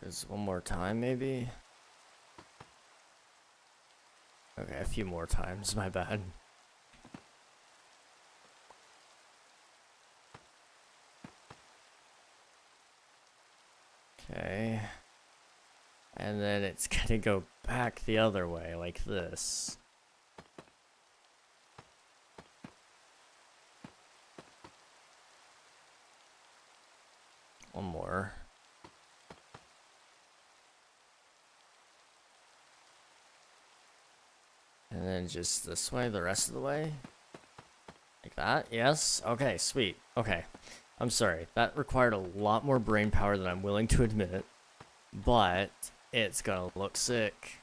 Goes one more time, maybe? Okay, a few more times, my bad. Okay. And then it's gonna go back the other way, like this. One more. And then just this way, the rest of the way. Like that, yes? Okay, sweet. Okay. I'm sorry, that required a lot more brain power than I'm willing to admit. But it's gonna look sick.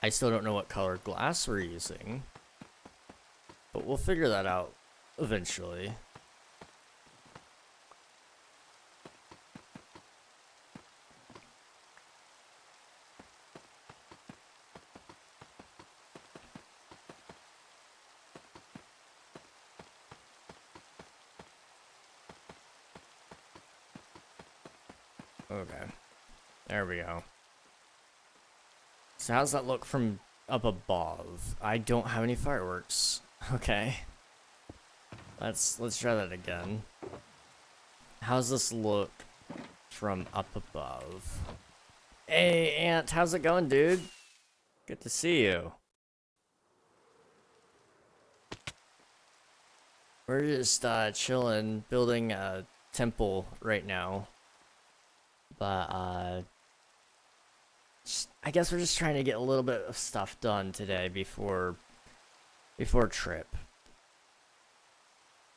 I still don't know what colored glass we're using, but we'll figure that out eventually. Okay, there we go. So how's that look from up above? I don't have any fireworks. Okay. Let's try that again. How's this look from up above? Hey, Ant, how's it going, dude? Good to see you. We're just chilling, building a temple right now. But I guess we're just trying to get a little bit of stuff done today before trip.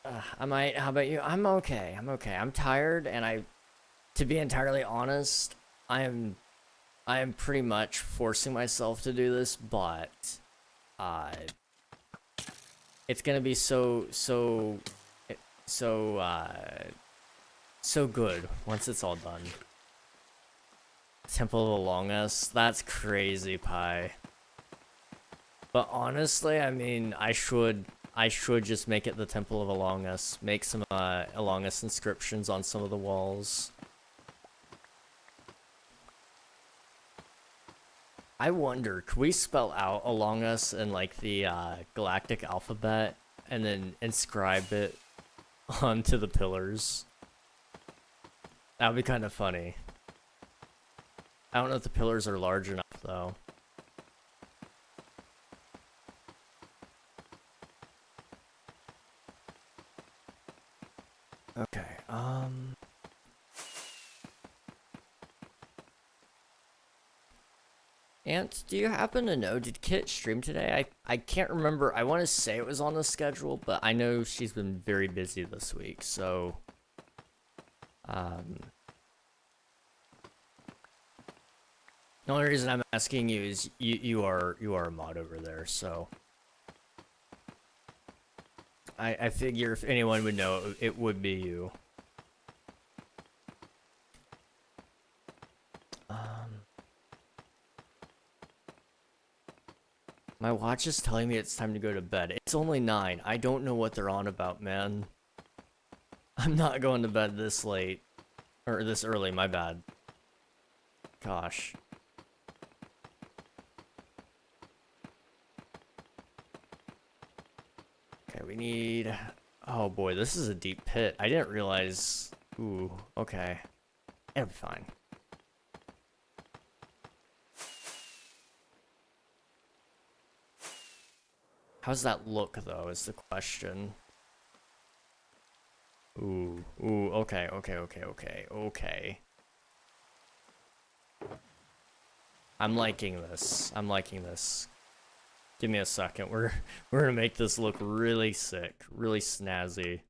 How about you? I'm okay. I'm tired, and to be entirely honest, I am pretty much forcing myself to do this, but it's gonna be so good once it's all done. Temple of Longus, that's crazy pie. But honestly, I mean, I should just make it the Temple of Longus. Make some Longus inscriptions on some of the walls. I wonder, could we spell out Longus in like the galactic alphabet and then inscribe it onto the pillars? That would be kind of funny. I don't know if the pillars are large enough, though. Okay, Ant, do you happen to know, did Kit stream today? I can't remember. I want to say it was on the schedule, but I know she's been very busy this week, so... The only reason I'm asking you is you are a mod over there, so I figure if anyone would know, it would be you. My watch is telling me it's time to go to bed. It's only 9. I don't know what they're on about, man. I'm not going to bed this late. Or this early, my bad. Gosh. Okay, we need... Oh boy, this is a deep pit. I didn't realize... Ooh, okay. It'll be fine. How's that look, though, is the question. Ooh, okay. I'm liking this. Give me a second. We're gonna make this look really sick, really snazzy.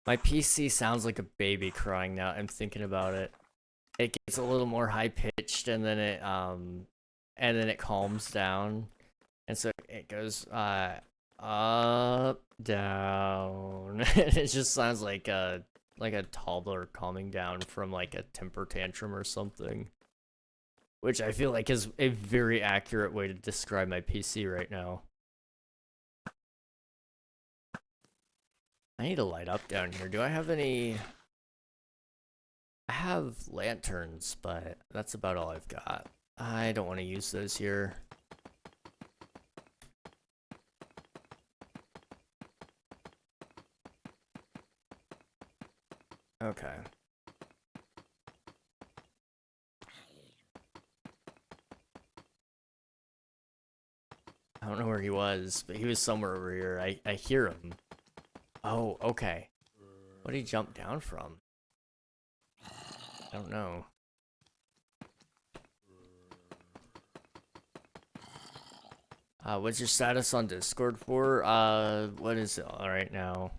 My PC sounds like a baby crying now. I'm thinking about it. It gets a little more high pitched and then it calms down. And so it goes up, down. It just sounds like a toddler calming down from like a temper tantrum or something. Which I feel like is a very accurate way to describe my PC right now. I need to light up down here. Do I have any? I have lanterns, but that's about all I've got. I don't want to use those here. Okay. I don't know where he was, but he was somewhere over here. I hear him. Oh, okay. What did he jump down from? I don't know. What's your status on Discord for? What is it all right now?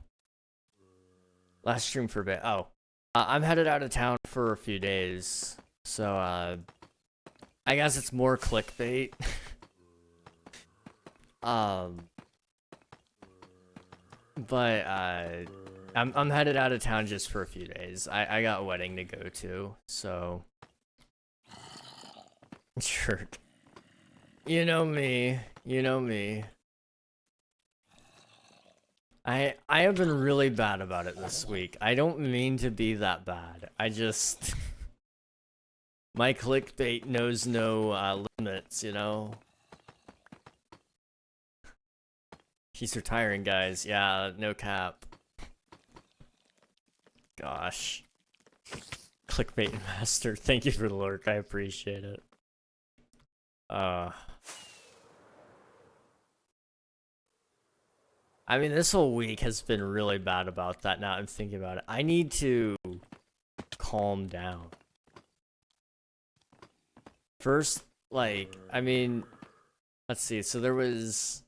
Last stream for a bit. Oh. I'm headed out of town for a few days. So, I guess it's more clickbait. But I'm headed out of town just for a few days. I got a wedding to go to, so jerk. You know me. You know me. I have been really bad about it this week. I don't mean to be that bad. I just my clickbait knows no limits, you know. He's retiring, guys. Yeah, no cap. Gosh. Clickbait master. Thank you for the lurk. I appreciate it. I mean, this whole week has been really bad about that. Now I'm thinking about it. I need to calm down. First, like, I mean, let's see. So there was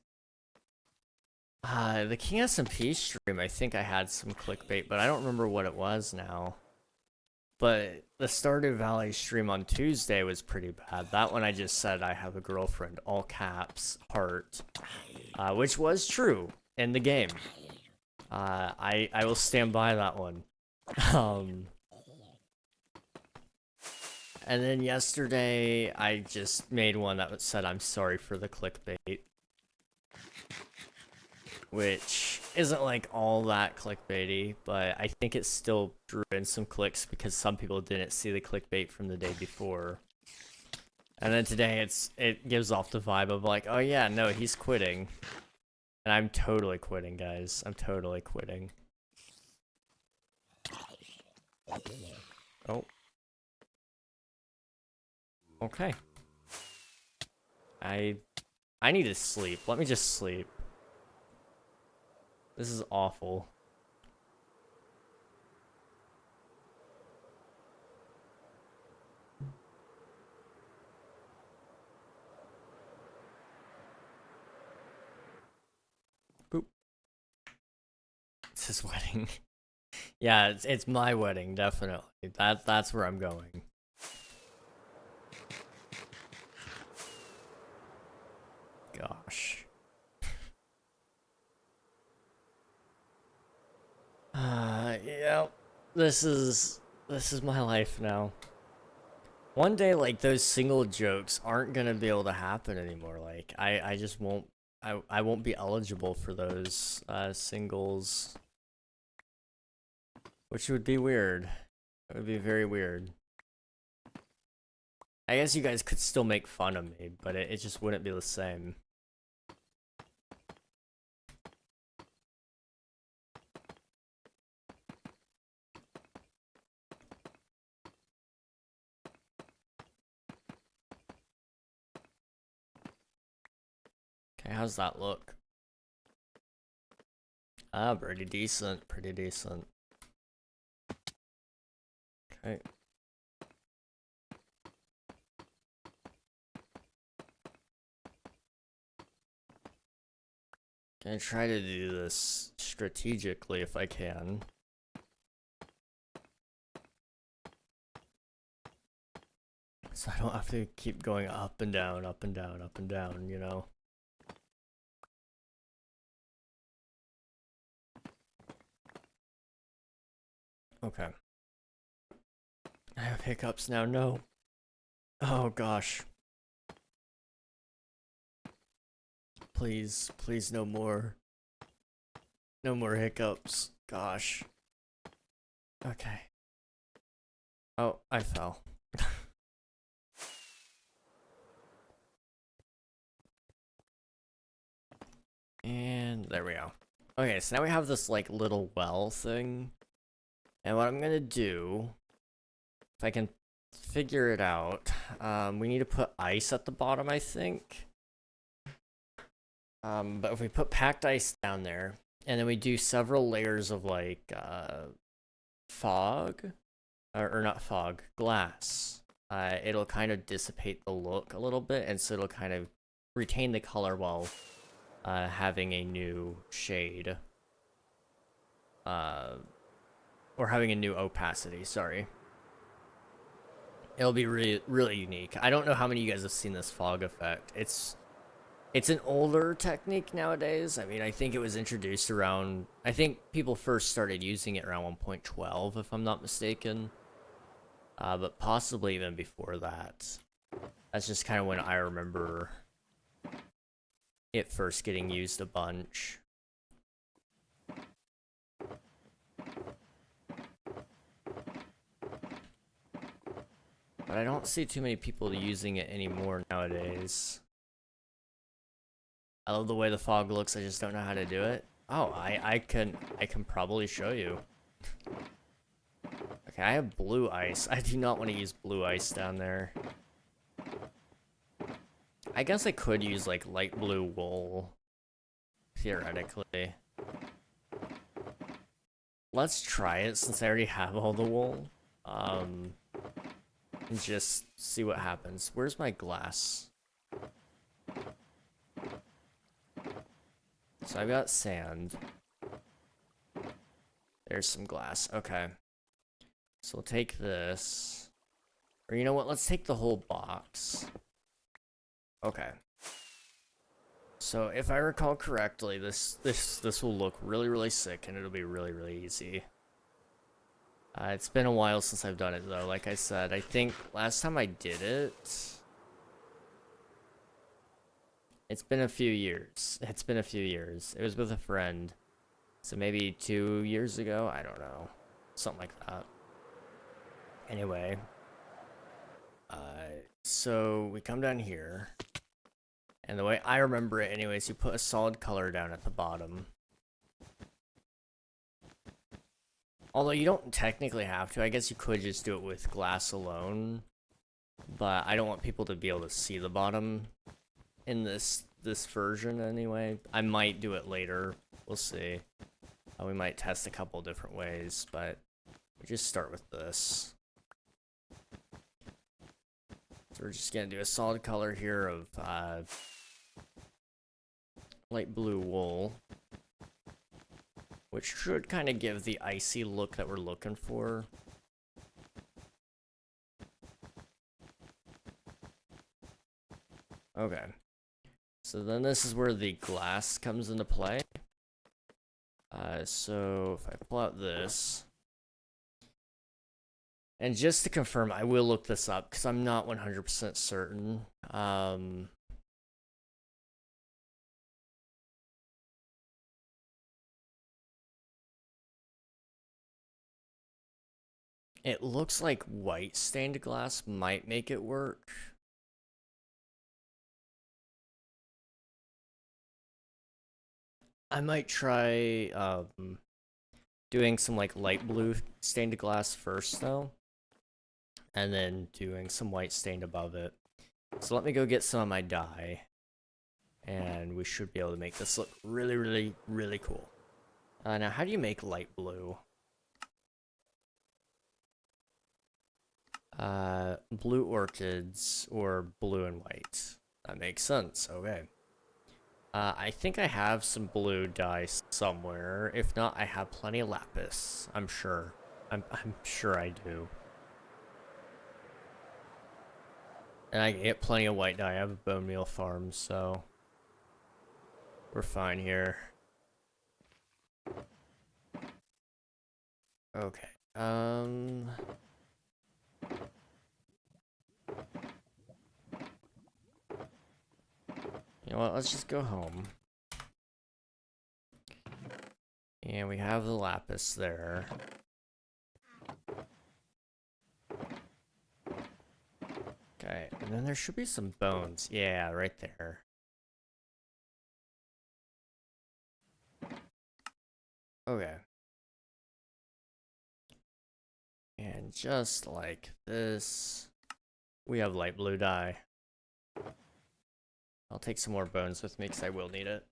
the King SMP stream. I think I had some clickbait, but I don't remember what it was now. But the Stardew Valley stream on Tuesday was pretty bad. That one I just said I have a girlfriend, all caps, heart, which was true in the game. I will stand by that one. And then yesterday I just made one that said I'm sorry for the clickbait, which isn't like all that clickbaity, but I think it still drew in some clicks because some people didn't see the clickbait from the day before. And then today it gives off the vibe of like, oh yeah, no, he's quitting. And I'm totally quitting, guys. I'm totally quitting. Oh. Okay. I need to sleep. Let me just sleep. This is awful. Boop. It's his wedding. Yeah, it's my wedding, definitely. That's where I'm going. Gosh. Yeah. This is my life now. One day, like, those single jokes aren't gonna be able to happen anymore. Like, I just won't, I won't be eligible for those, singles. Which would be weird. It would be very weird. I guess you guys could still make fun of me, but it just wouldn't be the same. Okay, how's that look? Ah, pretty decent, pretty decent. Okay. Gonna try to do this strategically if I can. So I don't have to keep going up and down, up and down, up and down, you know? Okay. I have hiccups now, no. Oh gosh. Please, please no more. No more hiccups. Gosh. Okay. Oh, I fell. And there we go. Okay, so now we have this like little well thing. And what I'm gonna do, if I can figure it out, we need to put ice at the bottom, I think. But if we put packed ice down there, and then we do several layers of like fog, or not fog, glass, it'll kind of dissipate the look a little bit, and so it'll kind of retain the color while having a new shade. Or having a new opacity, sorry. It'll be really, really unique. I don't know how many of you guys have seen this fog effect. It's an older technique nowadays. I mean, I think it was introduced around... I think people first started using it around 1.12, if I'm not mistaken. But possibly even before that. That's just kind of when I remember it first getting used a bunch. But I don't see too many people using it anymore nowadays. I love the way the fog looks, I just don't know how to do it. Oh, I can probably show you. Okay, I have blue ice. I do not want to use blue ice down there. I guess I could use like light blue wool, theoretically. Let's try it since I already have all the wool. And just see what happens. Where's my glass? So I've got sand. There's some glass. Okay. So we'll take this. Or you know what? Let's take the whole box. Okay. So if I recall correctly, this will look really, really sick, and it'll be really, really easy. It's been a while since I've done it, though. Like I said, I think last time I did it... It's been a few years. It's been a few years. It was with a friend. So maybe 2 years ago? I don't know. Something like that. Anyway. So we come down here. And the way I remember it anyways, you put a solid color down at the bottom. Although you don't technically have to. I guess you could just do it with glass alone. But I don't want people to be able to see the bottom in this version anyway. I might do it later. We'll see. We might test a couple different ways, but we just start with this. So we're just gonna do a solid color here of light blue wool, which should kind of give the icy look that we're looking for. Okay. So then this is where the glass comes into play. So if I pull out this, and just to confirm, I will look this up because I'm not 100% certain. It looks like white stained glass might make it work. I might try doing some like light blue stained glass first though, and then doing some white stained above it. So let me go get some of my dye, and we should be able to make this look really, really, really cool. Now, how do you make light blue? Blue orchids or blue and white. That makes sense. Okay. I think I have some blue dye somewhere. If not, I have plenty of lapis. I'm sure. I'm sure I do. And I get plenty of white dye. I have a bone meal farm, so we're fine here. Okay. You know what? Let's just go home. And we have the lapis there. Okay, and then there should be some bones. Yeah, right there. Okay. And just like this, we have light blue dye. I'll take some more bones with me because I will need it.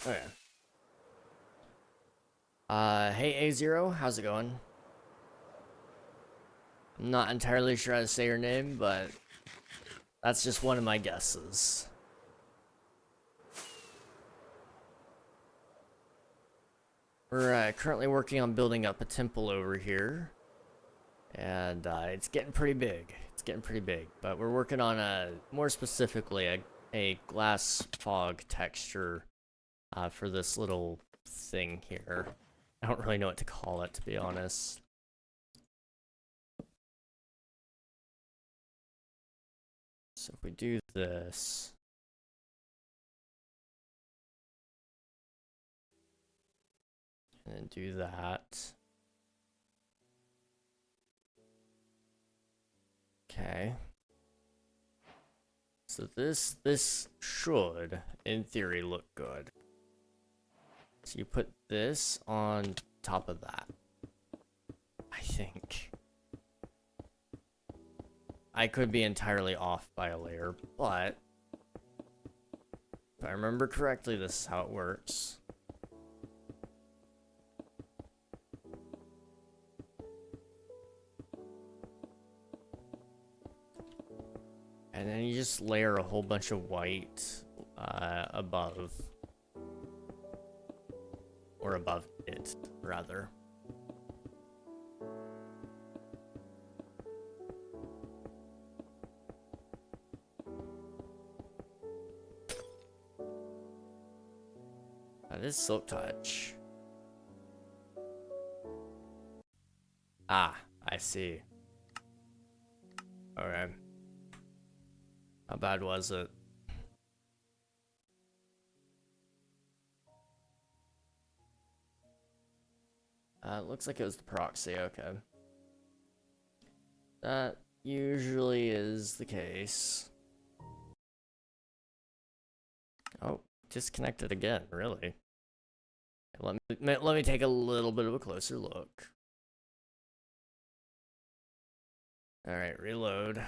Okay. Hey A0, how's it going? I'm not entirely sure how to say your name, but that's just one of my guesses. We're currently working on building up a temple over here. And it's getting pretty big. It's getting pretty big. But we're working on more specifically, a glass fog texture for this little thing here. I don't really know what to call it, to be honest. So if we do this, and then do that. Okay. So this should, in theory, look good. So you put this on top of that. I think. I could be entirely off by a layer, but if I remember correctly, this is how it works. And then you just layer a whole bunch of white above. Or above it, rather. That is Silk Touch. Ah, I see. Okay. How bad was it? It looks like it was the proxy, okay. That usually is the case. Oh, disconnected again, really? Let me take a little bit of a closer look. Alright, reload.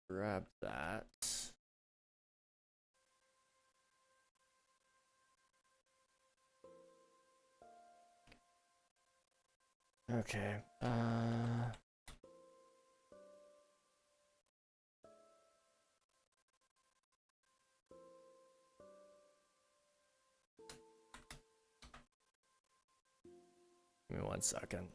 Grab that. Okay. Give me 1 second.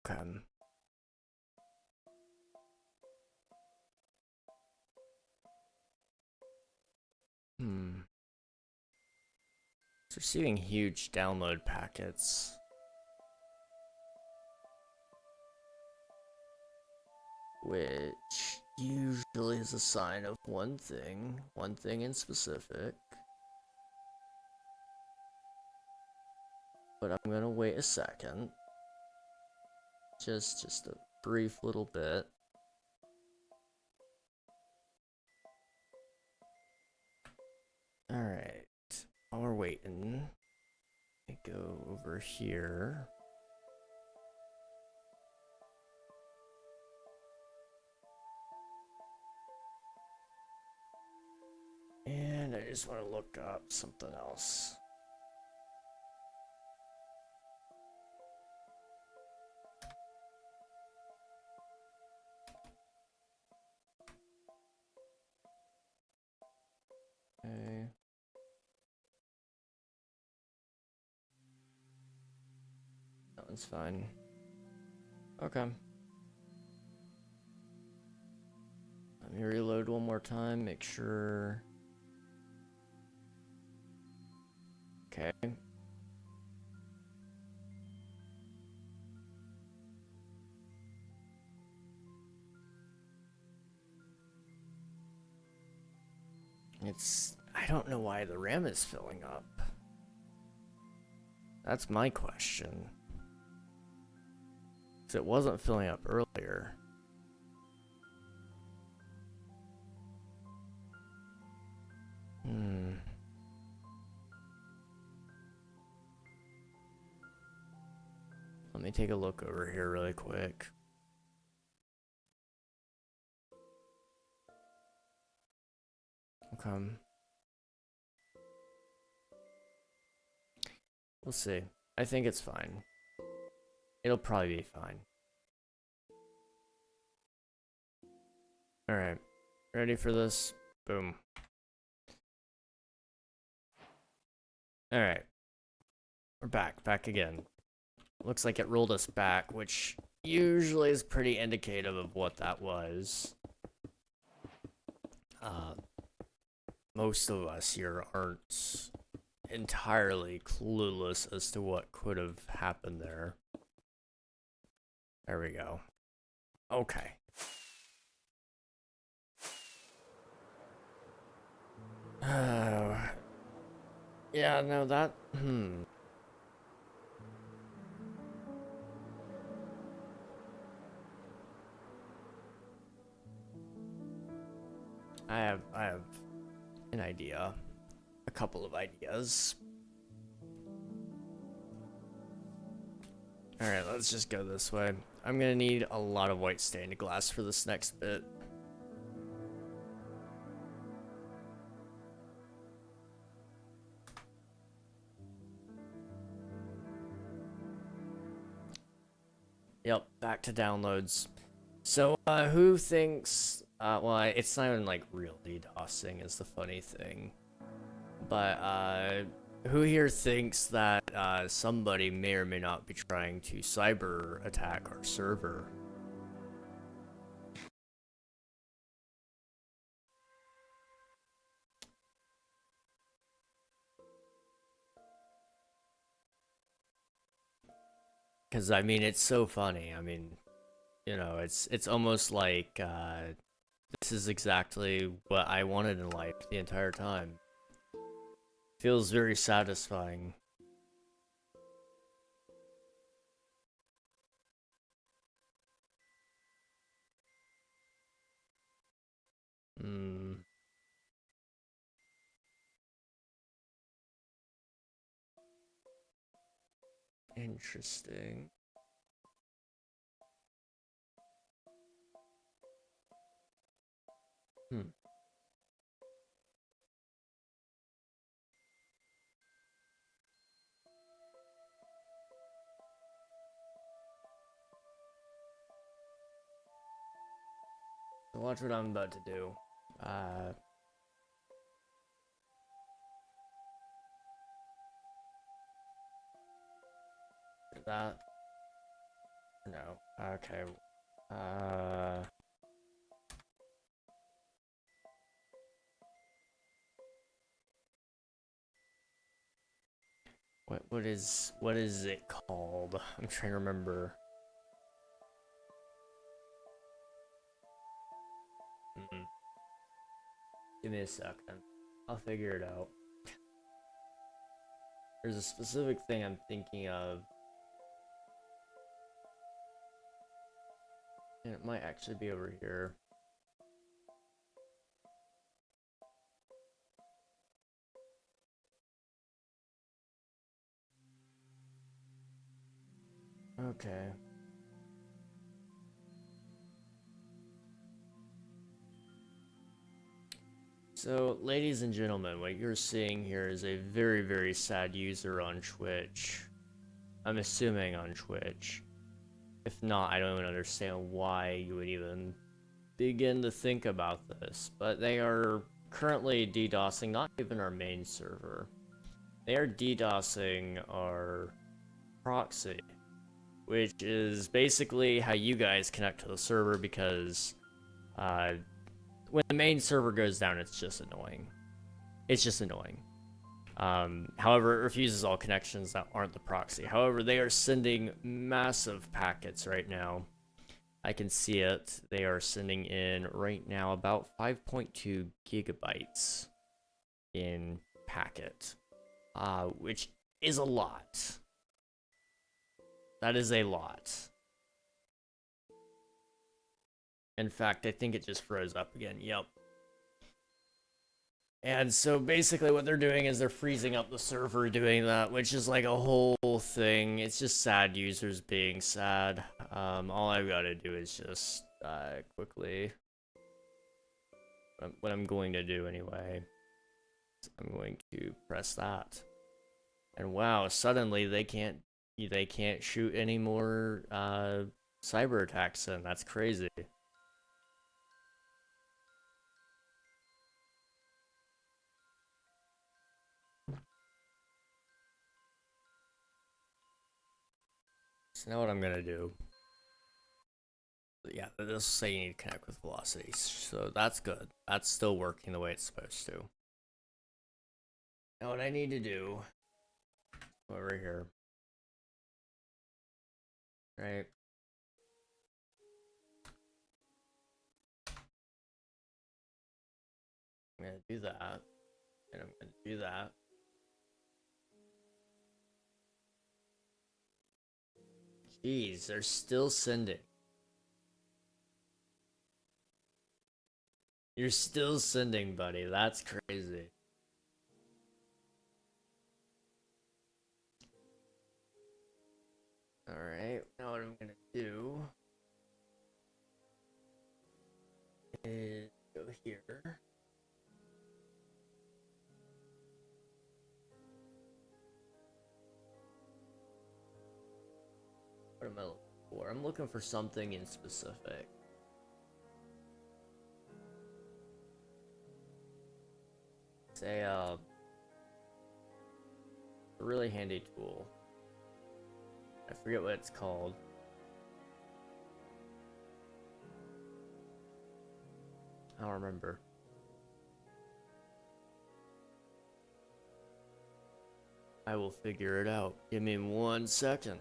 Okay. It's receiving huge download packets. Which usually is a sign of one thing in specific. But I'm gonna wait a second. Just a brief little bit. Alright. While we're waiting, I go over here. just want to look up something else. Okay. That one's fine. Okay. Let me reload one more time, make sure. Okay. I don't know why the RAM is filling up. That's my question. Because it wasn't filling up earlier. Let me take a look over here really quick. Okay. We'll see. I think it's fine. It'll probably be fine. Alright. Ready for this? Boom. Alright. We're back again. Looks like it rolled us back, which usually is pretty indicative of what that was. Most of us here aren't entirely clueless as to what could have happened there. There we go. Okay. Yeah, no, that... I have an idea. A couple of ideas. Alright, let's just go this way. I'm gonna need a lot of white stained glass for this next bit. Yep, back to downloads. So, who thinks... well, it's not even, like, real DDoSing is the funny thing. But, who here thinks that, somebody may or may not be trying to cyber attack our server? Because, I mean, it's so funny. I mean, you know, it's almost like, this is exactly what I wanted in life the entire time. Feels very satisfying. Interesting. So watch what I'm about to do. That? No. Okay. What is it called? I'm trying to remember. Give me a second. I'll figure it out. There's a specific thing I'm thinking of. And it might actually be over here. Okay. So, ladies and gentlemen, what you're seeing here is a very, very sad user on Twitch. I'm assuming on Twitch. If not, I don't even understand why you would even begin to think about this. But they are currently DDoSing not even our main server. They are DDoSing our proxy, which is basically how you guys connect to the server, because when the main server goes down, it's just annoying. It's just annoying. However, it refuses all connections that aren't the proxy. However, they are sending massive packets right now. I can see it. They are sending in right now about 5.2 gigabytes in packet, which is a lot. That is a lot. In fact, I think it just froze up again. Yep. And so basically what they're doing is they're freezing up the server doing that, which is like a whole thing. It's just sad users being sad. All I've got to do is just quickly... What I'm going to do anyway, I'm going to press that. And wow, suddenly they can't shoot any more cyber attacks in. That's crazy. So now what I'm gonna do, yeah, this will say you need to connect with velocity, so that's good. That's still working the way it's supposed to. Now what I need to do, over here, right? I'm gonna do that, and I'm gonna do that. Jeez, they're still sending. You're still sending, buddy. That's crazy. Alright, now what I'm gonna do is go here. What am I looking for? I'm looking for something in specific. Say, a really handy tool. I forget what it's called. I don't remember. I will figure it out. Give me 1 second.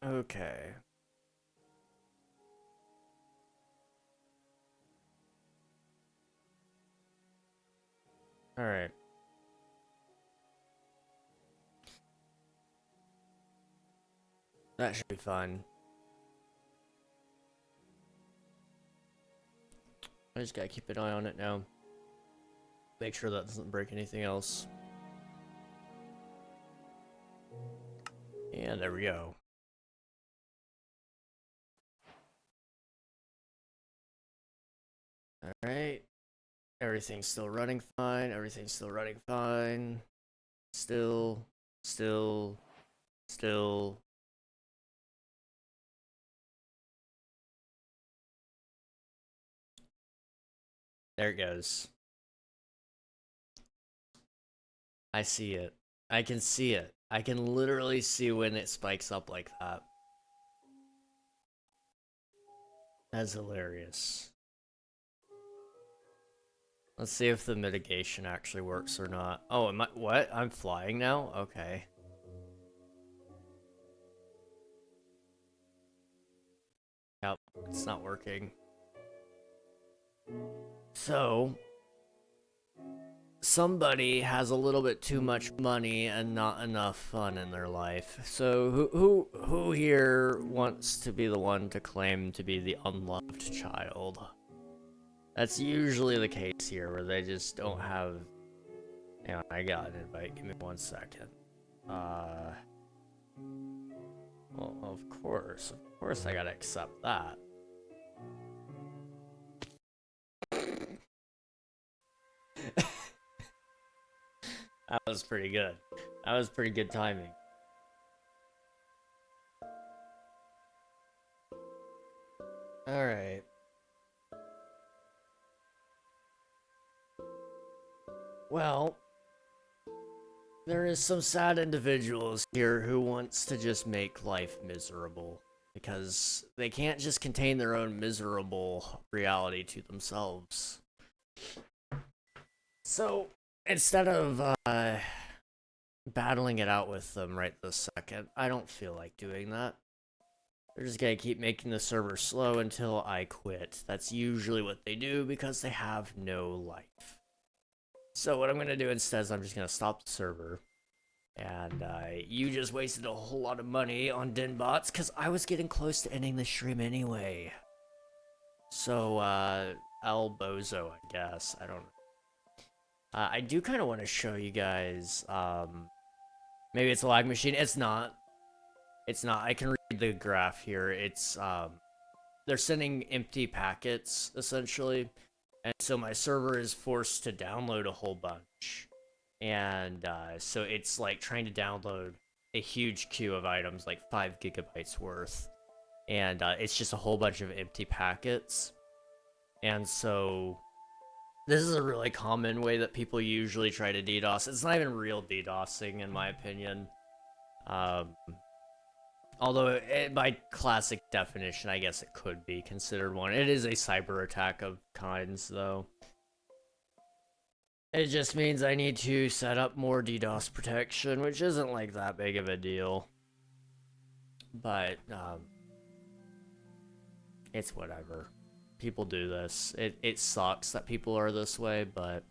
Okay. All right. That should be fine. I just gotta keep an eye on it now. Make sure that doesn't break anything else. And there we go. Alright. Everything's still running fine. Everything's still running fine. Still. There it goes. I see it. I can see it. I can literally see when it spikes up like that. That's hilarious. Let's see if the mitigation actually works or not. Oh, am I— what? I'm flying now? Okay. Yep, it's not working. So, somebody has a little bit too much money and not enough fun in their life. So who here wants to be the one to claim to be the unloved child? That's usually the case here, where they just don't have... Hang on, I got an invite. Give me 1 second. Well, of course I gotta accept that. That was pretty good. That was pretty good timing. Alright. Well, there is some sad individuals here who wants to just make life miserable. Because they can't just contain their own miserable reality to themselves. So, instead of battling it out with them right this second, I don't feel like doing that. They're just gonna keep making the server slow until I quit. That's usually what they do because they have no life. So what I'm gonna do instead is I'm just gonna stop the server. And you just wasted a whole lot of money on den bots because I was getting close to ending the stream anyway. So, El Bozo, I guess. I don't know. I do kind of want to show you guys, maybe it's a lag machine. It's not. It's not. I can read the graph here. It's, they're sending empty packets, essentially. And so my server is forced to download a whole bunch. And, so it's like trying to download a huge queue of items, like 5 gigabytes worth. And, it's just a whole bunch of empty packets. And so... this is a really common way that people usually try to DDoS. It's not even real DDoSing, in my opinion. Although, by classic definition, I guess it could be considered one. It is a cyber attack of kinds, though. It just means I need to set up more DDoS protection, which isn't like that big of a deal. But, it's whatever. People do this. It sucks that people are this way, but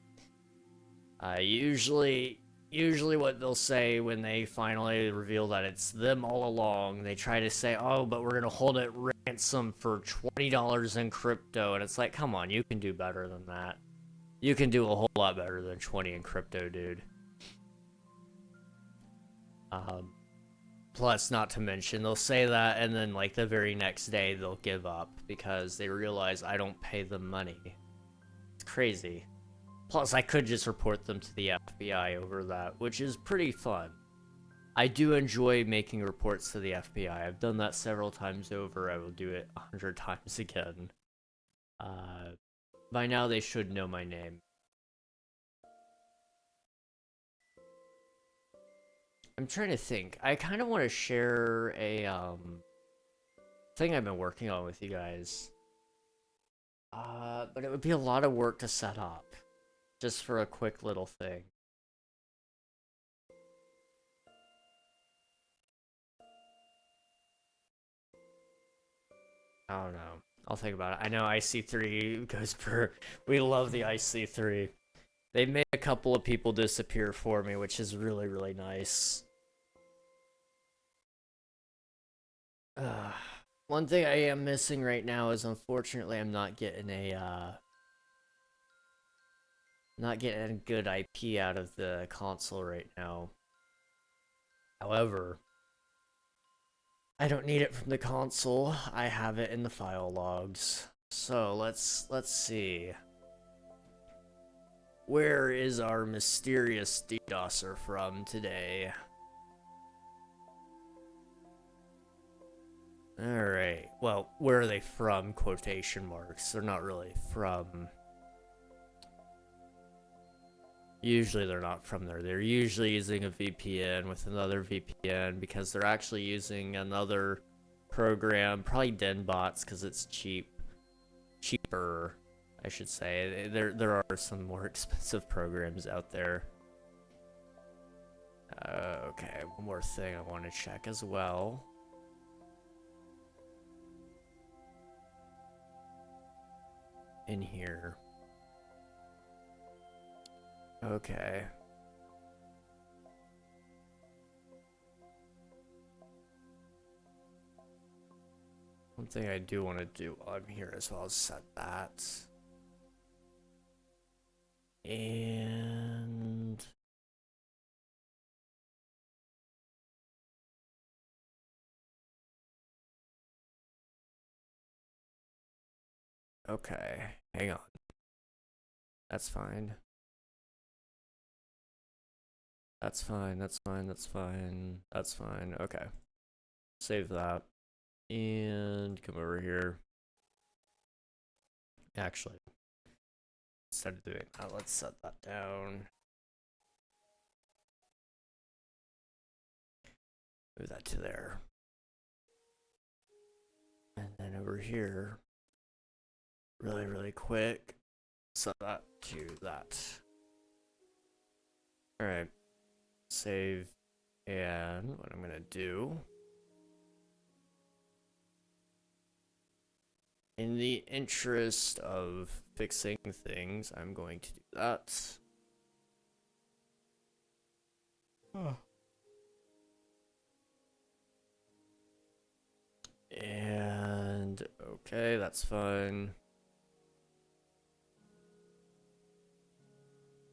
usually what they'll say when they finally reveal that it's them all along, they try to say, oh, but we're gonna hold it ransom for $20 in crypto, and it's like, come on, you can do better than that. You can do a whole lot better than 20 in crypto, dude. Plus, not to mention, they'll say that, and then, like, the very next day, they'll give up because they realize I don't pay them money. It's crazy. Plus, I could just report them to the FBI over that, which is pretty fun. I do enjoy making reports to the FBI. I've done that several times over. I will do it 100 times again. By now, they should know my name. I'm trying to think. I kind of want to share a thing I've been working on with you guys. But it would be a lot of work to set up, just for a quick little thing. I don't know. I'll think about it. I know IC3 goes for... we love the IC3. They made a couple of people disappear for me, which is really, really nice. One thing I am missing right now is, unfortunately, I'm not getting a, not getting a good IP out of the console right now. However, I don't need it from the console. I have it in the file logs. So, let's see. Where is our mysterious DDoSer from today? Alright, well, where are they from? Quotation marks. They're not really from... usually they're not from there. They're usually using a VPN with another VPN because they're actually using another program, probably DenBots, because it's cheaper, I should say. There are some more expensive programs out there. Okay, one more thing I want to check as well. In here. Okay. One thing I do want to do on here as well is set that. And okay, hang on. That's fine. That's fine, that's fine, that's fine, that's fine. Okay. Save that. And come over here. Actually, instead of doing that, let's set that down. Move that to there. And then over here, really, really quick, set that to that. Alright. Save. And what I'm going to do, in the interest of fixing things, I'm going to do that. Oh. And okay, that's fine.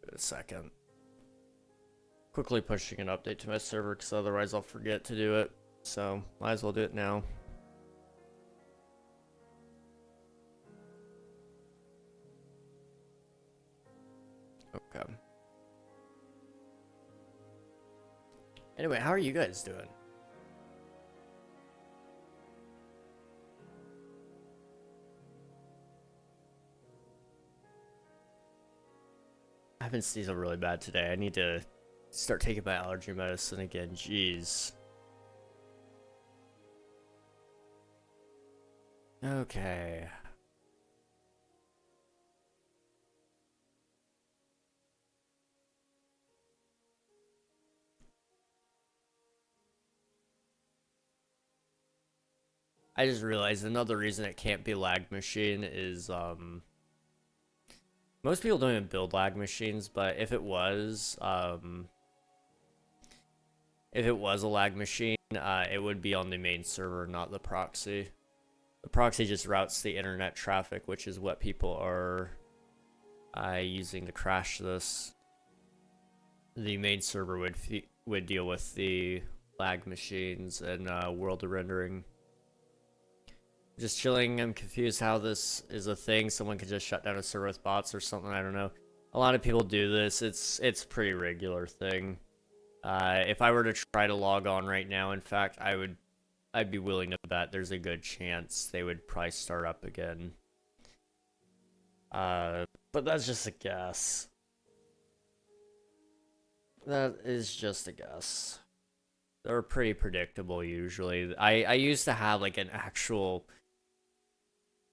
Wait a second. Quickly pushing an update to my server because otherwise I'll forget to do it. So might as well do it now. Okay. Anyway, how are you guys doing? I've been sneezing really bad today. I need to start taking my allergy medicine again. Jeez. Okay. I just realized another reason it can't be lag machine is most people don't even build lag machines, but if it was a lag machine, it would be on the main server, not the proxy. The proxy just routes the internet traffic, which is what people are using to crash this. The main server would deal with the lag machines and world rendering. Just chilling. I'm confused how this is a thing. Someone could just shut down a server with bots or something. I don't know. A lot of people do this. It's a pretty regular thing. If I were to try to log on right now, in fact, I'd be willing to bet there's a good chance they would probably start up again. But that's just a guess. That is just a guess. They're pretty predictable usually. I used to have like an actual...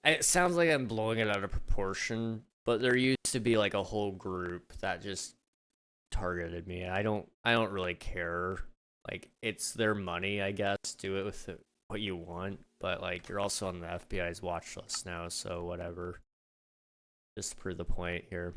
It sounds like I'm blowing it out of proportion, but there used to be like a whole group that just targeted me. I don't really care. Like, it's their money, I guess. Do it with what you want, but like you're also on the FBI's watch list now, so whatever. Just to prove the point here.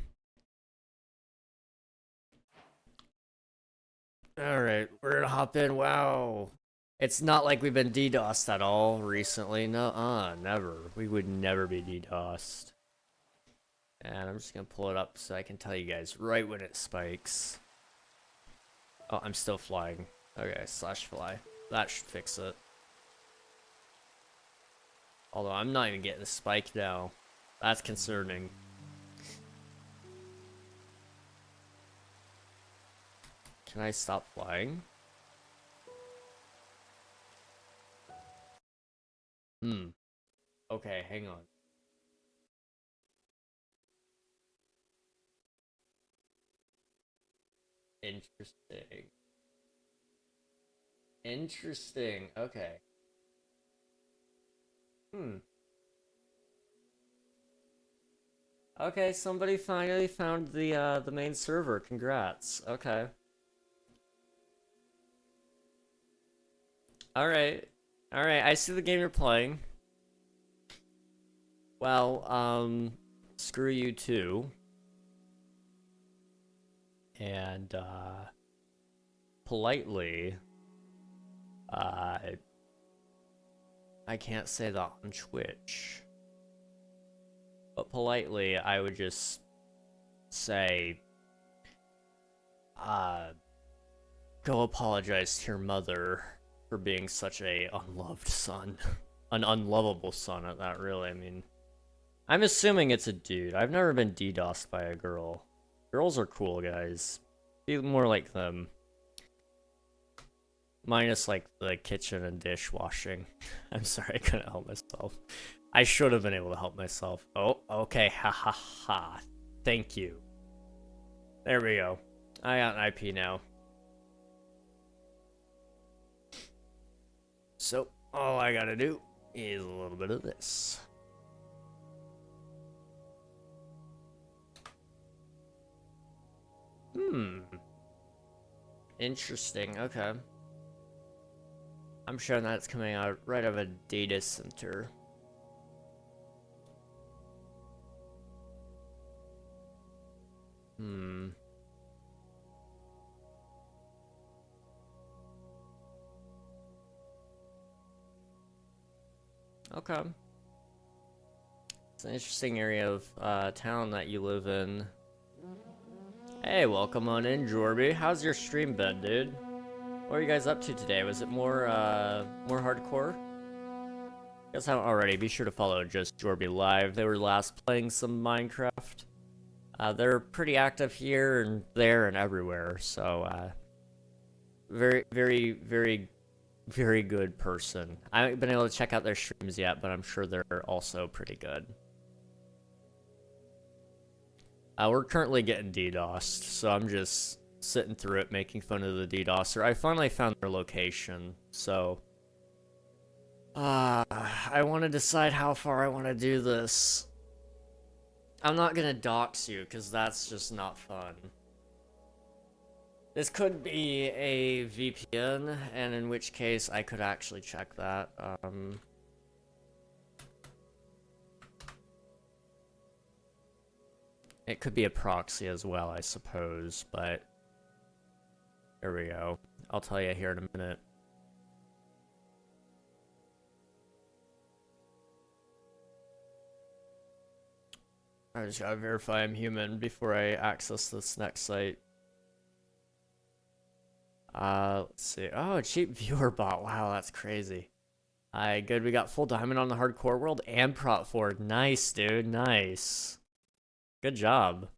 Alright, we're gonna hop in. Wow. It's not like we've been DDoSed at all recently. No, never. We would never be DDoSed. And I'm just gonna pull it up so I can tell you guys right when it spikes. Oh, I'm still flying. Okay, /fly. That should fix it. Although I'm not even getting a spike now. That's concerning. Can I stop flying? Okay, hang on. Interesting. Interesting. Okay. Okay, somebody finally found the main server. Congrats. Okay. Alright. Alright, I see the game you're playing. Well, screw you too. And, politely, I can't say that on Twitch. But politely, I would just say, go apologize to your mother for being such a unloved son. An unlovable son at that, really. I mean, I'm assuming it's a dude. I've never been DDoSed by a girl. Girls are cool, guys. Be more like them. Minus, like, the kitchen and dishwashing. I'm sorry, I couldn't help myself. I should have been able to help myself. Oh, okay, ha ha ha. Thank you. There we go. I got an IP now. So, all I gotta do is a little bit of this. Interesting, okay. I'm sure that's coming out right out of a data center. Okay. It's an interesting area of town that you live in. Hey, welcome on in, Jorby. How's your stream been, dude? What are you guys up to today? Was it more hardcore? If you guys haven't already, be sure to follow just Jorby Live. They were last playing some Minecraft. They're pretty active here and there and everywhere, so very, very, very, very good person. I haven't been able to check out their streams yet, but I'm sure they're also pretty good. We're currently getting DDoSed, so I'm just sitting through it, making fun of the DDoSer. I finally found their location, so I want to decide how far I want to do this. I'm not gonna dox you, because that's just not fun. This could be a VPN, and in which case I could actually check that. It could be a proxy as well, I suppose, but there we go. I'll tell you here in a minute. I just gotta verify I'm human before I access this next site. Let's see. Oh, cheap viewer bot. Wow, that's crazy. Alright, good. We got full diamond on the hardcore world and prot forward. Nice, dude. Nice. Good job.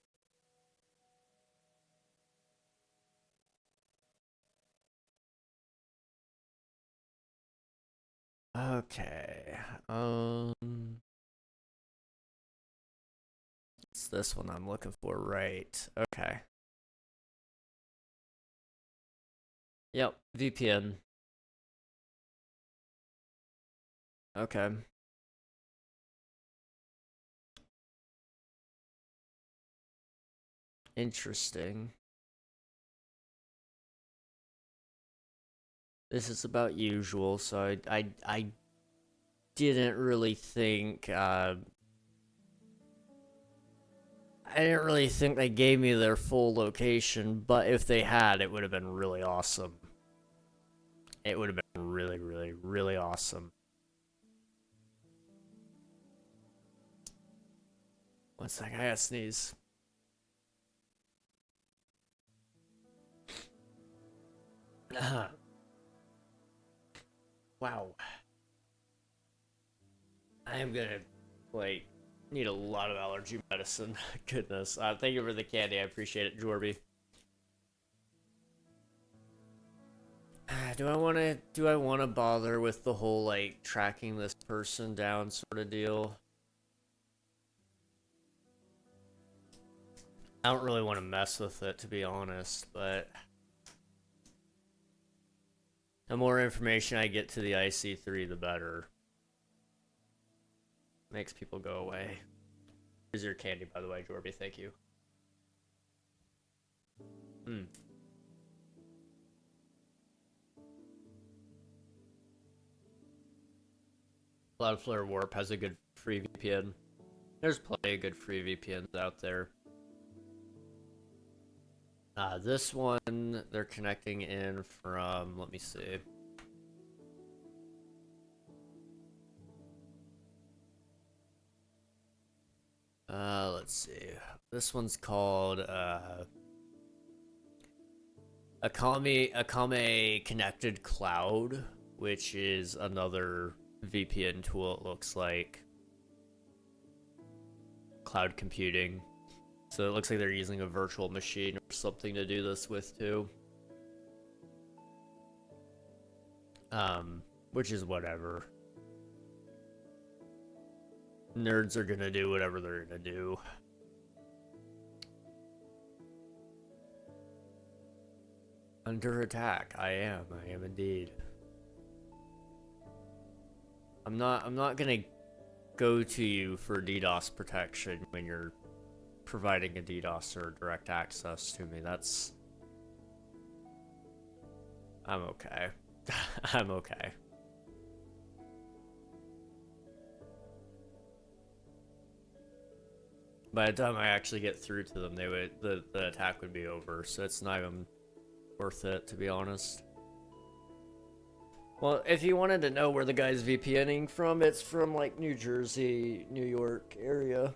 Okay. It's this one I'm looking for, right? Okay. Yep, VPN. Okay. Interesting. This is about usual, so I didn't really think, I didn't really think they gave me their full location, but if they had, it would have been really awesome. It would have been really, really, really awesome. One sec, I gotta sneeze. Wow. I am gonna, like, need a lot of allergy medicine. Goodness. Thank you for the candy. I appreciate it, Jorby. Do I want to bother with the whole, like, tracking this person down sort of deal? I don't really want to mess with it, to be honest, but the more information I get to the IC3, the better. Makes people go away. Here's your candy, by the way, Jorby. Thank you. Cloudflare Warp has a good free VPN. There's plenty of good free VPNs out there. This one, they're connecting in from, let me see. Let's see. This one's called Akame Connected Cloud, which is another VPN tool, it looks like. Cloud computing. So it looks like they're using a virtual machine or something to do this with too. Which is whatever. Nerds are gonna do whatever they're gonna do. Under attack. I am indeed. I'm not gonna go to you for DDoS protection when you're providing a DDoS or direct access to me. I'm okay. I'm okay. By the time I actually get through to them, the attack would be over, so it's not even worth it, to be honest. Well, if you wanted to know where the guy's VPNing from, it's from like New Jersey, New York area.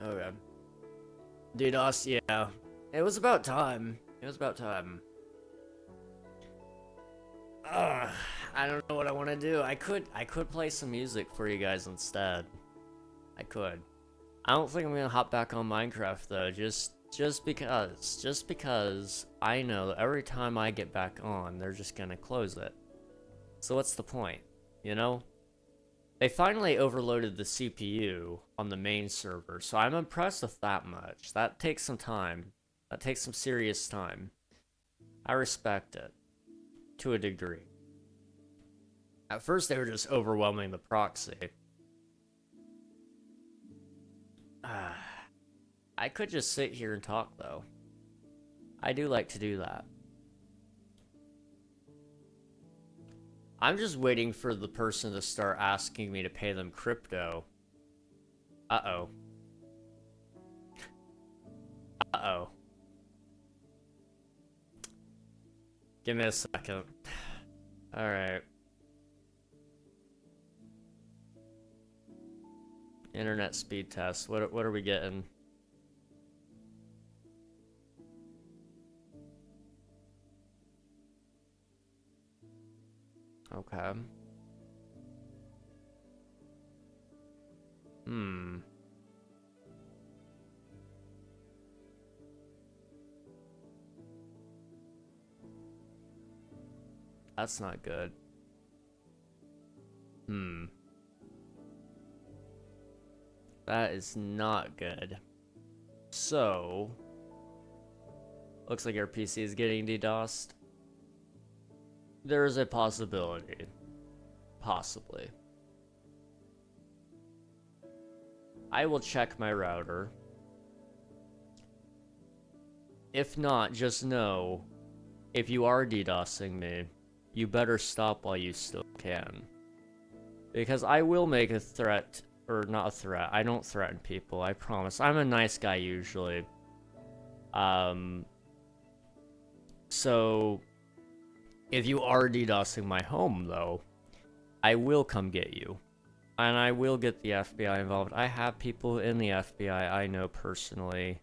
Okay. DDoS, yeah. It was about time. It was about time. I don't know what I want to do. I could play some music for you guys instead. I could. I don't think I'm gonna hop back on Minecraft though, just because I know that every time I get back on, they're just gonna close it. So what's the point, you know? They finally overloaded the CPU on the main server, so I'm impressed with that much. That takes some time. That takes some serious time. I respect it. To a degree. At first they were just overwhelming the proxy. I could just sit here and talk though. I do like to do that. I'm just waiting for the person to start asking me to pay them crypto. Uh-oh. Uh-oh. Give me a second. Alright. Internet speed test. What are we getting? Okay. That's not good. That is not good. So, looks like our PC is getting DDoSed. There is a possibility. Possibly. I will check my router. If not, just know, if you are DDoSing me, you better stop while you still can. Because I will make a threat, or not a threat, I don't threaten people, I promise. I'm a nice guy usually. So, if you are DDoSing my home though, I will come get you. And I will get the FBI involved. I have people in the FBI I know personally.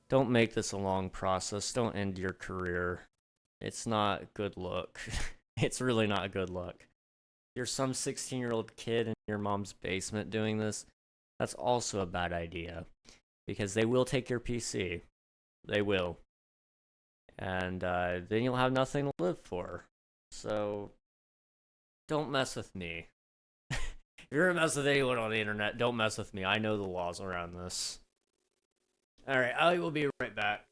Don't make this a long process. Don't end your career. It's not good look. It's really not a good look. You're some 16-year-old kid in your mom's basement doing this. That's also a bad idea. Because they will take your PC. They will. And then you'll have nothing to live for. So, don't mess with me. If you're gonna mess with anyone on the internet, don't mess with me. I know the laws around this. Alright, I will be right back.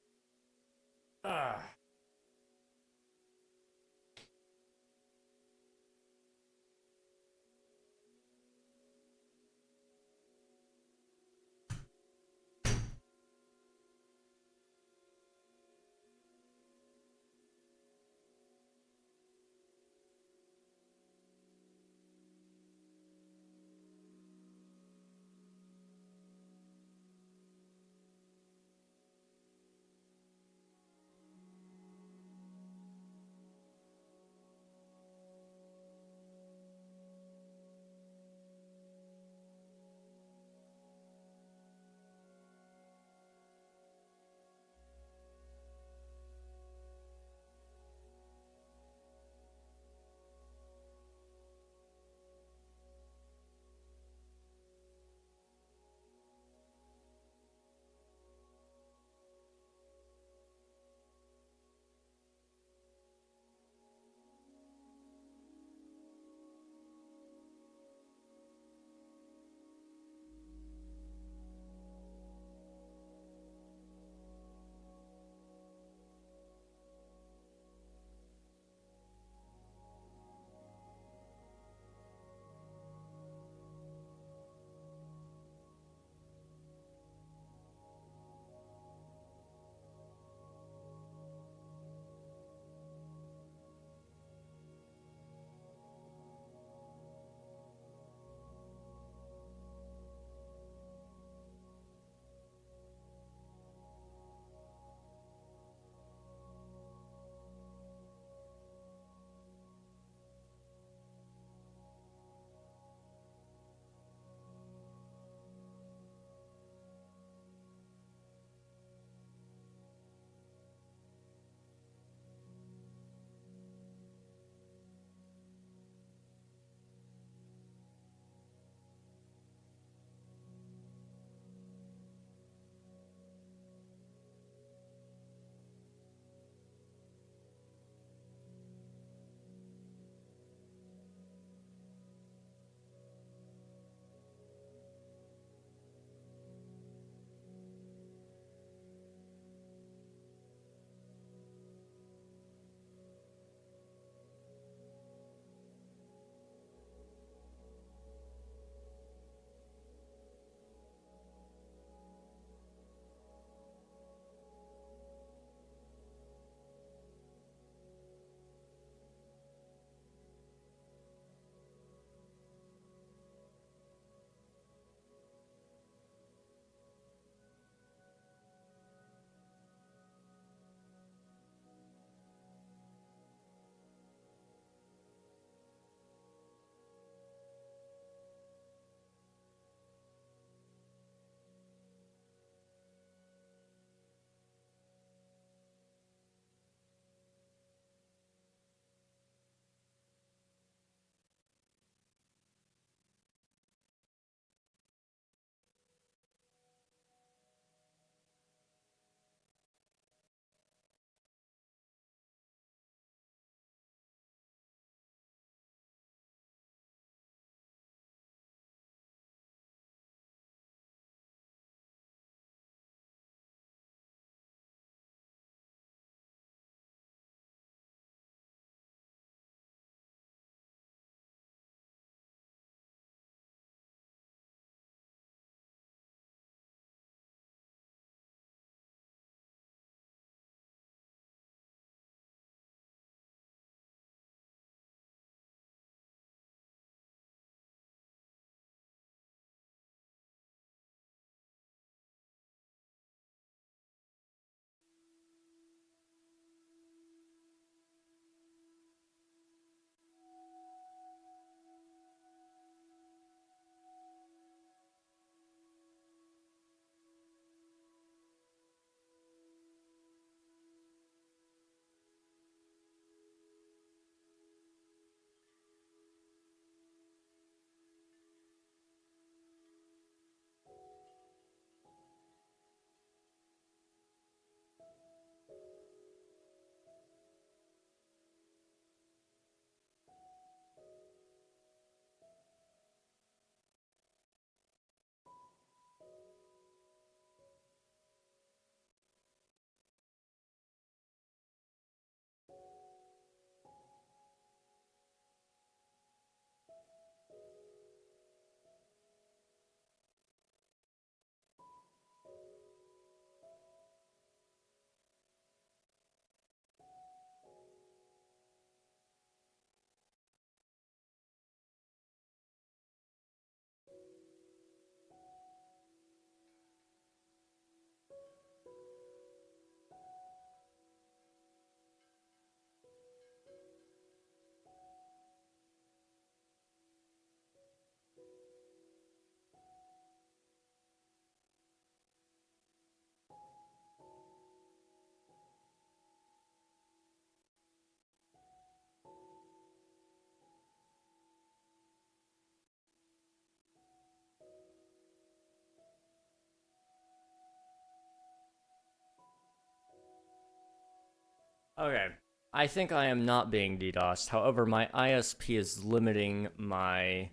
Okay. I think I am not being DDoSed. However, my ISP is limiting my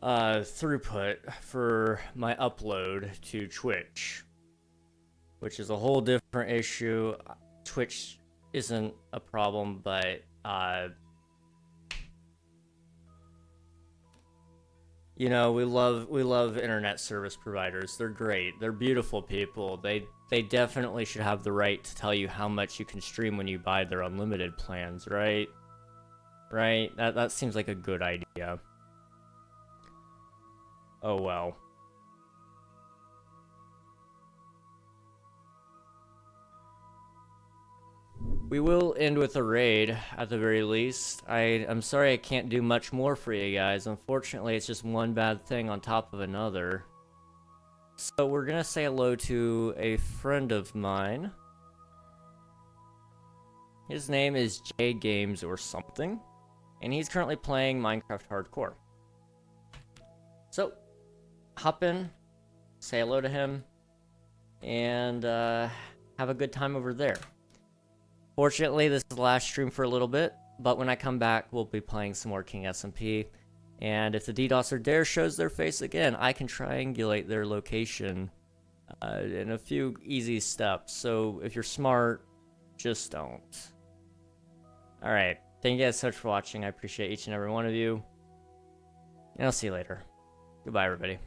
throughput for my upload to Twitch, which is a whole different issue. Twitch isn't a problem, but you know, we love internet service providers. They're great. They're beautiful people. They definitely should have the right to tell you how much you can stream when you buy their unlimited plans, right? Right? That seems like a good idea. Oh well. We will end with a raid, at the very least. I'm sorry I can't do much more for you guys. Unfortunately, it's just one bad thing on top of another. So we're gonna say hello to a friend of mine. His name is J Games or something, and he's currently playing Minecraft Hardcore. So, hop in, say hello to him, and have a good time over there. Fortunately, this is the last stream for a little bit, but when I come back, we'll be playing some more King SMP. And if the DDoSer dare shows their face again, I can triangulate their location in a few easy steps. So if you're smart, just don't. Alright, thank you guys so much for watching. I appreciate each and every one of you. And I'll see you later. Goodbye, everybody.